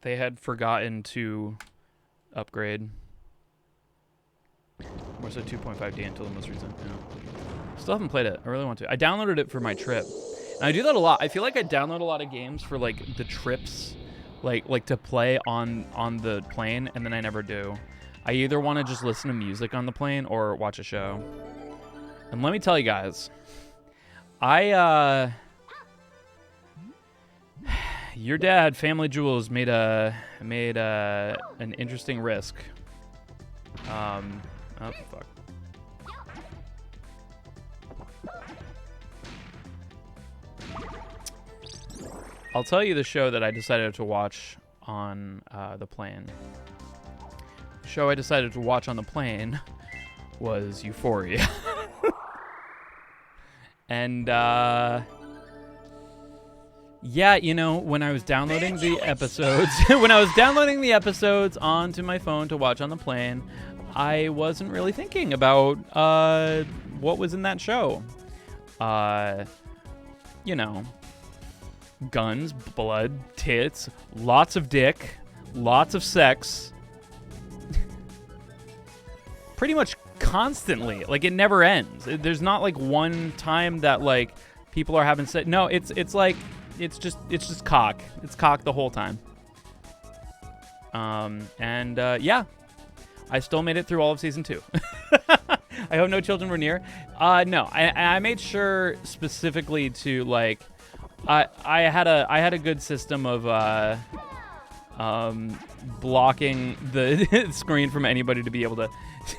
they had forgotten to upgrade. More so 2.5D until the most recent. Yeah. Still haven't played it. I really want to. I downloaded it for my trip, and I do that a lot. I feel like I download a lot of games for like the trips, like to play on the plane, and then I never do. I either want to just listen to music on the plane or watch a show. And let me tell you guys, Your dad, Family Jewels, made an interesting risk. Oh fuck. I'll tell you the show that I decided to watch on the plane. The show I decided to watch on the plane was Euphoria. And yeah, you know, when I was downloading the episodes, onto my phone to watch on the plane, I wasn't really thinking about what was in that show. You know, guns, blood, tits, lots of dick, lots of sex. Pretty much constantly. Like, it never ends. There's not like one time that like people are having sex. No, it's like it's just cock. It's cock the whole time. Yeah, I still made it through all of season 2. I hope no children were near. No, I made sure specifically to like, I had a good system of blocking the screen from anybody to be able to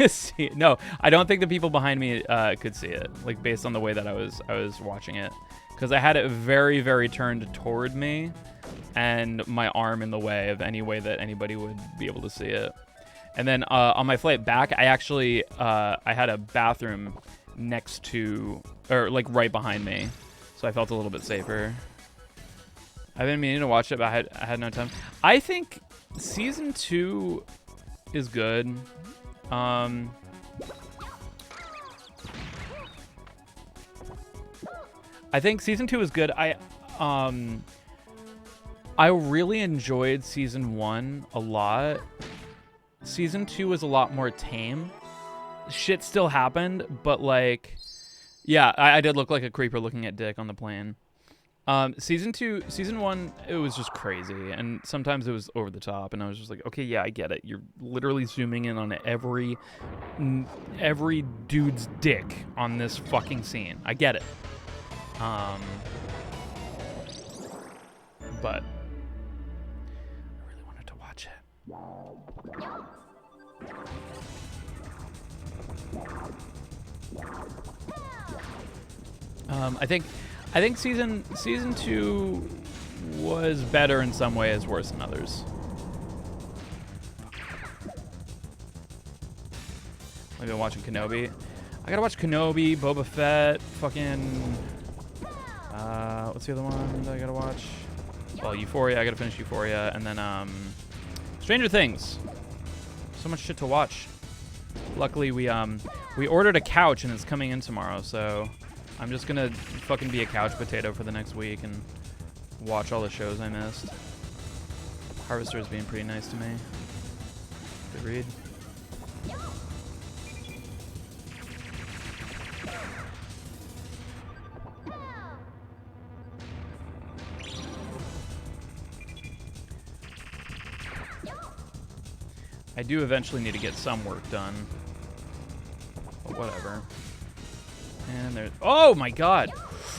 see it. No, I don't think the people behind me could see it, like based on the way that I was watching it, because I had it very, very turned toward me, and my arm in the way of any way that anybody would be able to see it. And then on my flight back, I actually I had a bathroom next to, or like right behind me, so I felt a little bit safer. I've been meaning to watch it, but I had no time. I think season 2 is good. I think season 2 is good. I really enjoyed season 1 a lot. Season 2 was a lot more tame. Shit still happened, but like, yeah, I did look like a creeper looking at dick on the plane. Season 1, it was just crazy, and sometimes it was over the top, and I was just like, okay, yeah, I get it. You're literally zooming in on every dude's dick on this fucking scene. I get it. But I really wanted to watch it. I think season 2 was better in some ways, worse in others. I've been watching Kenobi. I gotta watch Kenobi, Boba Fett, fucking what's the other one that I gotta watch? Well, Euphoria. I gotta finish Euphoria, and then Stranger Things. So much shit to watch. Luckily, we ordered a couch and it's coming in tomorrow, so I'm just gonna fucking be a couch potato for the next week and watch all the shows I missed. Harvester's being pretty nice to me. Good read. I do eventually need to get some work done, but whatever. And there's, oh my god!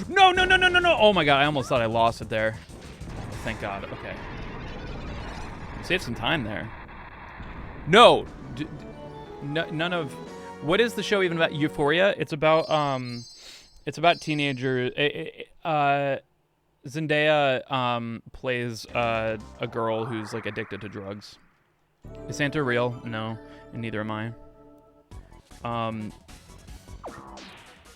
No! Oh my god, I almost thought I lost it there. Oh, thank god, okay. Save some time there. No! None of, what is the show even about? Euphoria? It's about teenagers. Zendaya plays a girl who's like addicted to drugs. Is Santa real? No, and neither am I.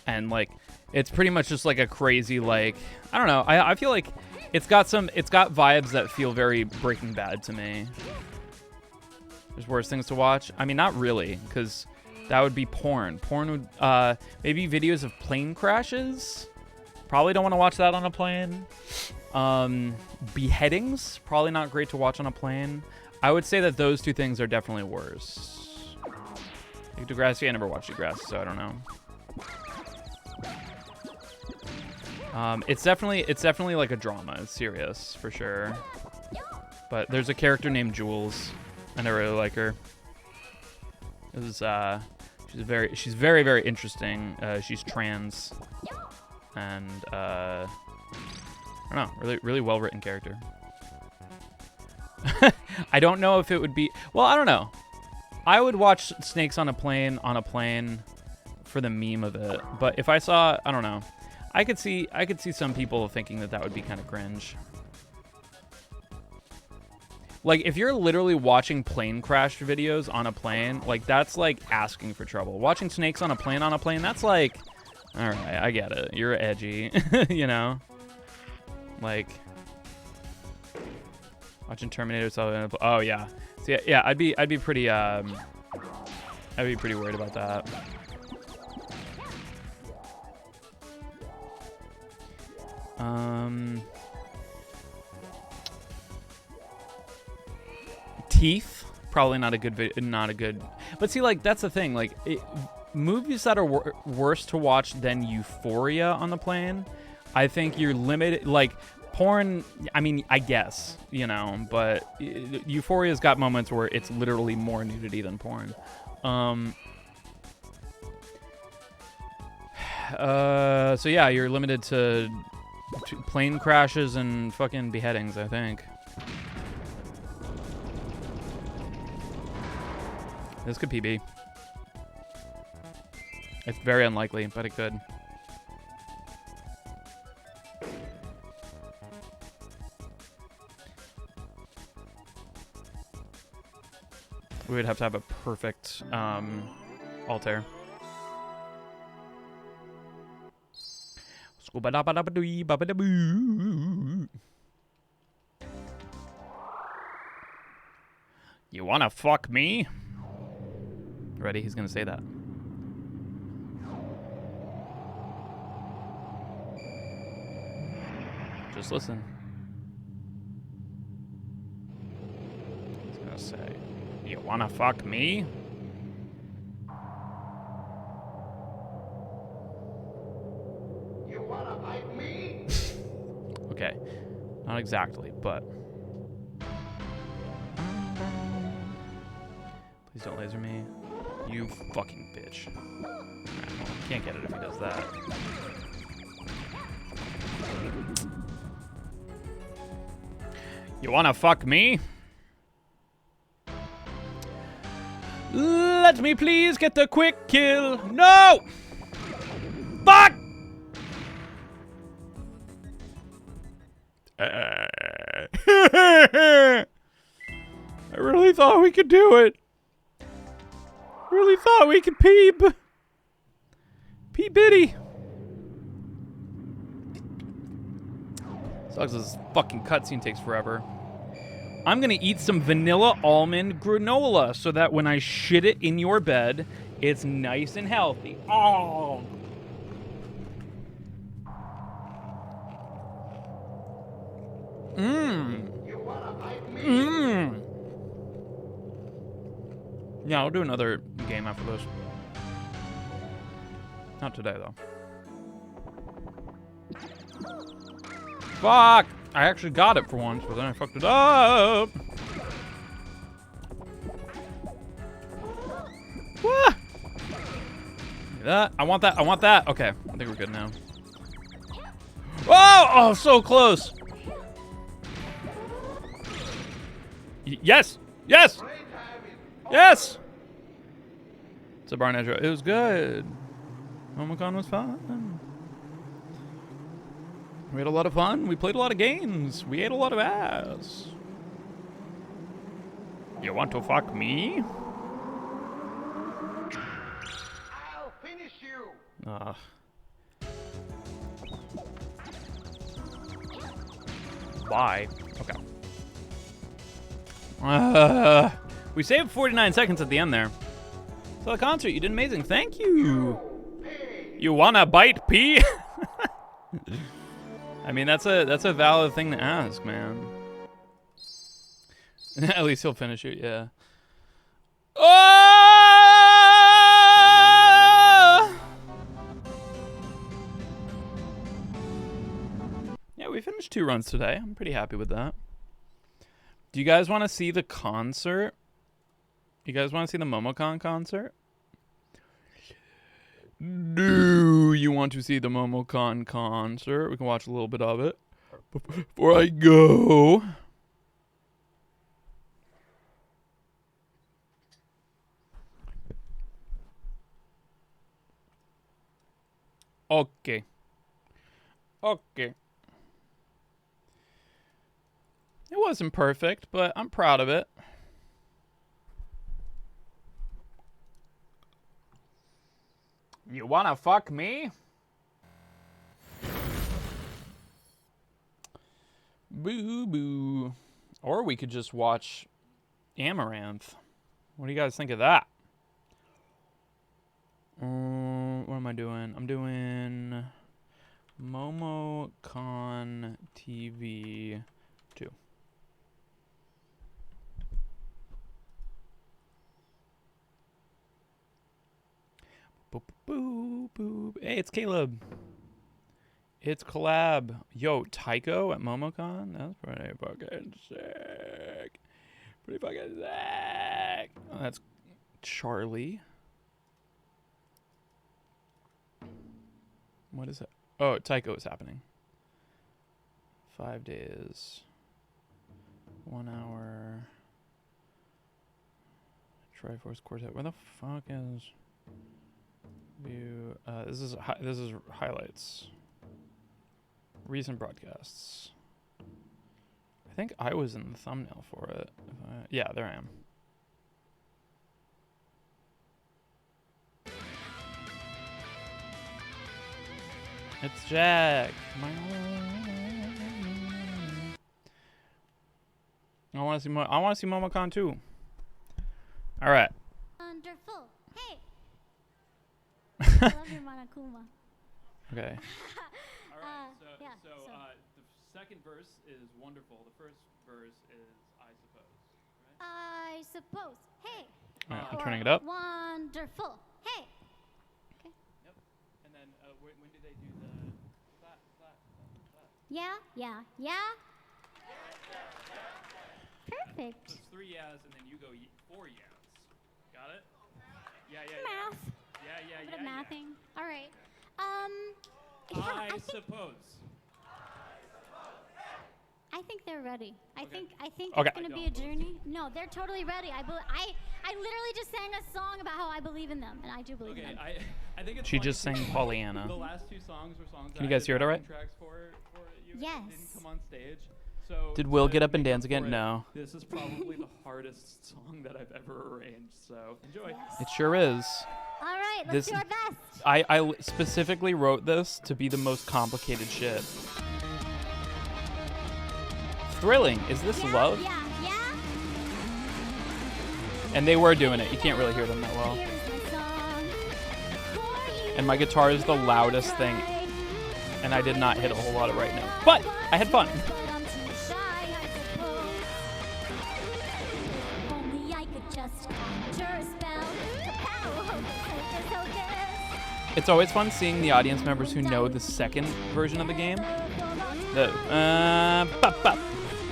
And like, it's pretty much just like a crazy, like, I don't know. I feel like it's got vibes that feel very Breaking Bad to me. There's worse things to watch. I mean, not really, because that would be porn. Porn would, maybe videos of plane crashes. Probably don't want to watch that on a plane. Beheadings, probably not great to watch on a plane. I would say that those two things are definitely worse. Like Degrassi, I never watched Degrassi, so I don't know. It's definitely like a drama. It's serious for sure. But there's a character named Jules, and I really like her. She's very, very interesting. She's trans, and I don't know, really well written character. I don't know if it would be... Well, I don't know. I would watch snakes on a plane for the meme of it. But if I saw... I don't know. I could see some people thinking that would be kind of cringe. Like, if you're literally watching plane crash videos on a plane, like, that's, like, asking for trouble. Watching snakes on a plane, that's, like, all right, I get it. You're edgy, you know? Like, watching Terminator. Oh, yeah. So, yeah, I'd be pretty worried about that. Teeth, probably not a good. But see, like, that's the thing. Like, movies that are worse to watch than Euphoria on the plane, I think you're limited. Like, porn, I mean, I guess, you know, but Euphoria's got moments where it's literally more nudity than porn. So yeah, you're limited to plane crashes and fucking beheadings, I think. This could PB. It's very unlikely, but it could. We would have to have a perfect altair. You wanna fuck me? Ready? He's gonna say that. Just listen. He's gonna say, you wanna fuck me? You wanna bite me? Okay. Not exactly, but... Please don't laser me. You fucking bitch. Right, well, can't get it if he does that. You wanna fuck me? Let me please get the quick kill. No! Fuck! I really thought we could do it. Really thought we could peep. Bitty. Sucks this fucking cutscene takes forever. I'm gonna eat some vanilla almond granola so that when I shit it in your bed, it's nice and healthy. Oh. Mmm. Mmm. Yeah, I'll do another game after this. Not today, though. Fuck! I actually got it for once, but then I fucked it up. Wah! That. I want that. I want that. Okay, I think we're good now. Oh! Oh, so close. Yes! Yes! Yes! It's a Barn Edge. It was good. Omicron was fun. We had a lot of fun. We played a lot of games. We ate a lot of ass. You want to fuck me? I'll finish you. Why? Okay. We saved 49 seconds at the end there. So the concert, you did amazing. Thank you. You wanna bite P? I mean, that's a valid thing to ask, man. At least he'll finish it, yeah. Oh! Yeah, we finished 2 runs today. I'm pretty happy with that. Do you guys want to see the concert? You guys want to see the Momocon concert? Do you want to see the Momocon concert? We can watch a little bit of it before I go. Okay. Okay. It wasn't perfect, but I'm proud of it. You wanna fuck me? Boo boo. Or we could just watch Amaranth. What do you guys think of that? What am I doing? I'm doing MomoCon TV 2. Boop, boop, boop. Hey, it's Caleb. It's collab. Yo, Tycho at MomoCon? That's pretty fucking sick. Pretty fucking sick. Oh, that's Charlie. What is it? Oh, Tycho is happening. 5 days. 1 hour. Triforce Quartet. Where the fuck is view? This is highlights. Recent broadcasts. I think I was in the thumbnail for it. Yeah, there I am. It's Jack. I want to see MomoCon too. All right. Wonderful. Hey. I love your Monokuma. Okay. All right. Yeah, So the second verse is wonderful. The first verse is I suppose. Right? I suppose. Hey. All right, I'm Or turning it up. Wonderful. Hey. Yep. And then when do they do the clap? Yeah. Perfect. So it's 3 yeahs and then you go 4 yeahs. Got it? Yeah. Math. Yeah. A bit of mathing. All right. I suppose. I think they're ready. I think Okay. it's gonna be a journey. No, they're totally ready. I literally just sang a song about how I believe in them, and I do believe in them. I think it's She funny just sang too. Pollyanna. The last 2 songs were songs Can you that I guys did hear it all right? backing tracks for you. Yes. Didn't come on stage. So Did Will to get up and make dance up for again? it, No. This is probably the hardest song that I've ever arranged. So enjoy. Yes. It sure is. All right, let's This- do our best. I specifically wrote this to be the most complicated shit. Thrilling. Is this love? Yeah. And they were doing it. You can't really hear them that well. Here's my song for you. And my guitar is the loudest thing, and I did not hit a whole lot of right notes. But I had fun. But I'm too shy, I suppose. Only I could just conjure a spell. Kapow, hocus pocus. It's always fun seeing the audience members who know the second version of the game. The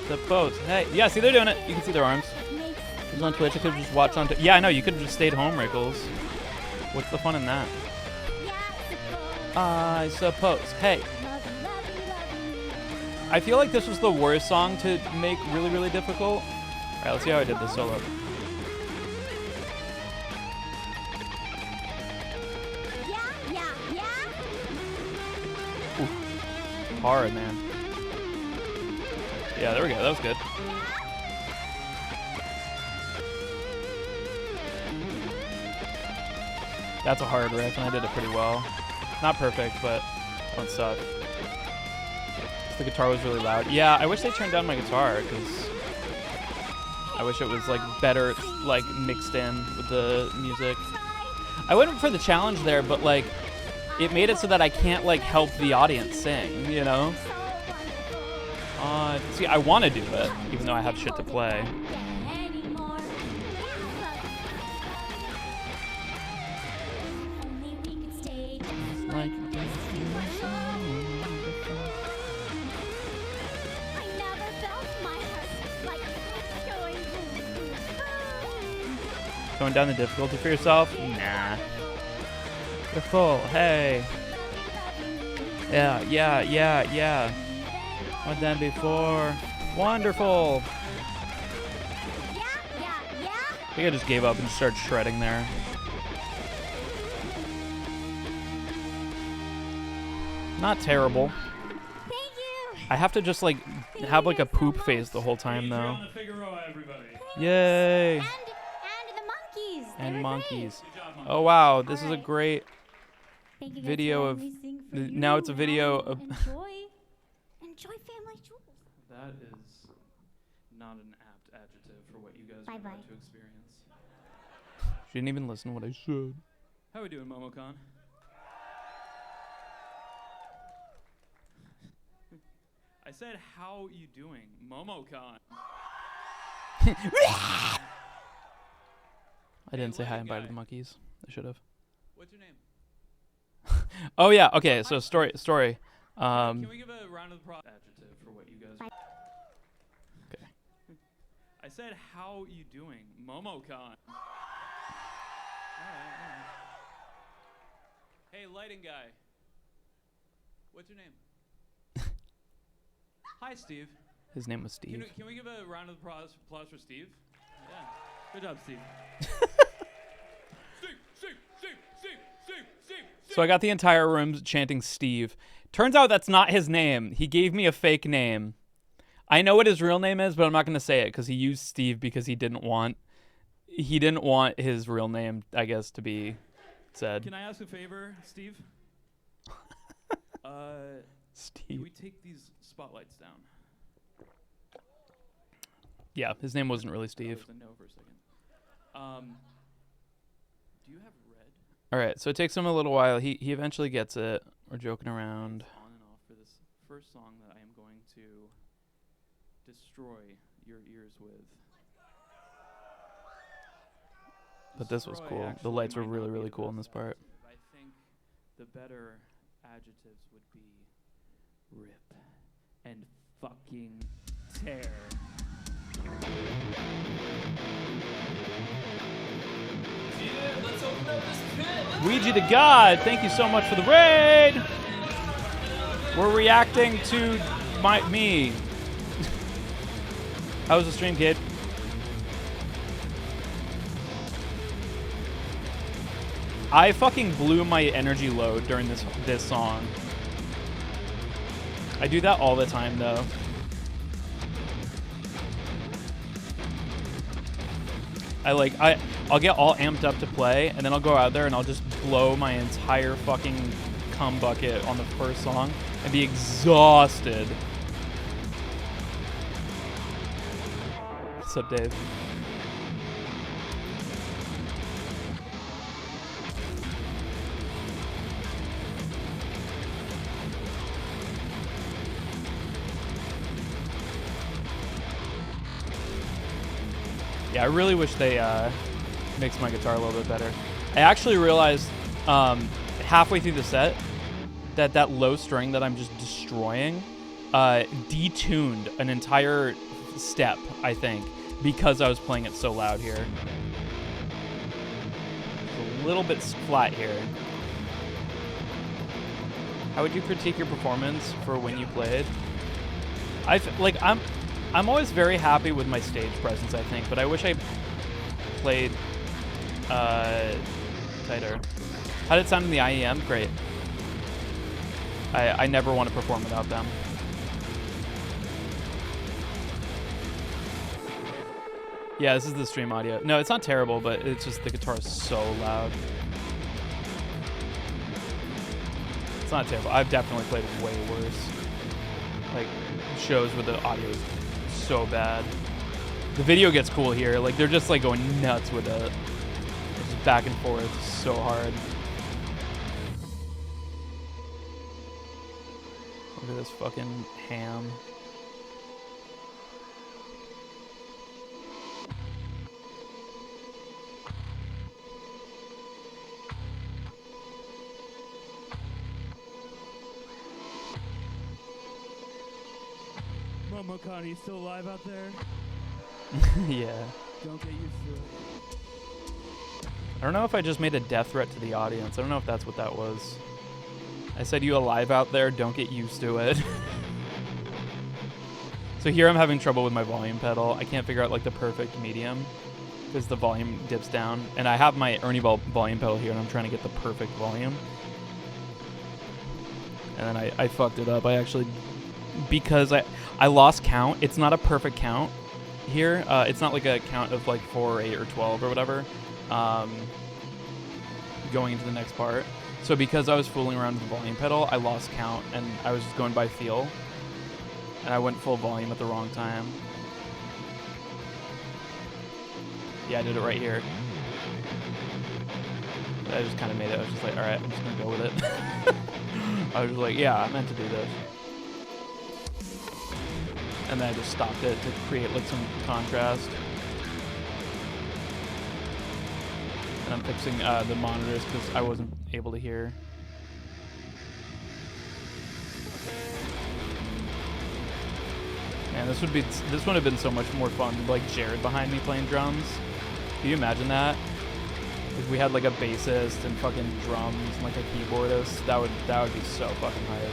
suppose. Hey, yeah, see, they're doing it. You can see their arms. It was on Twitch. I could have just watched on. Yeah, I know. You could have just stayed home, Rickles. What's the fun in that? I suppose. Hey, I feel like this was the worst song to make really, really difficult. All right, let's see how I did this solo. Ooh, hard, man. Yeah, there we go. That was good. That's a hard riff, and I did it pretty well. Not perfect, but fun stuff. The guitar was really loud. Yeah, I wish they turned down my guitar, because I wish it was like better, like mixed in with the music. I went for the challenge there, but like it made it so that I can't like help the audience sing, you know? See, I want to do it, even though I have shit to play. Like going down the difficulty for yourself? Nah. You're full. Hey. Yeah. What done before? Wonderful. I think I just gave up and started shredding there. Not terrible. Thank you. I have to just like have like a poop face the whole time though. Adriana Figueroa, everybody. Yay! And the monkeys. They And were monkeys. Good job, Mom. Oh wow, this is a Alright. great. Great. Thank you guys video for of- letting me sing for now you. it's a video of- Enjoy family jewels. That is not an apt adjective for what you guys are Bye-bye. about to experience. She didn't even listen to what I said. How we doing, MomoCon? I said, how you doing, MomoCon? I didn't say hi and bye to guy. the monkeys. I should have. What's your name? Oh yeah. Okay. So story. Can we give a round of applause? Adjective for what you guys. Bye. Okay. I said, how you doing, MomoCon? All right. Hey, lighting guy. What's your name? Hi, Steve. His name was Steve. Can we give a round of applause for Steve? Yeah. Good job, Steve. Steve. So I got the entire room chanting Steve. Turns out that's not his name. He gave me a fake name. I know what his real name is, but I'm not going to say it because he used Steve because he didn't want his real name, I guess, to be said. Can I ask a favor, Steve? Can Steve. we take these spotlights down? Yeah, his name wasn't really Steve. There was a no for a second. Do you have red? All right, so it takes him a little while. He eventually gets it. We're joking around. On and off for this first song that I am going to destroy your ears with. But this was Destroy cool. The actually lights were might really, not be really the cool in best this part. adjective. I think the better adjectives would be rip and fucking tear. Ouija to God, thank you so much for the raid. We're reacting to me. How was the stream, kid? I fucking blew my energy load during this song. I do that all the time though. I'll get all amped up to play, and then I'll go out there and I'll just blow my entire fucking cum bucket on the first song and be exhausted. What's up, Dave? Yeah, I really wish they mixed my guitar a little bit better. I actually realized halfway through the set that low string that I'm just destroying detuned an entire step, I think, because I was playing it so loud here. It's a little bit flat here. How would you critique your performance for when you played? I'm always very happy with my stage presence, I think, but I wish I played tighter. How did it sound in the IEM? Great. I never want to perform without them. Yeah, this is the stream audio. No, it's not terrible, but it's just the guitar is so loud. It's not terrible. I've definitely played way worse. Like, shows where the audio is so bad. The video gets cool here. Like, they're just like going nuts with it. It's just back and forth so hard. Look at this fucking ham. MomoCon, are you still alive out there? Yeah. Don't get used to it. I don't know if I just made a death threat to the audience. I don't know if that's what that was. I said, you alive out there, don't get used to it. So here I'm having trouble with my volume pedal. I can't figure out like the perfect medium because the volume dips down. And I have my Ernie Ball volume pedal here and I'm trying to get the perfect volume. and then I fucked it up. I actually, because I lost count. It's not a perfect count here. It's not like a count of like 4 or 8 or 12 or whatever. Going into the next part. So because I was fooling around with the volume pedal, I lost count, and I was just going by feel. And I went full volume at the wrong time. Yeah, I did it right here. I just kind of made it. I was just like, alright, I'm just going to go with it. I was like, yeah, I meant to do this. And then I just stopped it to create like some contrast. And I'm fixing the monitors because I wasn't able to hear. Man, this would have been so much more fun with like Jared behind me playing drums. Can you imagine that? If we had like a bassist and fucking drums and like a keyboardist, that would be so fucking hype.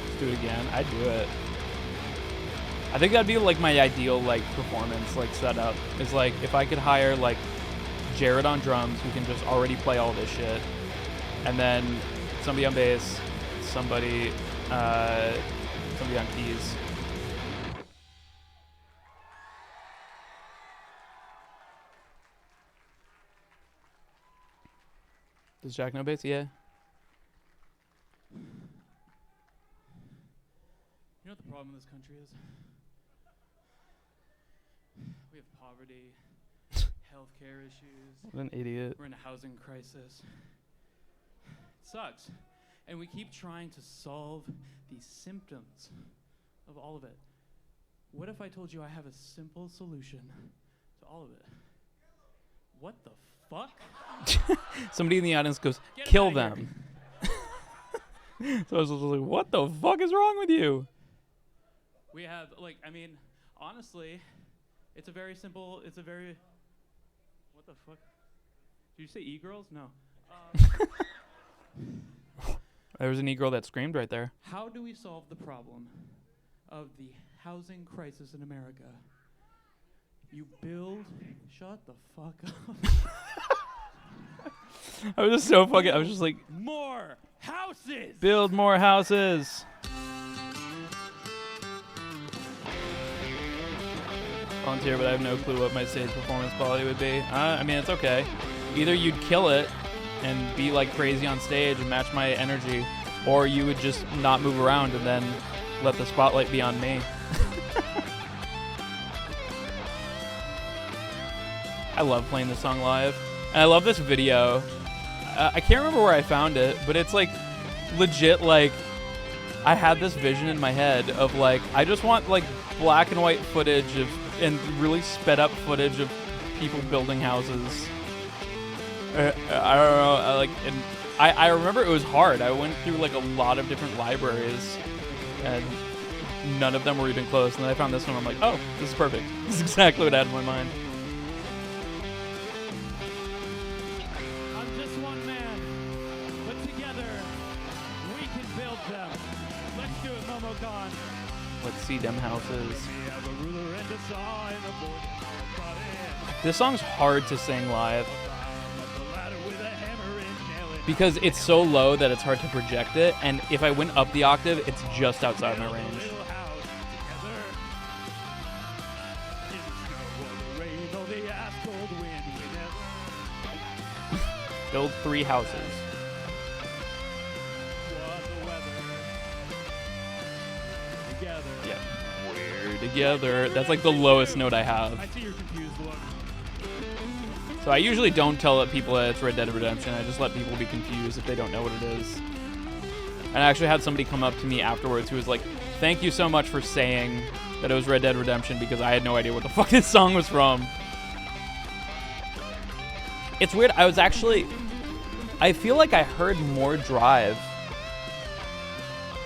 Let's do it again. I'd do it. I think that'd be like my ideal like performance like setup. Is like if I could hire like Jared on drums who can just already play all this shit, and then somebody on bass, somebody on keys. Does Jack know bass? Yeah. You know what the problem in this country is? We have poverty, healthcare issues. What an idiot. We're in a housing crisis. It sucks. And we keep trying to solve these symptoms of all of it. What if I told you I have a simple solution to all of it? What the fuck? Somebody in the audience goes, Get kill him outta them. So I was just like, what the fuck is wrong with you? We have, like, I mean, honestly, it's a very simple, what the fuck? Did you say e-girls? No. There was an e-girl that screamed right there. How do we solve the problem of the housing crisis in America? You build, shut the fuck up. I was just so fucking, I was just like, More houses! build more houses. Volunteer, but I have no clue what my stage performance quality would be. I mean, it's okay. Either you'd kill it and be like crazy on stage and match my energy, or you would just not move around and then let the spotlight be on me. I love playing this song live. And I love this video. I can't remember where I found it, but it's like legit like I had this vision in my head of like I just want like black and white footage of and really sped up footage of people building houses. I don't know, I remember it was hard. I went through like a lot of different libraries and none of them were even close. And then I found this one. I'm like, oh, this is perfect. This is exactly what I had in my mind. I'm just one man, but together we can build them. Let's do it, Momocon. Let's see them houses. This song's hard to sing live because it's so low that it's hard to project it, and if I went up the octave, it's just outside my range. Build 3 houses. Yep. We're together. That's like the lowest note I have. I see you're confused, look. So I usually don't tell people that it's Red Dead Redemption. I just let people be confused if they don't know what it is. And I actually had somebody come up to me afterwards who was like, thank you so much for saying that it was Red Dead Redemption because I had no idea what the fuck this song was from. It's weird. I feel like I heard more Drive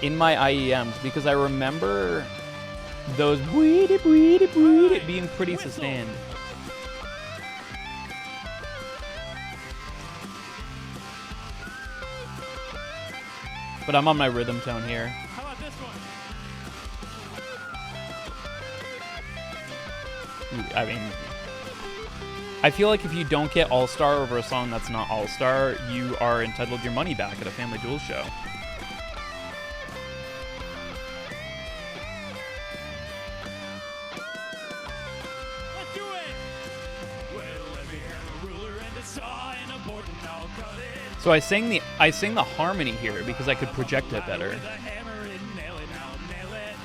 in my IEMs because I remember those being pretty sustained. But I'm on my rhythm tone here. How about this one? I mean, I feel like if you don't get All-Star over a song that's not All-Star, you are entitled to your money back at a Family Jewels show. Let's do it! Well, let me have a ruler and a saw and a board and I'll cut it. So I sang the harmony here because I could project it better. With a hammer and nail it, I'll nail it.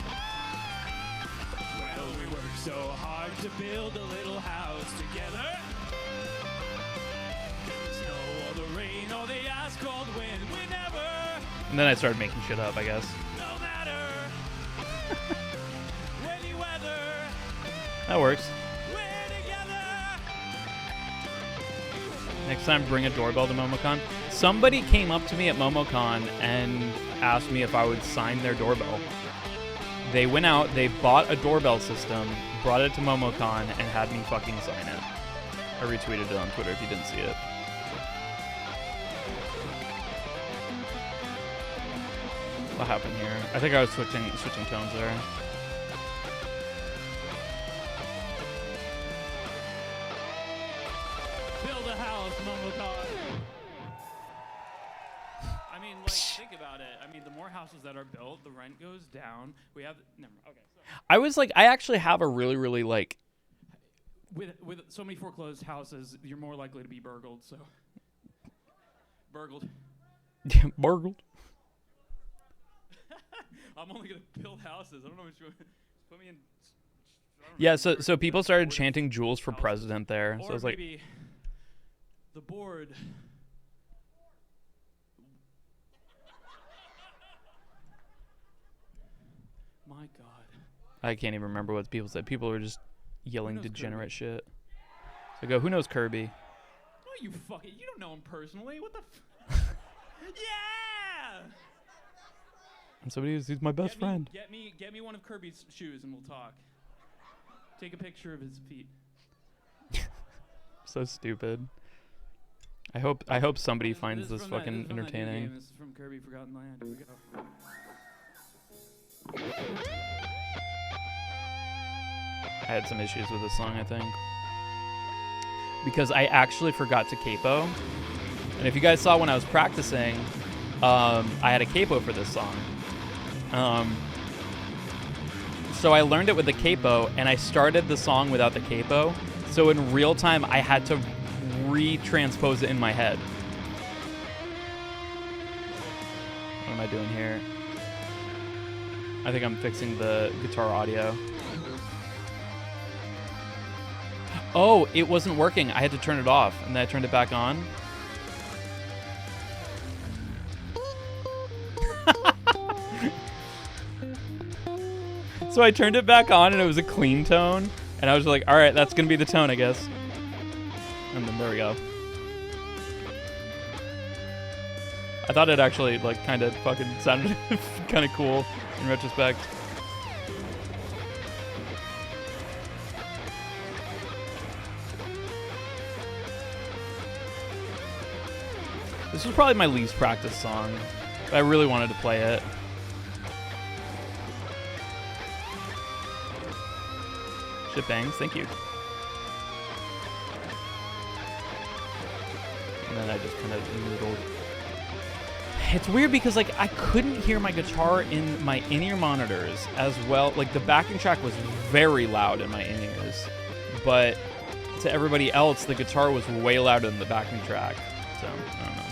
Well, we worked so hard to build a little house together. The snow or the rain or the ice cold wind, we never, And then I started making shit up, I guess. no matter any weather, That works. we're together. Next time, bring a doorbell to MomoCon. Somebody came up to me at MomoCon and asked me if I would sign their doorbell. They went out, they bought a doorbell system, brought it to MomoCon, and had me fucking sign it. I retweeted it on Twitter if you didn't see it. What happened here? I think I was switching tones there. Build a house, MomoCon. I mean, like, think about it. I mean, the more houses that are built, the rent goes down. We have, never mind. Okay. So I actually have a really like, with so many foreclosed houses, you're more likely to be burgled. So, burgled. burgled. I'm only gonna build houses. I don't know which one. Put me in. I don't Yeah, know, so people started board chanting "Jules for houses. president" there. So Or I was like, maybe the board. My God. I can't even remember what people said. People were just yelling knows degenerate Kirby? shit. So I go, who knows Kirby? No, you fucking. You don't know him personally. What the? Yeah. And somebody who's he's my best friend. Get me one of Kirby's shoes and we'll talk. Take a picture of his feet. So stupid. I hope somebody This finds is this from that- fucking this is from that new entertaining. game. This is from Kirby Forgotten Land. Here we go. I had some issues with this song, I think. Because I actually forgot to capo. And if you guys saw when I was practicing, I had a capo for this song. So I learned it with the capo, and I started the song without the capo. So in real time, I had to retranspose it in my head. What am I doing here? I think I'm fixing the guitar audio. Oh, it wasn't working. I had to turn it off, and then I turned it back on. So I turned it back on, and it was a clean tone. And I was like, all right, that's going to be the tone, I guess. And then there we go. I thought it actually, like, kind of fucking sounded kind of cool in retrospect. This was probably my least practiced song, but I really wanted to play it. Shit bangs, thank you. And then I just kind of noodled. It's weird because like I couldn't hear my guitar in my in-ear monitors as well. Like the backing track was very loud in my in-ears, but to everybody else, the guitar was way louder than the backing track. So I don't know.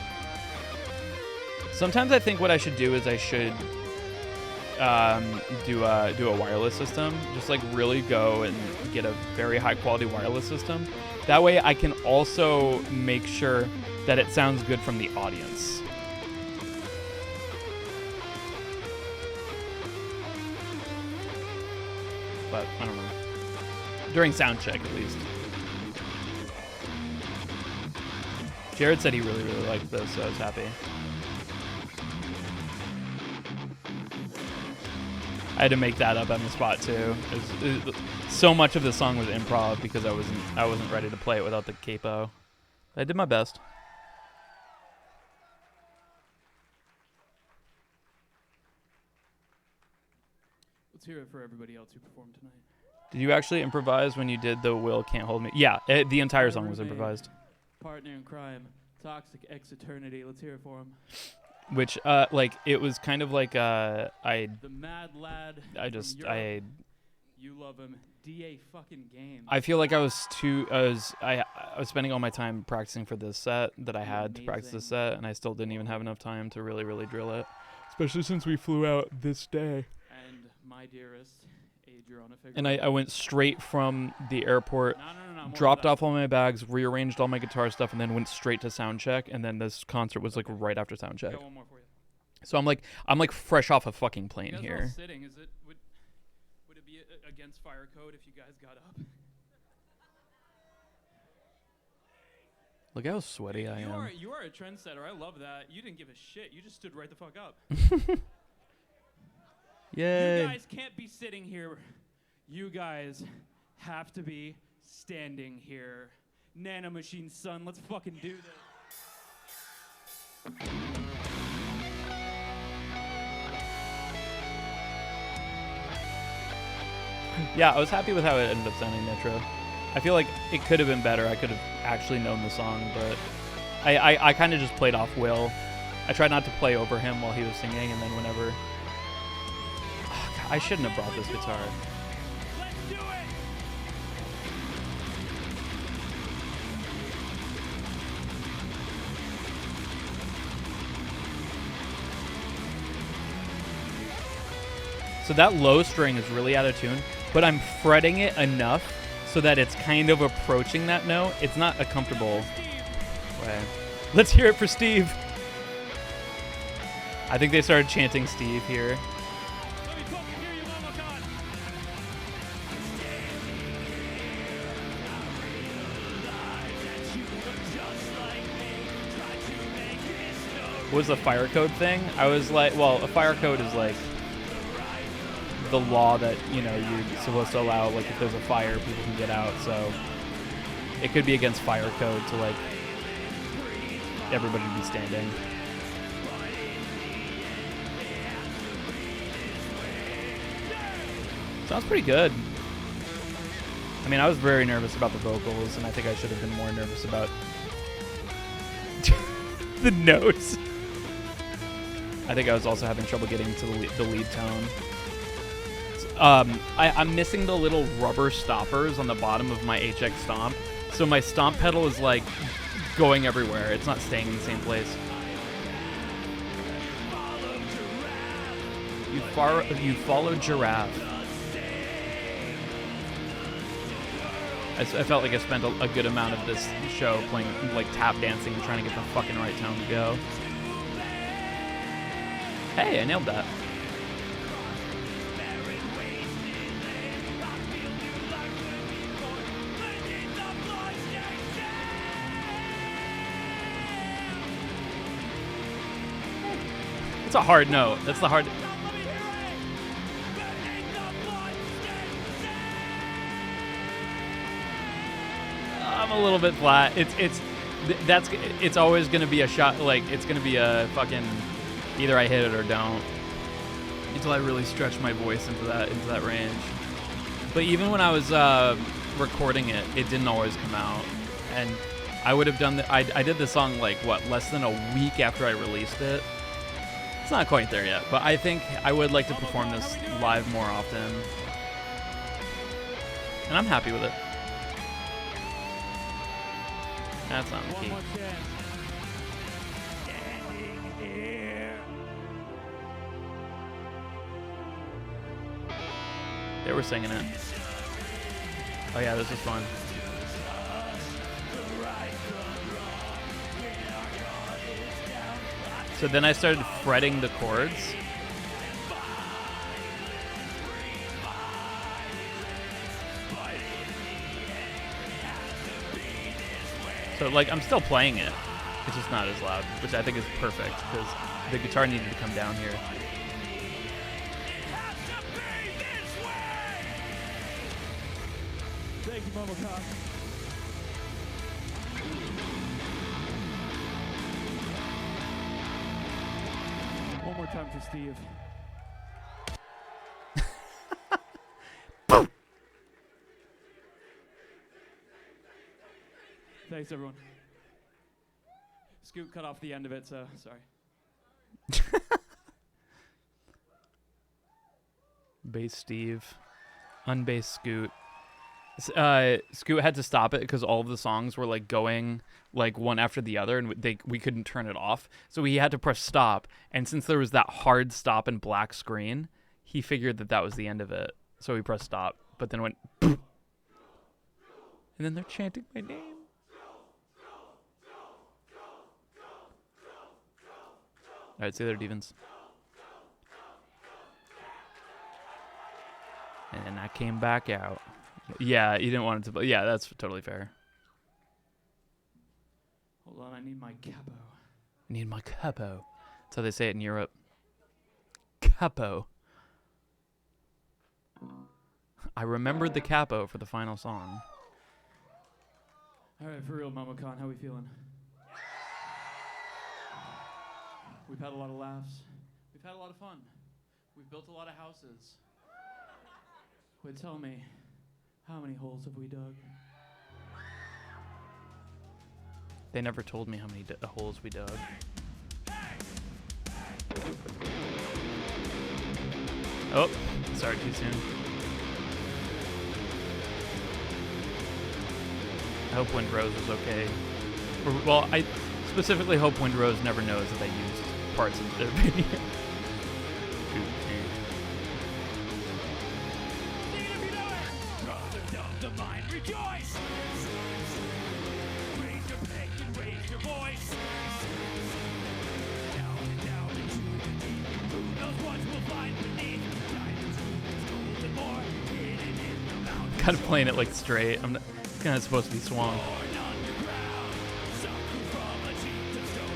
Sometimes I think what I should do is I should do a wireless system. Just like really go and get a very high quality wireless system. That way I can also make sure that it sounds good from the audience. But I don't know. During sound check at least. Jared said he really liked this, so I was happy. I had to make that up on the spot too. So much of the song was improv because I wasn't ready to play it without the capo. I did my best. Let's hear it for everybody else who performed tonight. Did you actually improvise when you did the Will Can't Hold Me? Yeah, the entire song was improvised. Partner in crime, toxic ex-eternity. Let's hear it for him. Which, like, it was kind of like, The mad lad. You love him. DA fucking game. I feel like I was spending all my time practicing for this set that I had to practice this set, and I still didn't even have enough time to really, really drill it. Especially since we flew out this day. And my dearest, Adriana Figueroa. And I went straight from the airport, dropped off all my bags, rearranged all my guitar stuff, and then went straight to sound check. And then this concert was like right after sound check. Got one more for you. So I'm like fresh off a fucking plane You guys here. are all sitting. Would it be against fire code if you guys got up? Look how sweaty I am. You are a trendsetter. I love that. You didn't give a shit. You just stood right the fuck up. Yay. You guys can't be sitting here. You guys have to be standing here. Nano Machine son, let's fucking do this. Yeah, I was happy with how it ended up sounding, Nitro. I feel like it could have been better. I could have actually known the song, but I kind of just played off Will. I tried not to play over him while he was singing, and then whenever... Oh, God, I shouldn't have brought this guitar. Let's do it! So that low string is really out of tune, but I'm fretting it enough so that it's kind of approaching that note. It's not a comfortable way. Let's hear it for Steve. I think they started chanting Steve here. Let me fucking hear you one more time. What was the fire code thing? I was like, well, a fire code is like the law that, you know, you're supposed to allow, like, if there's a fire, people can get out. So it could be against fire code to, like, everybody be standing. Sounds pretty good. I mean, I was very nervous about the vocals, and I think I should have been more nervous about the notes. I think I was also having trouble getting to the lead tone. I'm missing the little rubber stoppers on the bottom of my HX Stomp, so my stomp pedal is like going everywhere. It's not staying in the same place. You followed Giraffe. I felt like I spent a good amount of this show playing, like, tap dancing and trying to get the fucking right tone to go. Hey, I nailed that. It's a hard note. That's the hard... I'm a little bit flat. It's always gonna be a shot. Like, it's gonna be a fucking either I hit it or don't until I really stretch my voice into that range. But even when I was recording it, it didn't always come out. And I would have done I did this song like what, less than a week after I released it. It's not quite there yet, but I think I would like to perform this live more often. And I'm happy with it. That's not the key. They were singing it. Oh yeah, this is fun. So then I started fretting the chords. So, like, I'm still playing it. It's just not as loud, which I think is perfect, because the guitar needed to come down here. Thank you, Mama Cock. One more time for Steve. Thanks, everyone. Scoot cut off the end of it, so sorry. Bass Steve. Unbass Scoot. Scoot had to stop it because all of the songs were like going like one after the other, and we couldn't turn it off. So he had to press stop, and since there was that hard stop and black screen, he figured that was the end of it. So he pressed stop, but then went, and then they're chanting my name. All right, say there, Devens. And then I came back out. Yeah, you didn't want it to. But yeah, that's totally fair. Hold on, I need my capo. I need my capo. That's how they say it in Europe. Capo. I remembered the capo for the final song. All right, for real, Mama Khan, how we feeling? We've had a lot of laughs. We've had a lot of fun. We've built a lot of houses. But tell me, how many holes have we dug? They never told me how many holes we dug. Oh, sorry, too soon. I hope Windrose is okay. Well, I specifically hope Windrose never knows that I used parts of their video. Kind of playing it like straight. I'm kind of supposed to be swung.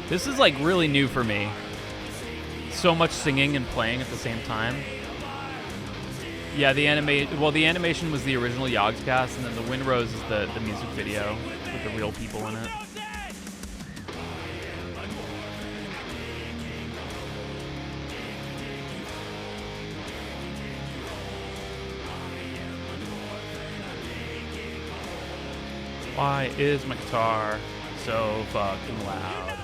This is like really new for me. So much singing and playing at the same time. Yeah, the animation was the original Yogscast, and then the Windrose is the music video with the real people in it. Why is my guitar so fucking loud?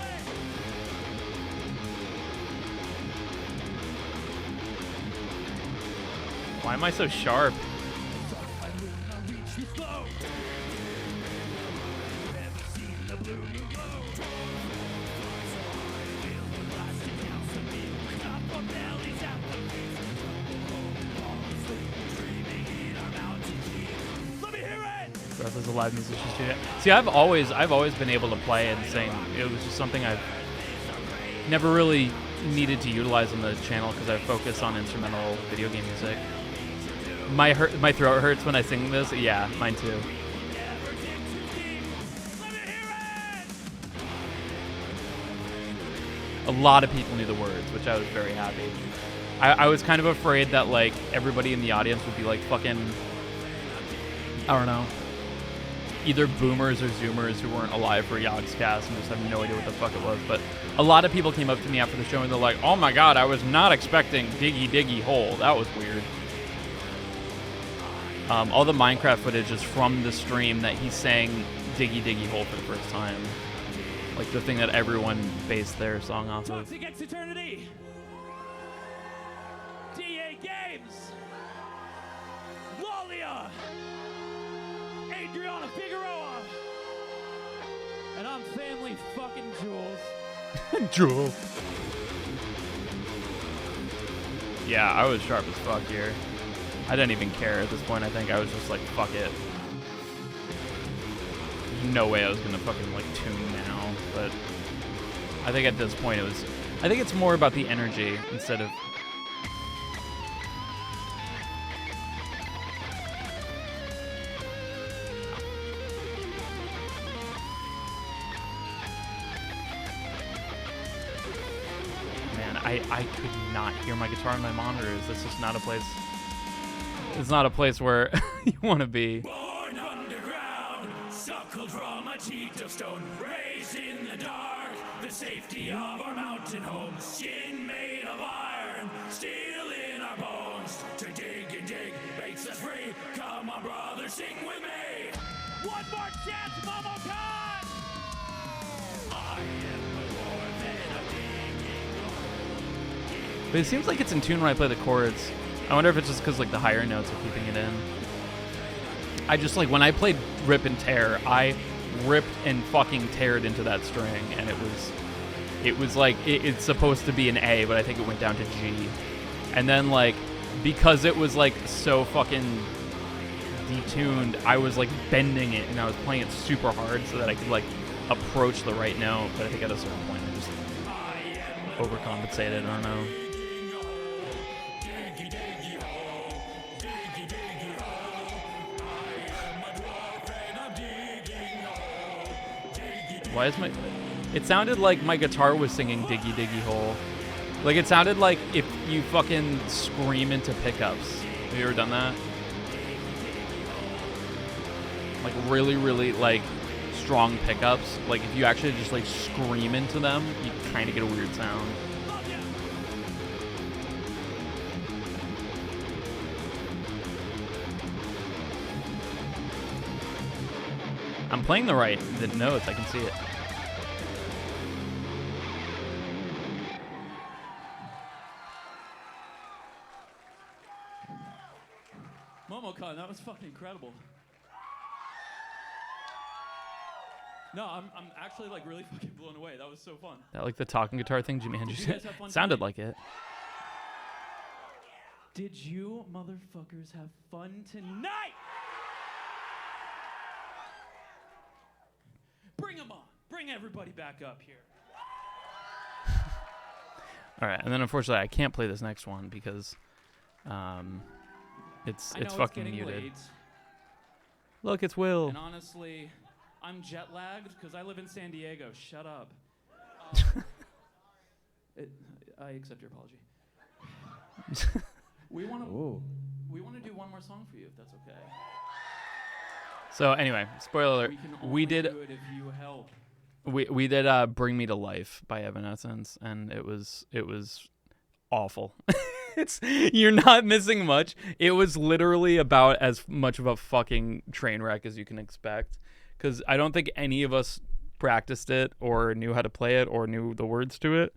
Why am I so sharp? As a live musician student. See, I've always been able to play and sing. It was just something I've never really needed to utilize on the channel because I focus on instrumental video game music. My throat hurts when I sing this. Yeah, mine too. A lot of people knew the words, which I was very happy. I was kind of afraid that like everybody in the audience would be like fucking, I don't know, either boomers or zoomers who weren't alive for Yogscast and just have no idea what the fuck it was. But a lot of people came up to me after the show and they're like, oh my god, I was not expecting Diggy Diggy Hole. That was weird. All the Minecraft footage is from the stream that he sang Diggy Diggy Hole for the first time. Like the thing that everyone based their song off of. Toxic X Eternity! DA Games! Lalia! Adriana Figueroa! And I'm Family fucking Jules. Jules. Yeah, I was sharp as fuck here. I didn't even care at this point. I think I was just like, fuck it. There's no way I was gonna fucking like tune now, but I think at this point I think it's more about the energy instead of. I could not hear my guitar on my monitors. This is not a place. It's not a place where you want to be. Born underground, suckled from a teat of stone, raised in the dark, the safety of our mountain home, skin made of iron, steel in our bones. To dig and dig makes us free. Come on, brother, sing with me. One more chance, Momo Khan! But it seems like it's in tune when I play the chords. I wonder if it's just because like the higher notes are keeping it in. I just like when I played Rip and Tear, I ripped and fucking teared into that string, and it was like it's supposed to be an A, but I think it went down to G. And then like because it was like so fucking detuned, I was like bending it and I was playing it super hard so that I could like approach the right note. But I think at a certain point I just overcompensated. I don't know. Why is my... It sounded like my guitar was singing Diggy Diggy Hole. Like, it sounded like if you fucking scream into pickups. Have you ever done that? Like, really, really, like, strong pickups. Like, if you actually just, like, scream into them, you kind of get a weird sound. I'm playing the notes, I can see it. MomoCon, that was fucking incredible. No, I'm actually like really fucking blown away. That was so fun. That like the talking guitar thing Jimi Hendrix Did you guys have fun sounded tonight? like it. Did you motherfuckers have fun tonight? Bring them on. Bring everybody back up here. All right, and then unfortunately I can't play this next one because it's fucking getting muted. late, Look, it's Will. and honestly, I'm jet lagged because I live in San Diego. Shut up. I accept your apology. We want to do one more song for you, if that's okay. So anyway, spoiler alert. We can only We did do it if you help. we did "Bring Me to Life" by Evanescence, and it was awful. You're not missing much. It was literally about as much of a fucking train wreck as you can expect, because I don't think any of us practiced it or knew how to play it or knew the words to it.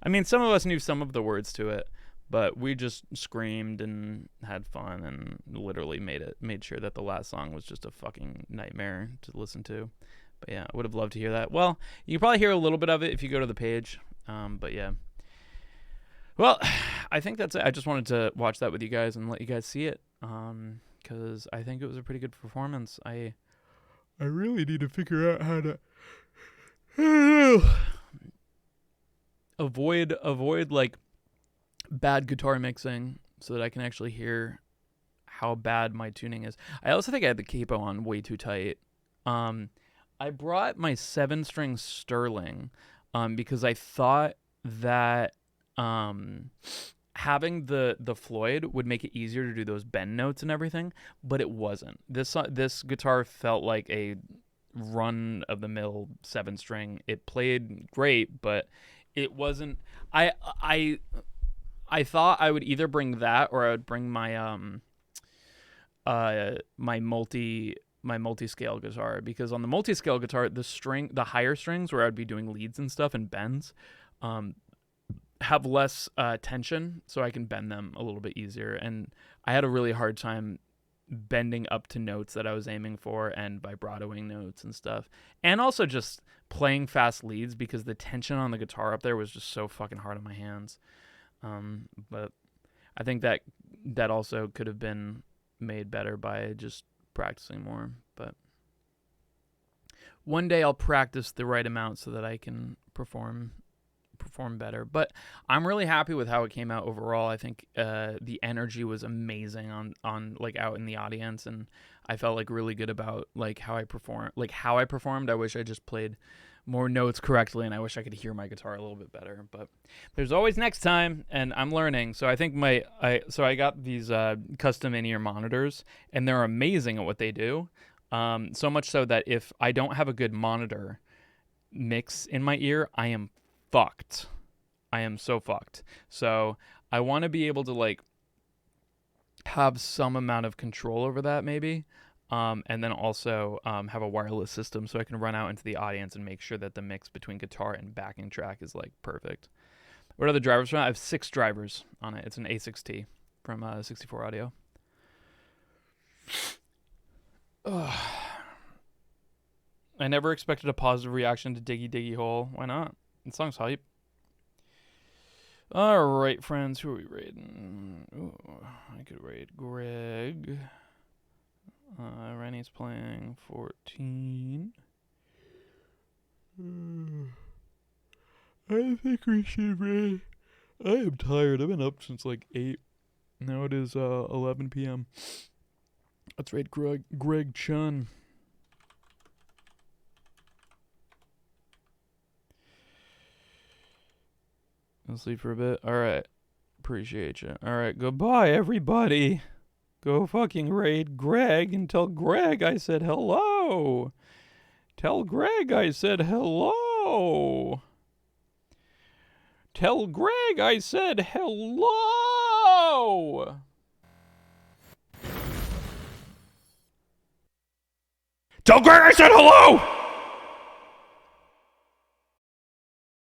I mean, some of us knew some of the words to it, but we just screamed and had fun and literally made sure that the last song was just a fucking nightmare to listen to. But yeah, I would have loved to hear that. Well, you can probably hear a little bit of it if you go to the page. But yeah. Well, I think that's it. I just wanted to watch that with you guys and let you guys see it. Because I think it was a pretty good performance. I really need to figure out how to avoid like bad guitar mixing so that I can actually hear how bad my tuning is. I also think I had the capo on way too tight. I brought my 7-string Sterling because I thought that having the Floyd would make it easier to do those bend notes and everything, but it wasn't. This guitar felt like a run-of-the-mill 7-string. It played great, but it wasn't. I thought I would either bring that or I would bring my my multi-scale guitar, because on the multi-scale guitar the higher strings where I'd be doing leads and stuff and bends have less tension, so I can bend them a little bit easier, and I had a really hard time bending up to notes that I was aiming for and vibratoing notes and stuff, and also just playing fast leads because the tension on the guitar up there was just so fucking hard on my hands. But I think that also could have been made better by just practicing more. But one day I'll practice the right amount so that I can perform better. But I'm really happy with how it came out overall. I think the energy was amazing on like out in the audience, and I felt like really good about like how I performed. I wish I just played more notes correctly, and I wish I could hear my guitar a little bit better, but there's always next time, and I'm learning. So I think I got these custom in-ear monitors, and they're amazing at what they do. So much so that if I don't have a good monitor mix in my ear, I am fucked. I am so fucked. So I want to be able to like have some amount of control over that maybe. And then also have a wireless system so I can run out into the audience and make sure that the mix between guitar and backing track is like perfect. What are the drivers from? I have 6 drivers on it. It's an A6T from 64 Audio. Ugh. I never expected a positive reaction to Diggy Diggy Hole. Why not? The song's hype. Alright, friends. Who are we raiding? Ooh, I could raid Greg. Rennie's playing 14. I think we should raid. I am tired. I've been up since like 8. Now it is 11 p.m. Let's raid Greg Chun. I'll sleep for a bit. Alright. Appreciate you. Alright, goodbye, everybody. Go fucking raid Greg and tell Greg I said hello. Tell Greg I said hello. Tell Greg I said hello. Tell Greg I said hello!